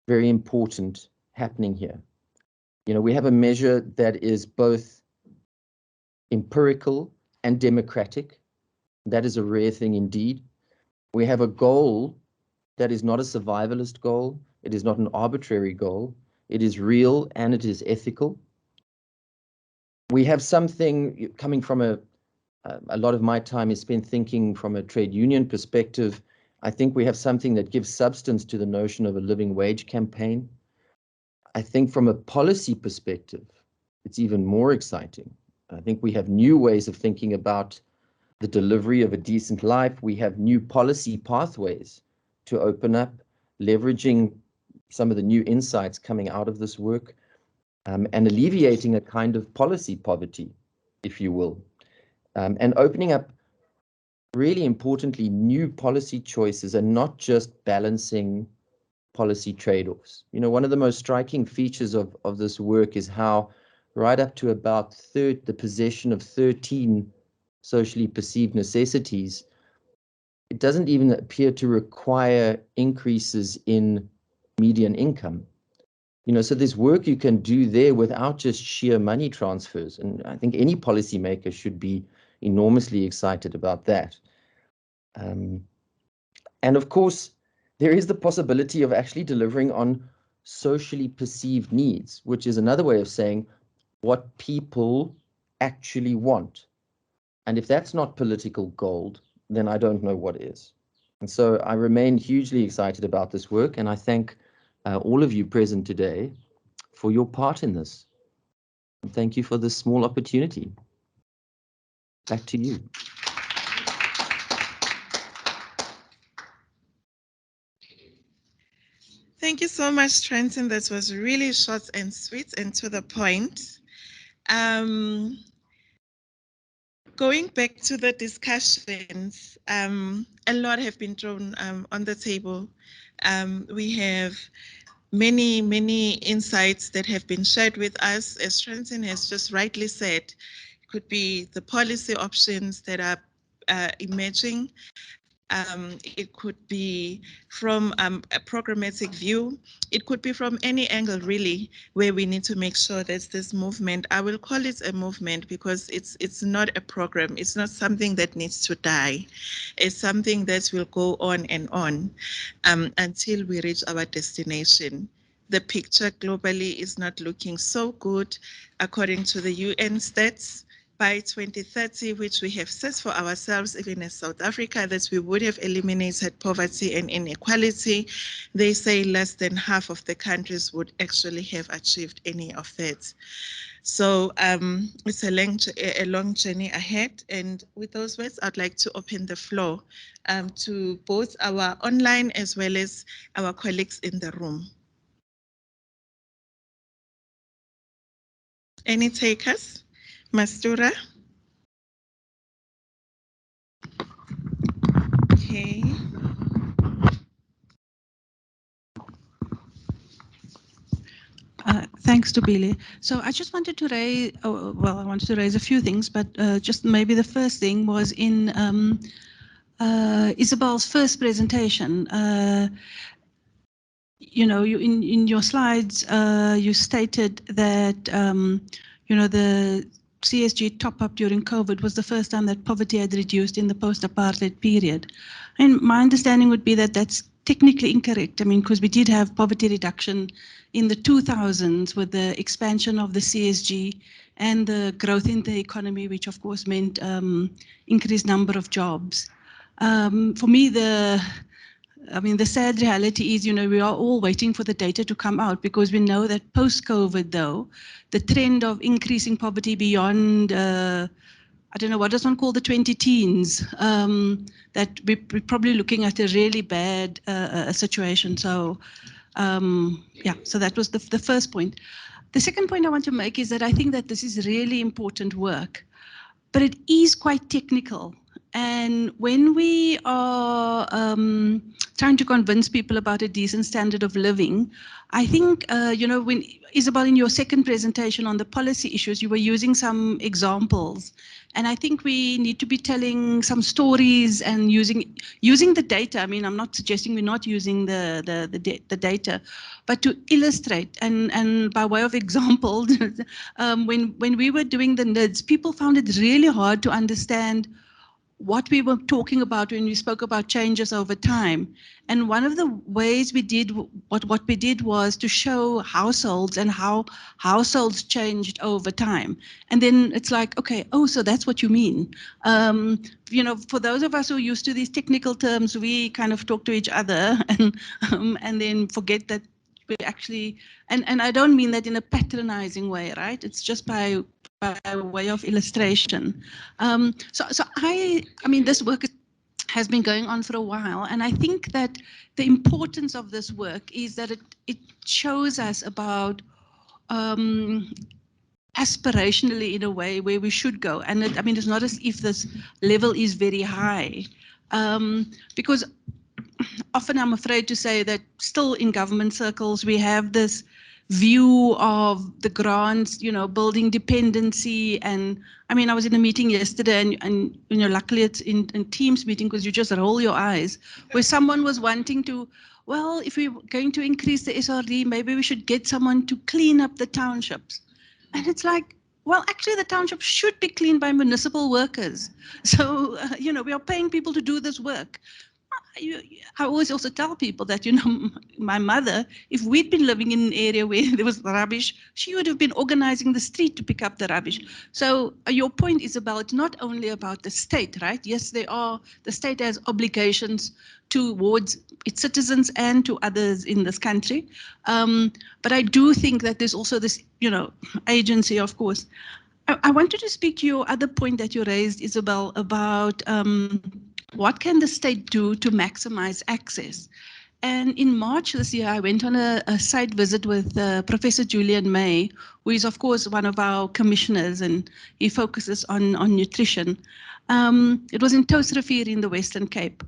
very important happening here. You know, we have a measure that is both empirical and democratic. That is a rare thing indeed. We have a goal that is not a survivalist goal. It is not an arbitrary goal. It is real and it is ethical. We have something coming from a lot of my time is spent thinking from a trade union perspective. I think we have something that gives substance to the notion of a living wage campaign. I think from a policy perspective, it's even more exciting. I think we have new ways of thinking about the delivery of a decent life. We have new policy pathways to open up, leveraging some of the new insights coming out of this work, and alleviating a kind of policy poverty, if you will, and opening up, really importantly, new policy choices and not just balancing policy trade-offs. You know, one of the most striking features of this work is how right up to about the possession of 13 socially perceived necessities, it doesn't even appear to require increases in median income. You know, so there's work you can do there without just sheer money transfers. And I think any policymaker should be enormously excited about that. And of course, there is the possibility of actually delivering on socially perceived needs, which is another way of saying what people actually want. And if that's not political gold, then I don't know what is. And so I remain hugely excited about this work, and I thank all of you present today for your part in this. And thank you for this small opportunity. Back to you. Thank you so much, Trenton. That was really short and sweet and to the point. Going back to the discussions, a lot have been thrown on the table. We have many insights that have been shared with us. As Trenton has just rightly said, it could be the policy options that are emerging. It could be from a programmatic view. It could be from any angle, really, where we need to make sure that this movement, I will call it a movement because it's not a program. It's not something that needs to die. It's something that will go on and on until we reach our destination. The picture globally is not looking so good. According to the UN stats, by 2030, which we have set for ourselves, even as South Africa, that we would have eliminated poverty and inequality. They say less than half of the countries would actually have achieved any of that. So it's a long journey ahead. And with those words, I'd like to open the floor to both our online as well as our colleagues in the room. Any takers? Mastura? Okay. Thanks to Billy. So I just wanted to raise, I wanted to raise a few things, but just maybe the first thing was in Isabel's first presentation. You know, in your slides, you stated that, you know, the CSG top-up during COVID was the first time that poverty had reduced in the post-apartheid period. And my understanding would be that that's technically incorrect. I mean, because we did have poverty reduction in the 2000s with the expansion of the CSG and the growth in the economy, which of course meant increased number of jobs. For me, the sad reality is, you know, we are all waiting for the data to come out, because we know that post-COVID, though, the trend of increasing poverty beyond, I don't know, what does one call the 20 teens, that we're probably looking at a really bad situation. So, yeah, so that was the first point. The second point I want to make is that I think that this is really important work, but it is quite technical. And when we are trying to convince people about a decent standard of living, I think, you know, when Isabel, in your second presentation on the policy issues, you were using some examples. And I think we need to be telling some stories and using the data. I mean, I'm not suggesting we're not using the data, but to illustrate and by way of example, when we were doing the NIDS, people found it really hard to understand what we were talking about when we spoke about changes over time. And one of the ways we did what we did was to show households and how households changed over time. And then it's like, okay, oh, so that's what you mean. You know, for those of us who are used to these technical terms, we kind of talk to each other and then forget that we actually, and I don't mean that in a patronizing way, right? It's just by way of illustration. So I mean, this work has been going on for a while, and I think that the importance of this work is that it shows us about aspirationally, in a way, where we should go. And I mean, it's not as if this level is very high, because often I'm afraid to say that still in government circles, we have this view of the grants, you know, building dependency. And I mean, I was in a meeting yesterday and you know, luckily it's in Teams meeting, because you just roll your eyes, where someone was wanting to, well, if we're going to increase the SRD, maybe we should get someone to clean up the townships. And it's like, well, actually the township should be cleaned by municipal workers. So, you know, we are paying people to do this work. I always also tell people that, you know, my mother, if we'd been living in an area where there was rubbish, she would have been organizing the street to pick up the rubbish. So your point is about not only about the state, right? Yes, the state has obligations towards its citizens and to others in this country. But I do think that there's also this, you know, agency, of course. I wanted to speak to your other point that you raised, Isabel, about what can the state do to maximize access? And in March this year, I went on a site visit with Professor Julian May, who is, of course, one of our commissioners, and he focuses on nutrition. It was in Toosrivier in the Western Cape.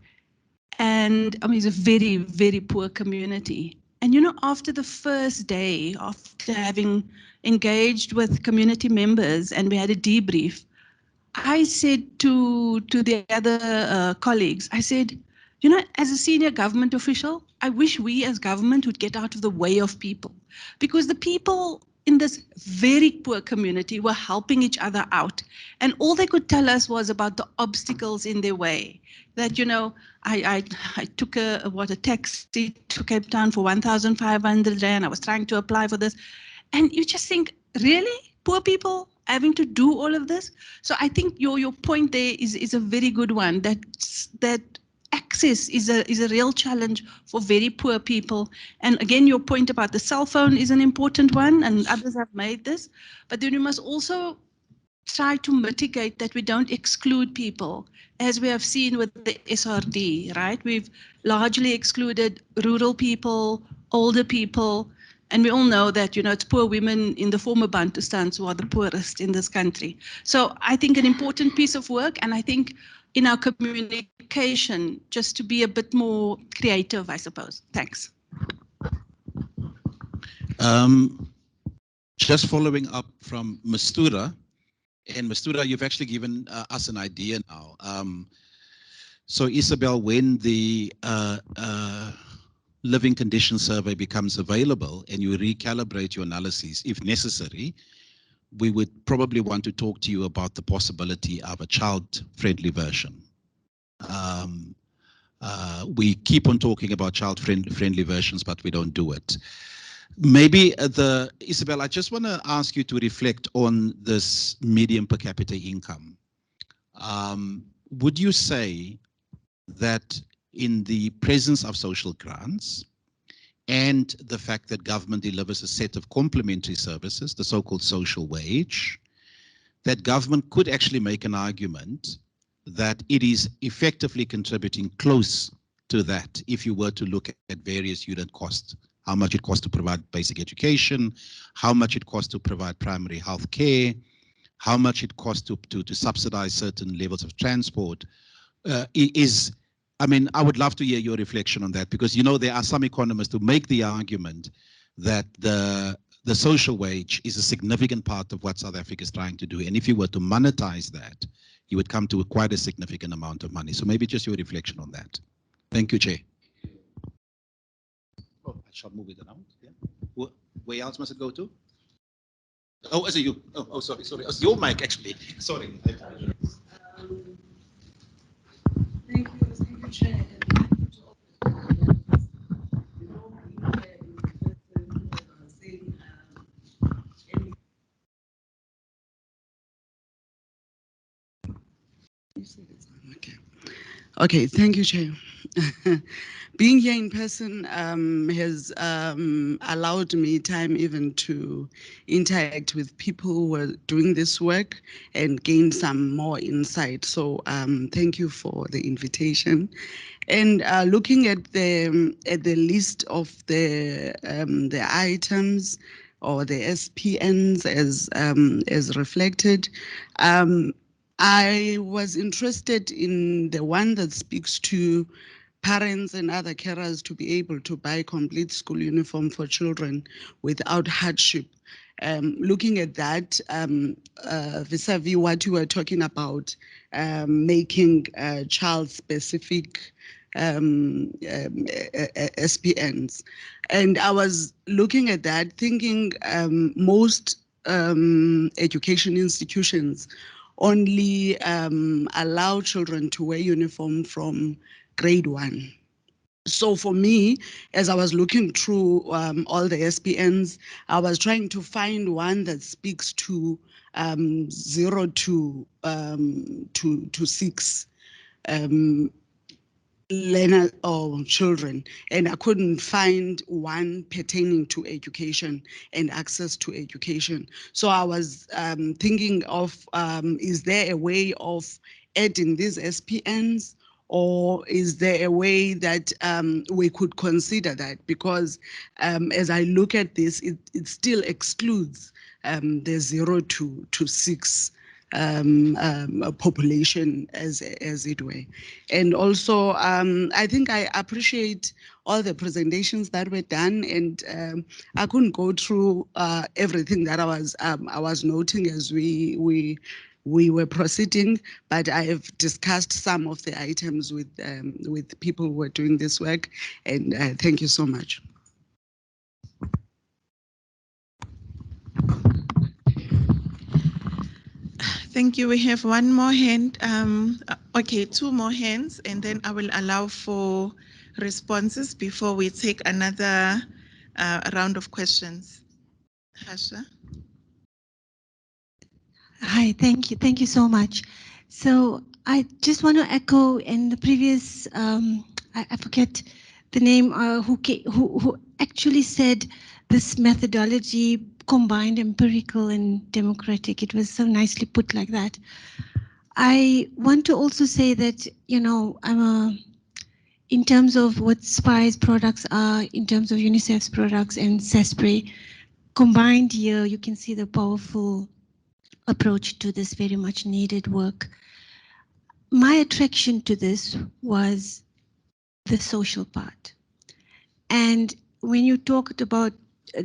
And I mean, it's a very, very poor community. And, you know, after the first day, after having engaged with community members and we had a debrief, I said to the other colleagues, I said, you know, as a senior government official, I wish we as government would get out of the way of people, because the people in this very poor community were helping each other out. And all they could tell us was about the obstacles in their way. That, you know, I took a taxi to Cape Town for 1,500 Rand. I was trying to apply for this. And you just think, really? Poor people having to do all of this. So I think your point there is a very good one, that access is a real challenge for very poor people. And again, your point about the cell phone is an important one, and others have made this. But then we must also try to mitigate that we don't exclude people, as we have seen with the SRD, right? We've largely excluded rural people, older people, and we all know that, it's poor women in the former Bantustans who are the poorest in this country. So I think an important piece of work, and I think in our communication, just to be a bit more creative, I suppose. Thanks. Just following up from Mastura, and Mastura, you've actually given us an idea now. So Isabel, when the living condition survey becomes available and you recalibrate your analyses, if necessary, we would probably want to talk to you about the possibility of a child-friendly version. We keep on talking about child-friendly versions, but we don't do it. Maybe Isabel, I just want to ask you to reflect on this median per capita income. Would you say that in the presence of social grants and the fact that government delivers a set of complementary services, the so-called social wage, that government could actually make an argument that it is effectively contributing close to that if you were to look at various unit costs, how much it costs to provide basic education, how much it costs to provide primary health care, how much it costs to subsidize certain levels of transport, I mean, I would love to hear your reflection on that, because, there are some economists who make the argument that the social wage is a significant part of what South Africa is trying to do. And if you were to monetize that, you would come to quite a significant amount of money. So maybe just your reflection on that. Thank you, Chair. Oh, I shall move it around. Yeah. Where else must it go to? Oh, is it you? Oh, sorry. It's your mic, actually. Sorry. Thank you, Chair. Okay, thank you, Chair. Being here in person has allowed me time even to interact with people who are doing this work and gain some more insight. So thank you for the invitation. And looking at the list of the items or the SPNs as reflected, I was interested in the one that speaks to parents and other carers to be able to buy complete school uniform for children without hardship. Looking at that vis-a-vis what you were talking about, making child-specific SPNs. And I was looking at that thinking most education institutions only allow children to wear uniform from grade 1. So for me, as I was looking through all the SPNs, I was trying to find one that speaks to 0 to 6 learner or children, and I couldn't find one pertaining to education and access to education. So I was thinking of, is there a way of adding these SPNs, or is there a way that we could consider that? Because as I look at this, it still excludes the 0 to 6 population as it were. And also, I think I appreciate all the presentations that were done, and I couldn't go through everything that I was noting as we were proceeding, but I have discussed some of the items with people who are doing this work, and thank you so much. Thank you. We have one more hand. Okay, 2 more hands, and then I will allow for responses before we take another round of questions. Hasha. Hi, thank you. Thank you so much. So I just want to echo in the previous, I forget the name, who actually said this methodology combined empirical and democratic. It was so nicely put like that. I want to also say that, you know, in terms of what SPI's products are, in terms of UNICEF's products and CESPRI, combined here, you can see the powerful approach to this very much needed work. My attraction to this was the social part. And when you talked about,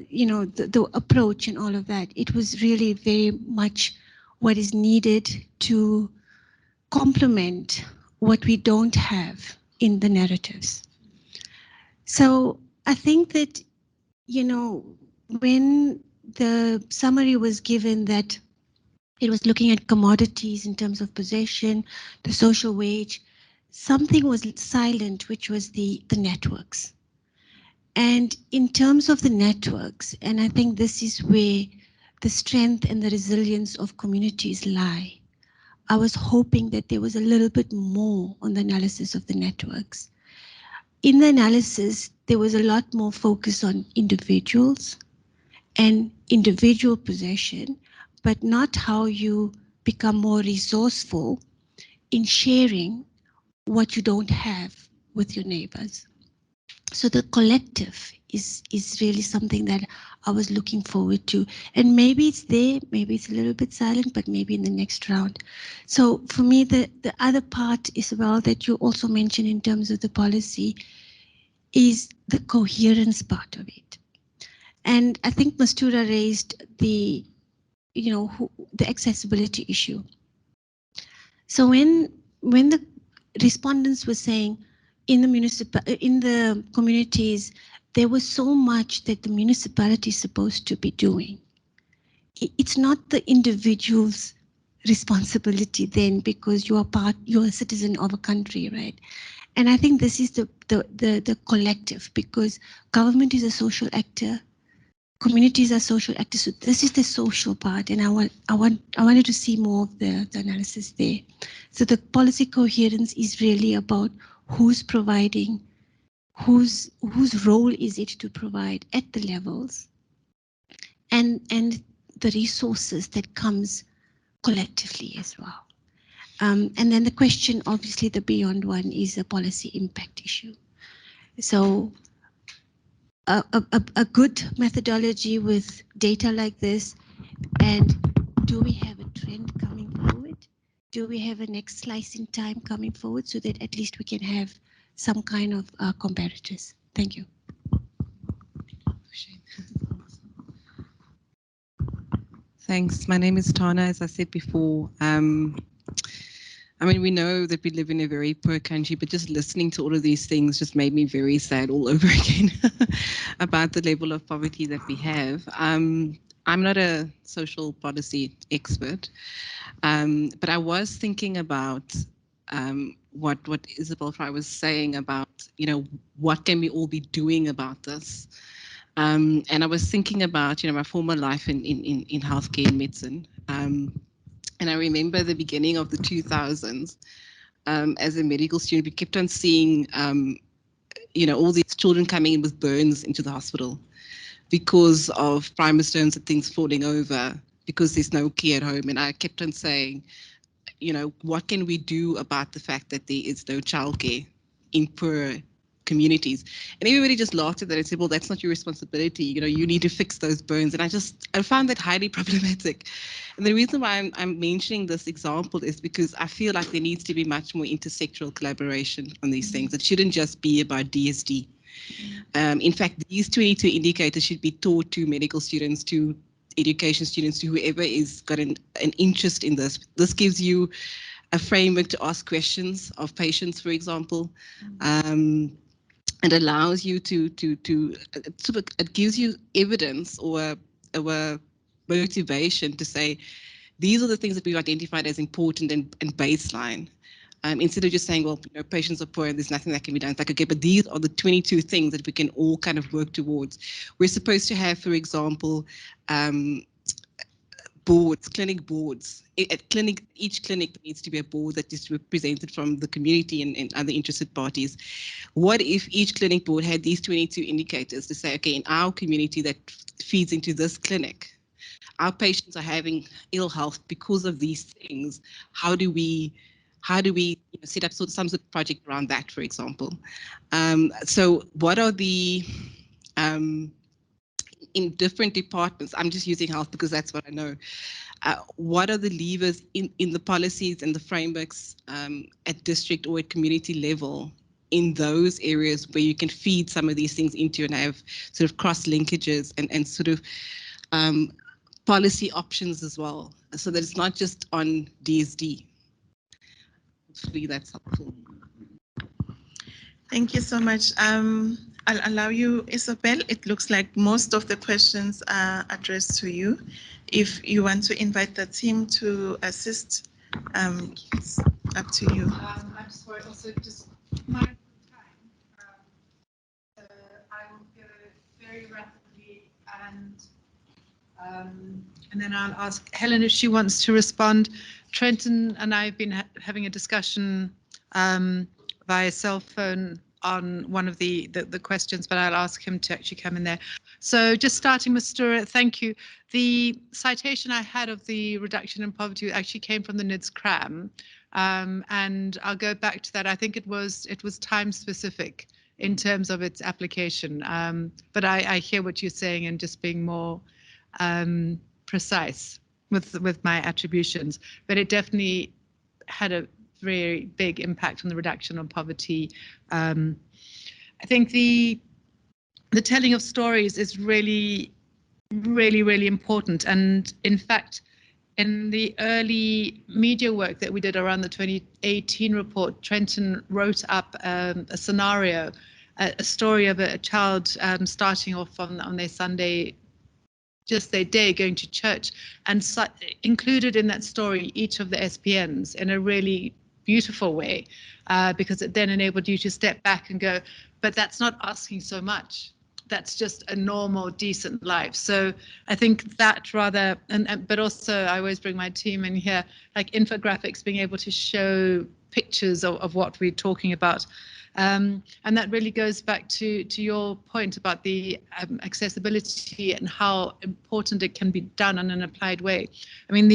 you know, the approach and all of that, it was really very much what is needed to complement what we don't have in the narratives. So I think that, you know, when the summary was given that it was looking at commodities in terms of possession, the social wage, something was silent, which was the networks. And in terms of the networks, and I think this is where the strength and the resilience of communities lie. I was hoping that there was a little bit more on the analysis of the networks. In the analysis, there was a lot more focus on individuals and individual possession, but not how you become more resourceful in sharing what you don't have with your neighbors. So the collective is really something that I was looking forward to. And maybe it's there, maybe it's a little bit silent, but maybe in the next round. So for me, the other part is well that you also mentioned in terms of the policy is the coherence part of it. And I think Mastura raised the, you know, the accessibility issue. So when the respondents were saying in the communities, there was so much that the municipality is supposed to be doing. It's not the individual's responsibility then, because you're a citizen of a country, right? And I think this is the collective, because government is a social actor, communities are social actors. So this is the social part, and I wanted to see more of the analysis there. So the policy coherence is really about who's providing, whose role is it to provide at the levels, and the resources that comes collectively as well. And then the question, obviously, the beyond one is a policy impact issue. So a good methodology with data like this, and do we have a trend coming forward? Do we have a next slice in time coming forward so that at least we can have some kind of comparators? Thank you. Thanks. My name is Tana, as I said before. I mean, we know that we live in a very poor country, but just listening to all of these things just made me very sad all over again about the level of poverty that we have. I'm not a social policy expert, but I was thinking about what Isabel Fry was saying about, you know, what can we all be doing about this? And I was thinking about, you know, my former life in healthcare and medicine. And I remember the beginning of the 2000s, as a medical student, we kept on seeing, you know, all these children coming in with burns into the hospital because of prime stones and things falling over, because there's no care at home. And I kept on saying, you know, what can we do about the fact that there is no childcare in poor communities? And everybody just laughed at that and said, well, that's not your responsibility. You know, you need to fix those burns. And I found that highly problematic. And the reason why I'm mentioning this example is because I feel like there needs to be much more intersectoral collaboration on these things. It shouldn't just be about DSD. In fact, these 22 indicators should be taught to medical students, to education students, to whoever is got an interest in this. This gives you a framework to ask questions of patients, for example. It allows you it gives you evidence or motivation to say, these are the things that we've identified as important and baseline. Instead of just saying, well, you know, patients are poor and there's nothing that can be done. It's like, okay, but these are the 22 things that we can all kind of work towards. We're supposed to have, for example, boards, clinic boards. At clinic, each clinic needs to be a board that is represented from the community and other interested parties. What if each clinic board had these 22 indicators to say, okay, in our community that feeds into this clinic, our patients are having ill health because of these things. How do we set up some sort of project around that, for example? So what are the in different departments, I'm just using health because that's what I know. What are the levers in the policies and the frameworks at district or at community level in those areas where you can feed some of these things into and have sort of cross linkages and sort of policy options as well, so that it's not just on DSD. Hopefully that's helpful. Thank you so much. I'll allow you, Isabel. It looks like most of the questions are addressed to you. If you want to invite the team to assist, it's up to you. I'm just worried also just mindful of time. I will go very rapidly and then I'll ask Helen if she wants to respond. Trenton and I have been having a discussion via cell phone on one of the questions, but I'll ask him to actually come in there. So just starting with Stura, thank you. The citation I had of the reduction in poverty actually came from the NIDS CRAM, and I'll go back to that. I think it was time specific in terms of its application, but I hear what you're saying and just being more precise with my attributions, but it definitely had a very big impact on the reduction of poverty. I think the telling of stories is really important, and in fact, in the early media work that we did around the 2018 report, Trenton wrote up a scenario, a story of a child starting off on their Sunday, just their day going to church, and included in that story each of the SPNs in a really beautiful way, because it then enabled you to step back and go, but that's not asking so much. That's just a normal, decent life. So I think that rather, but also I always bring my team in here, like infographics, being able to show pictures of what we're talking about. And that really goes back to your point about the accessibility and how important it can be done in an applied way. I mean,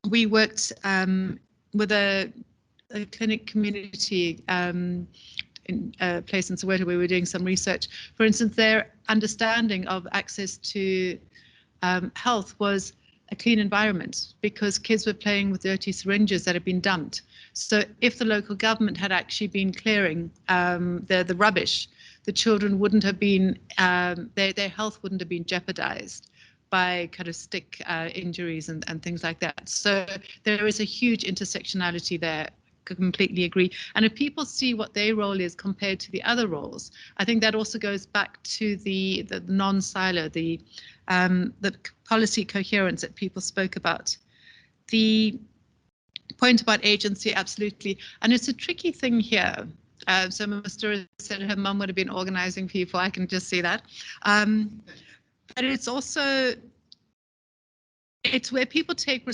we worked with a clinic community in a place in Soweto where we were doing some research. For instance, their understanding of access to health was a clean environment, because kids were playing with dirty syringes that had been dumped. So if the local government had actually been clearing the rubbish, the children wouldn't have been, their health wouldn't have been jeopardized by kind of stick injuries and things like that. So there is a huge intersectionality there. Completely agree. And if people see what their role is compared to the other roles, I think that also goes back to the non-silo, the policy coherence that people spoke about. The point about agency, absolutely. And it's a tricky thing here. So Mr. said her mum would have been organizing people. I can just see that. But it's also, it's where people take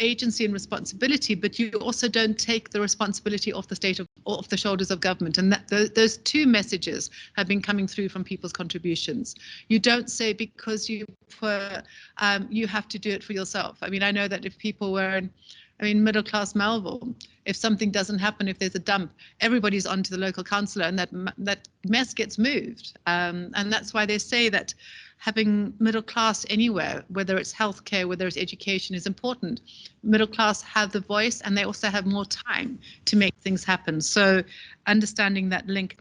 agency and responsibility, but you also don't take the responsibility off the shoulders of government. And those two messages have been coming through from people's contributions. You don't say because you have to do it for yourself. I mean, I know that if people were in middle class Melville, if something doesn't happen, if there's a dump, everybody's onto the local councillor, and that mess gets moved. And that's why they say that having middle class anywhere, whether it's healthcare, whether it's education, is important. Middle class have the voice, and they also have more time to make things happen. So understanding that link.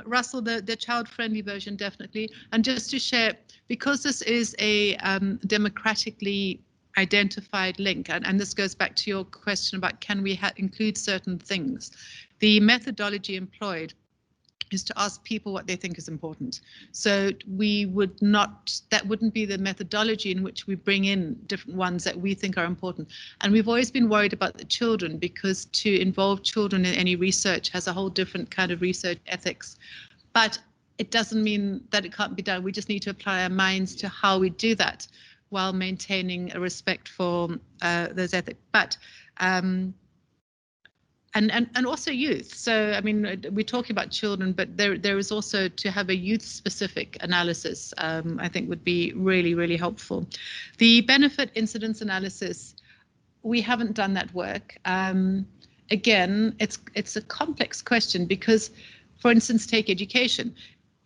Russell, the child-friendly version, definitely. And just to share, because this is a democratically identified link, and this goes back to your question about can we include certain things, the methodology employed is to ask people what they think is important. So we would not, that wouldn't be the methodology in which we bring in different ones that we think are important. And we've always been worried about the children, because to involve children in any research has a whole different kind of research ethics. But it doesn't mean that it can't be done. We just need to apply our minds to how we do that. while maintaining a respect for those ethics. But and also youth. So, I mean, we're talking about children, but there is also to have a youth-specific analysis, I think would be really, really helpful. The benefit incidence analysis, we haven't done that work. Again, it's a complex question because, for instance, take education.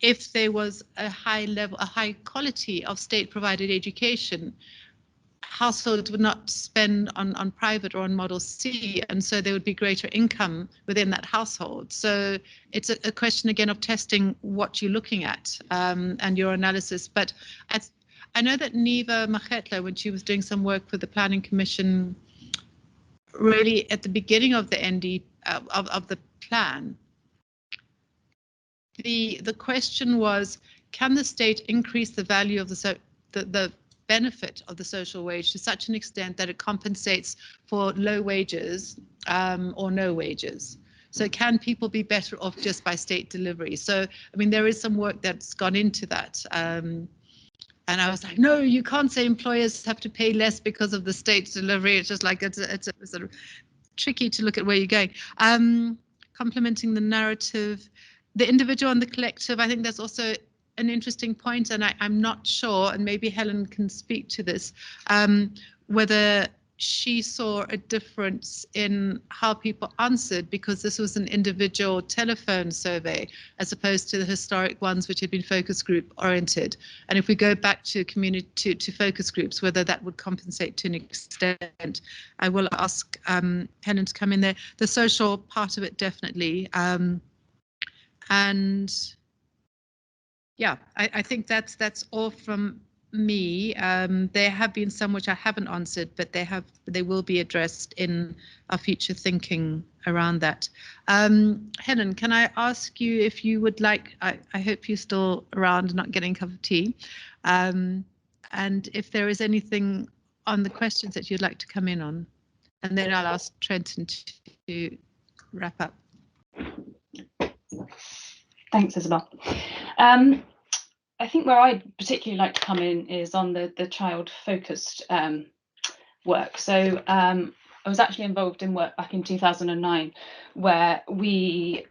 If there was a high quality of state-provided education, households would not spend on private or on Model C, and so there would be greater income within that household. So it's a question again of testing what you're looking at and your analysis. But I know that Neva Machetla, when she was doing some work with the Planning Commission, really at the beginning of the ND of the plan, the question was, can the state increase the value of the benefit of the social wage to such an extent that it compensates for low wages or no wages? So can people be better off just by state delivery? So, I mean, there is some work that's gone into that. And I was like, no, you can't say employers have to pay less because of the state delivery. It's just like, it's sort of tricky to look at where you're going. Complementing the narrative, the individual and the collective, I think that's also an interesting point, and I'm not sure, and maybe Helen can speak to this, whether she saw a difference in how people answered, because this was an individual telephone survey as opposed to the historic ones which had been focus group oriented. And if we go back to community to focus groups, whether that would compensate to an extent. I will ask Helen to come in there. The social part of it definitely, and yeah, I think that's all from me. There have been some which I haven't answered, but they will be addressed in our future thinking around that. Helen, can I ask you if you would like, I hope you're still around, not getting a cup of tea, and if there is anything on the questions that you'd like to come in on, and then I'll ask Trenton to wrap up. Thanks, Isabel. I think where I'd particularly like to come in is on the child-focused work. So I was actually involved in work back in 2009 where we,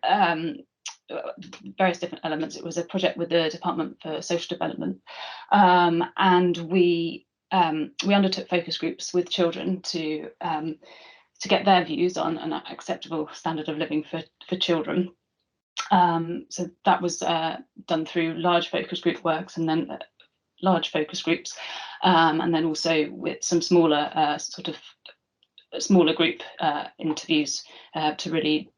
various different elements, it was a project with the Department for Social Development, and we undertook focus groups with children to get their views on an acceptable standard of living for children. So that was done through large focus group works, and then large focus groups, and then also with some smaller sort of smaller group interviews to really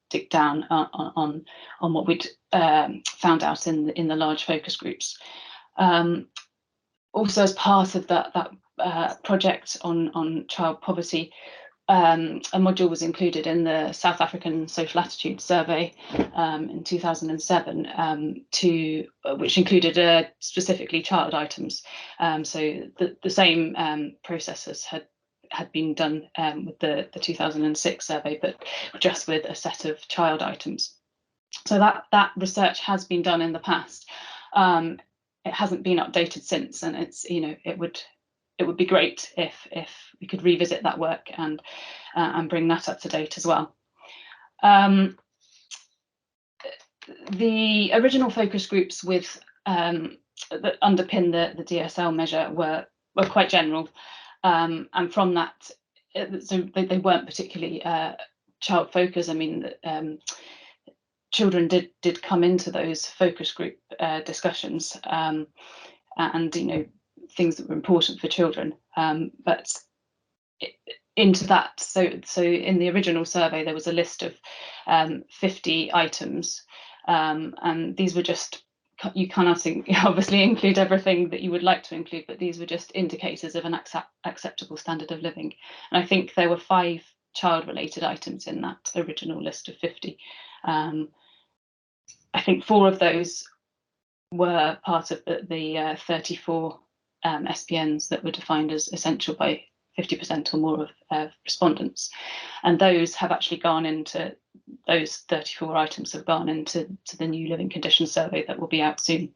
dig down on what we'd found out in the large focus groups. Also, as part of that project on child poverty, a module was included in the South African Social Attitude Survey in 2007, which included specifically child items. So the same processes had been done with the 2006 survey, but just with a set of child items. So that research has been done in the past. It hasn't been updated since, and it's, you know, it would be great if we could revisit that work and bring that up to date as well. The original focus groups with that underpin the DSL measure were quite general, and from that, so they weren't particularly child focused. I mean, children did come into those focus group discussions, and you know, things that were important for children, but into that, so in the original survey there was a list of 50 items, and these were just, you cannot obviously include everything that you would like to include, but these were just indicators of an acceptable standard of living. And I think there were 5 child-related items in that original list of 50. I think 4 of those were part of the 34 SPNs that were defined as essential by 50% or more of respondents, and those have actually gone into, those 34 items have gone into the new living conditions survey that will be out soon.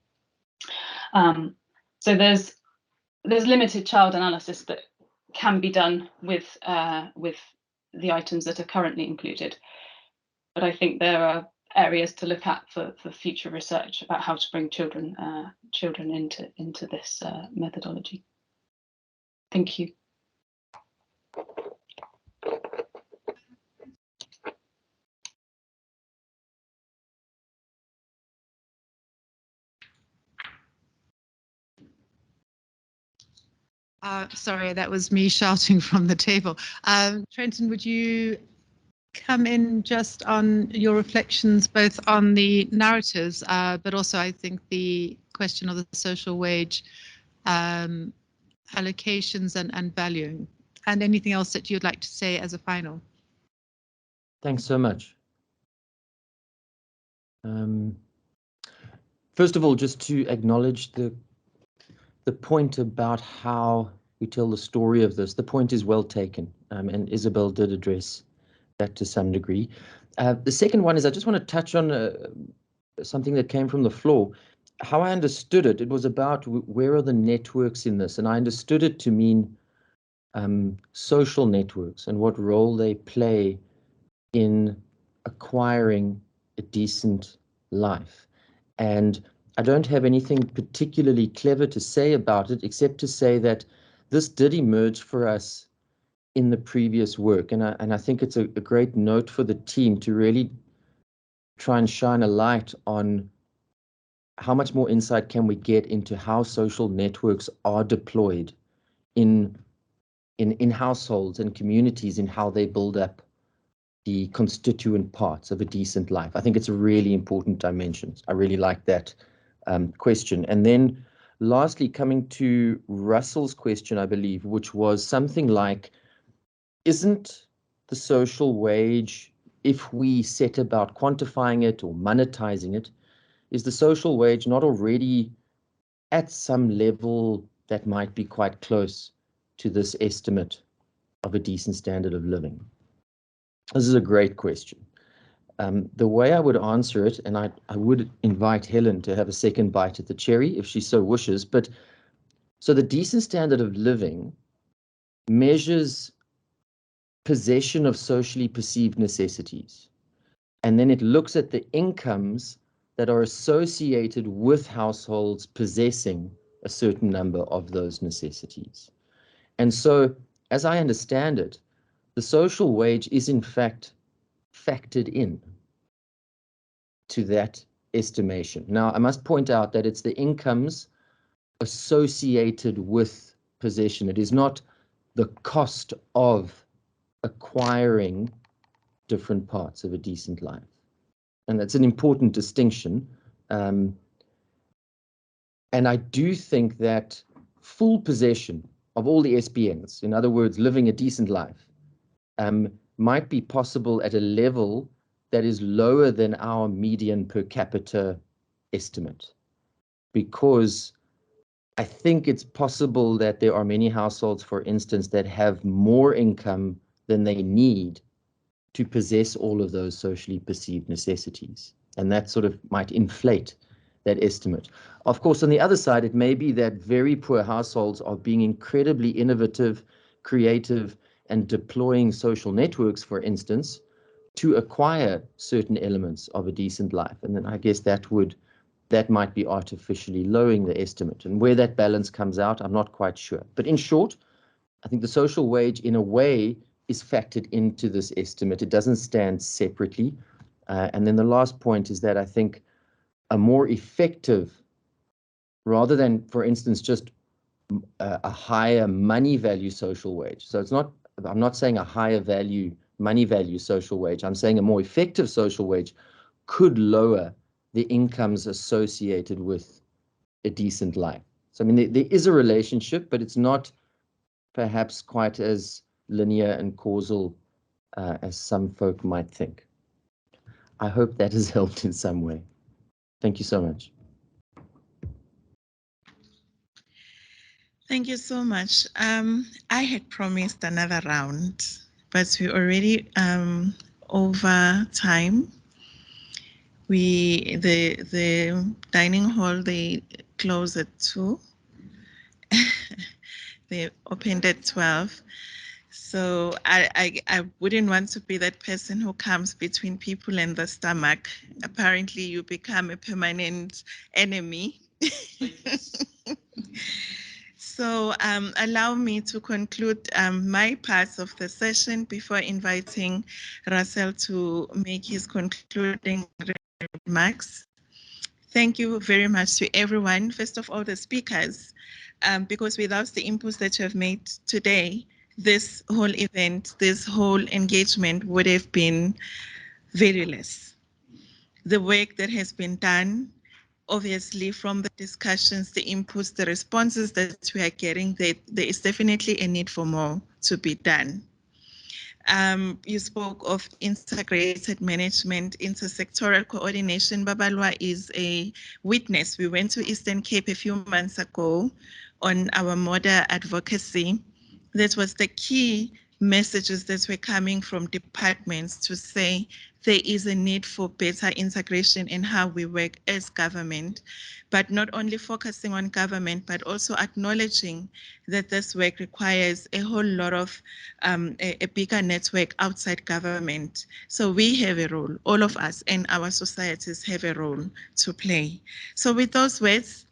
So there's there's limited child analysis that can be done with the items that are currently included. But I think there are areas to look at for future research about how to bring children into this methodology. Thank you. Sorry, that was me shouting from the table. Trenton, would you come in just on your reflections, both on the narratives, but also I think the question of the social wage allocations and valuing, and anything else that you'd like to say as a final? Thanks so much. First of all, just to acknowledge the point about how we tell the story of this. The point is well taken, and Isabel did address that to some degree. The second one is I just want to touch on something that came from the floor. How I understood it, it was about where are the networks in this, and I understood it to mean social networks and what role they play in acquiring a decent life. And I don't have anything particularly clever to say about it, except to say that this did emerge for us in the previous work. And I think it's a great note for the team to really try and shine a light on how much more insight can we get into how social networks are deployed in households and communities, in how they build up the constituent parts of a decent life. I think it's a really important dimension. I really like that question. And then lastly, coming to Russell's question, I believe, which was something like, isn't the social wage, if we set about quantifying it or monetizing it, is the social wage not already at some level that might be quite close to this estimate of a decent standard of living? This is a great question. The way I would answer it, and I would invite Helen to have a second bite at the cherry if she so wishes, but so the decent standard of living measures possession of socially perceived necessities. And then it looks at the incomes that are associated with households possessing a certain number of those necessities. And so, as I understand it, the social wage is in fact factored in to that estimation. Now, I must point out that it's the incomes associated with possession. It is not the cost of acquiring different parts of a decent life. And that's an important distinction. And I do think that full possession of all the SPNs, in other words, living a decent life, might be possible at a level that is lower than our median per capita estimate. Because I think it's possible that there are many households, for instance, that have more income than they need to possess all of those socially perceived necessities. And that sort of might inflate that estimate. Of course, on the other side, it may be that very poor households are being incredibly innovative, creative, and deploying social networks, for instance, to acquire certain elements of a decent life. And then I guess that might be artificially lowering the estimate. And where that balance comes out, I'm not quite sure. But in short, I think the social wage, in a way, is factored into this estimate. It doesn't stand separately. And then the last point is that I think a more effective, rather than, for instance, just a higher money value social wage. So I'm not saying a higher value, money value social wage. I'm saying a more effective social wage could lower the incomes associated with a decent life. So, I mean, there is a relationship, but it's not perhaps quite as linear and causal as some folk might think. I hope that has helped in some way. Thank you so much. Thank you so much. I had promised another round, but we're already over time. The dining hall, they close at 2. They opened at 12. So I wouldn't want to be that person who comes between people and the stomach. Apparently, you become a permanent enemy. So allow me to conclude my part of the session before inviting Russell to make his concluding remarks. Thank you very much to everyone. First of all, the speakers, because without the inputs that you have made today, this whole event, this whole engagement would have been very less. The work that has been done, obviously from the discussions, the inputs, the responses that we are getting, there is definitely a need for more to be done. You spoke of integrated management, intersectoral coordination. Babalwa is a witness. We went to Eastern Cape a few months ago on our mother advocacy. That was the key messages that were coming from departments to say there is a need for better integration in how we work as government, but not only focusing on government, but also acknowledging that this work requires a whole lot of a bigger network outside government. So we have a role, all of us and our societies have a role to play. So with those words,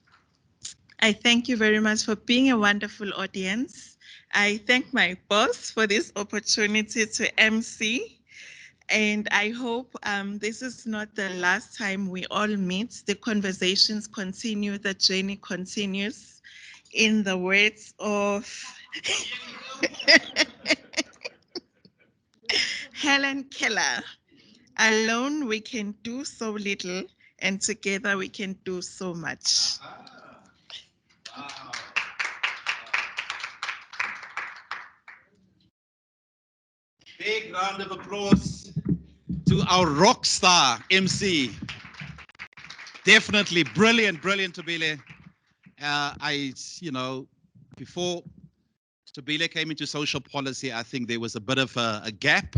I thank you very much for being a wonderful audience. I thank my boss for this opportunity to MC. And I hope this is not the last time we all meet. The conversations continue, the journey continues. In the words of Helen Keller, alone we can do so little, and together we can do so much. Big round of applause to our rock star MC. Definitely brilliant, brilliant, Tobile. Before Tobile came into social policy, I think there was a bit of a gap.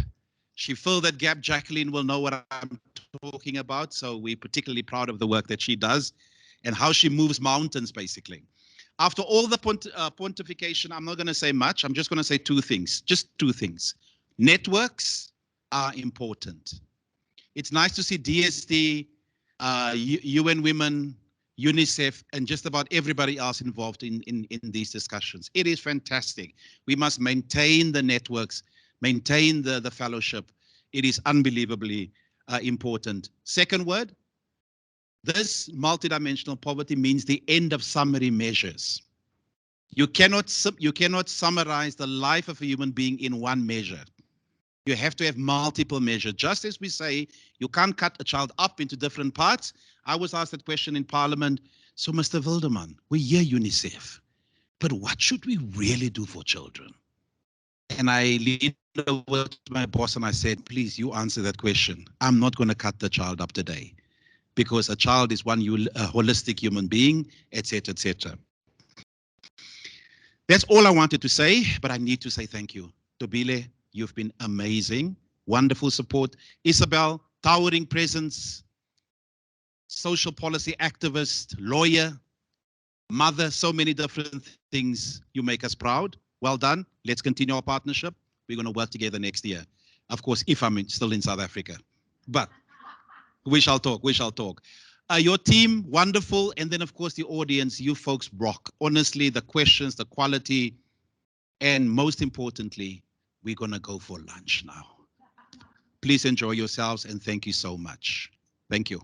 She filled that gap. Jacqueline will know what I'm talking about. So we're particularly proud of the work that she does and how she moves mountains, basically. After all the pontification, I'm not going to say much. I'm just going to say two things, just two things. Networks are important. It's nice to see DSD, UN Women, UNICEF, and just about everybody else involved in these discussions. It is fantastic. We must maintain the networks, maintain the fellowship. It is unbelievably important. Second word, this multidimensional poverty means the end of summary measures. You cannot summarize the life of a human being in one measure. You have to have multiple measures. Just as we say, you can't cut a child up into different parts. I was asked that question in Parliament. So, Mr. Wilderman, we hear UNICEF, but what should we really do for children? And I leaned over to my boss and I said, please, you answer that question. I'm not going to cut the child up today because a child is a holistic human being, etc., etc. That's all I wanted to say, but I need to say thank you. Tobile, you've been amazing, wonderful support. Isabel, towering presence, social policy activist, lawyer, mother, so many different things. You make us proud. Well done. Let's continue our partnership. We're going to work together next year. Of course, if I'm still in South Africa. But we shall talk, we shall talk. Your team, wonderful. And then, of course, the audience, you folks rock. Honestly, the questions, the quality, and most importantly, we're going to go for lunch now. Please enjoy yourselves and thank you so much. Thank you.